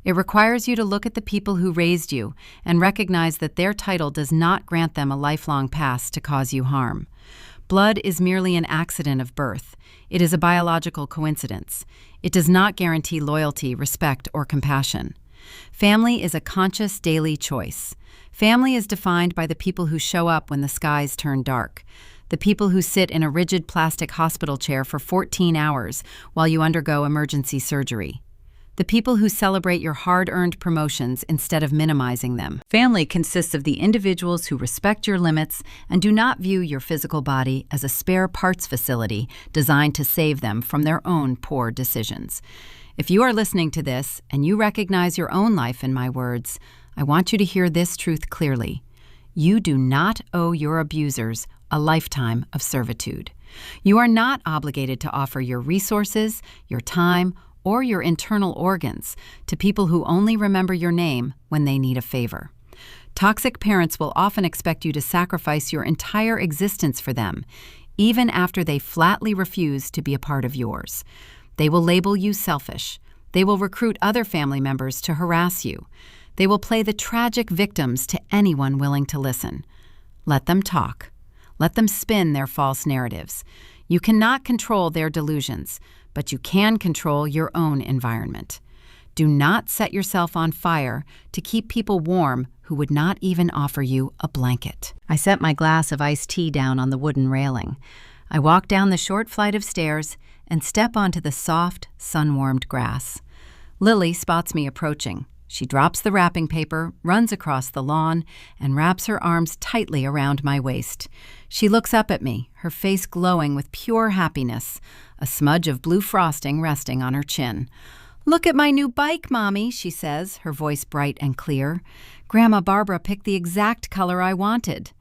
It requires you to look at the people who raised you and recognize that their title does not grant them a lifelong past to cause you harm. Blood is merely an accident of birth. It is a biological coincidence. It does not guarantee loyalty, respect, or compassion. Family is a conscious daily choice. Family is defined by the people who show up when the skies turn dark, the people who sit in a rigid plastic hospital chair for 14 hours while you undergo emergency surgery. The people who celebrate your hard-earned promotions instead of minimizing them. Family consists of the individuals who respect your limits and do not view your physical body as a spare parts facility designed to save them from their own poor decisions. If you are listening to this and you recognize your own life in my words, I want you to hear this truth clearly. You do not owe your abusers a lifetime of servitude. You are not obligated to offer your resources, your time, or your internal organs to people who only remember your name when they need a favor. Toxic parents will often expect you to sacrifice your entire existence for them, even after they flatly refuse to be a part of yours. They will label you selfish. They will recruit other family members to harass you. They will play the tragic victims to anyone willing to listen. Let them talk. Let them spin their false narratives. You cannot control their delusions, but you can control your own environment. Do not set yourself on fire to keep people warm who would not even offer you a blanket. I set my glass of iced tea down on the wooden railing. I walk down the short flight of stairs and step onto the soft, sun-warmed grass. Lily spots me approaching. She drops the wrapping paper, runs across the lawn, and wraps her arms tightly around my waist. She looks up at me, her face glowing with pure happiness, a smudge of blue frosting resting on her chin. "Look at my new bike, Mommy," she says, her voice bright and clear. "Grandma Barbara picked the exact color I wanted."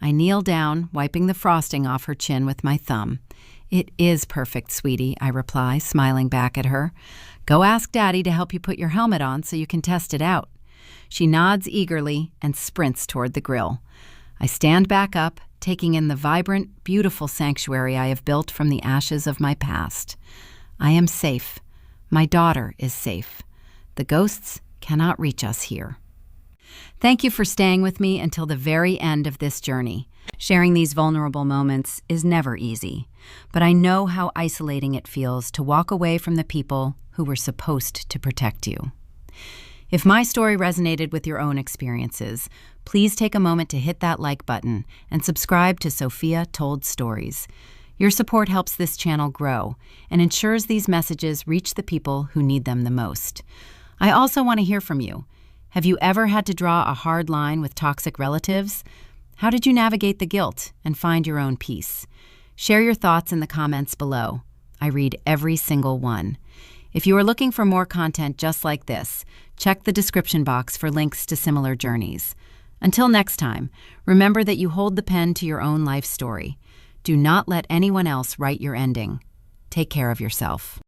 I kneel down, wiping the frosting off her chin with my thumb. "It is perfect, sweetie," I reply, smiling back at her. "Go ask Daddy to help you put your helmet on so you can test it out." She nods eagerly and sprints toward the grill. I stand back up, taking in the vibrant, beautiful sanctuary I have built from the ashes of my past. I am safe. My daughter is safe. The ghosts cannot reach us here. Thank you for staying with me until the very end of this journey. Sharing these vulnerable moments is never easy, but I know how isolating it feels to walk away from the people who were supposed to protect you. If my story resonated with your own experiences, please take a moment to hit that like button and subscribe to Sophia Told Stories. Your support helps this channel grow and ensures these messages reach the people who need them the most. I also want to hear from you. Have you ever had to draw a hard line with toxic relatives? How did you navigate the guilt and find your own peace? Share your thoughts in the comments below. I read every single one. If you are looking for more content just like this, check the description box for links to similar journeys. Until next time, remember that you hold the pen to your own life story. Do not let anyone else write your ending. Take care of yourself.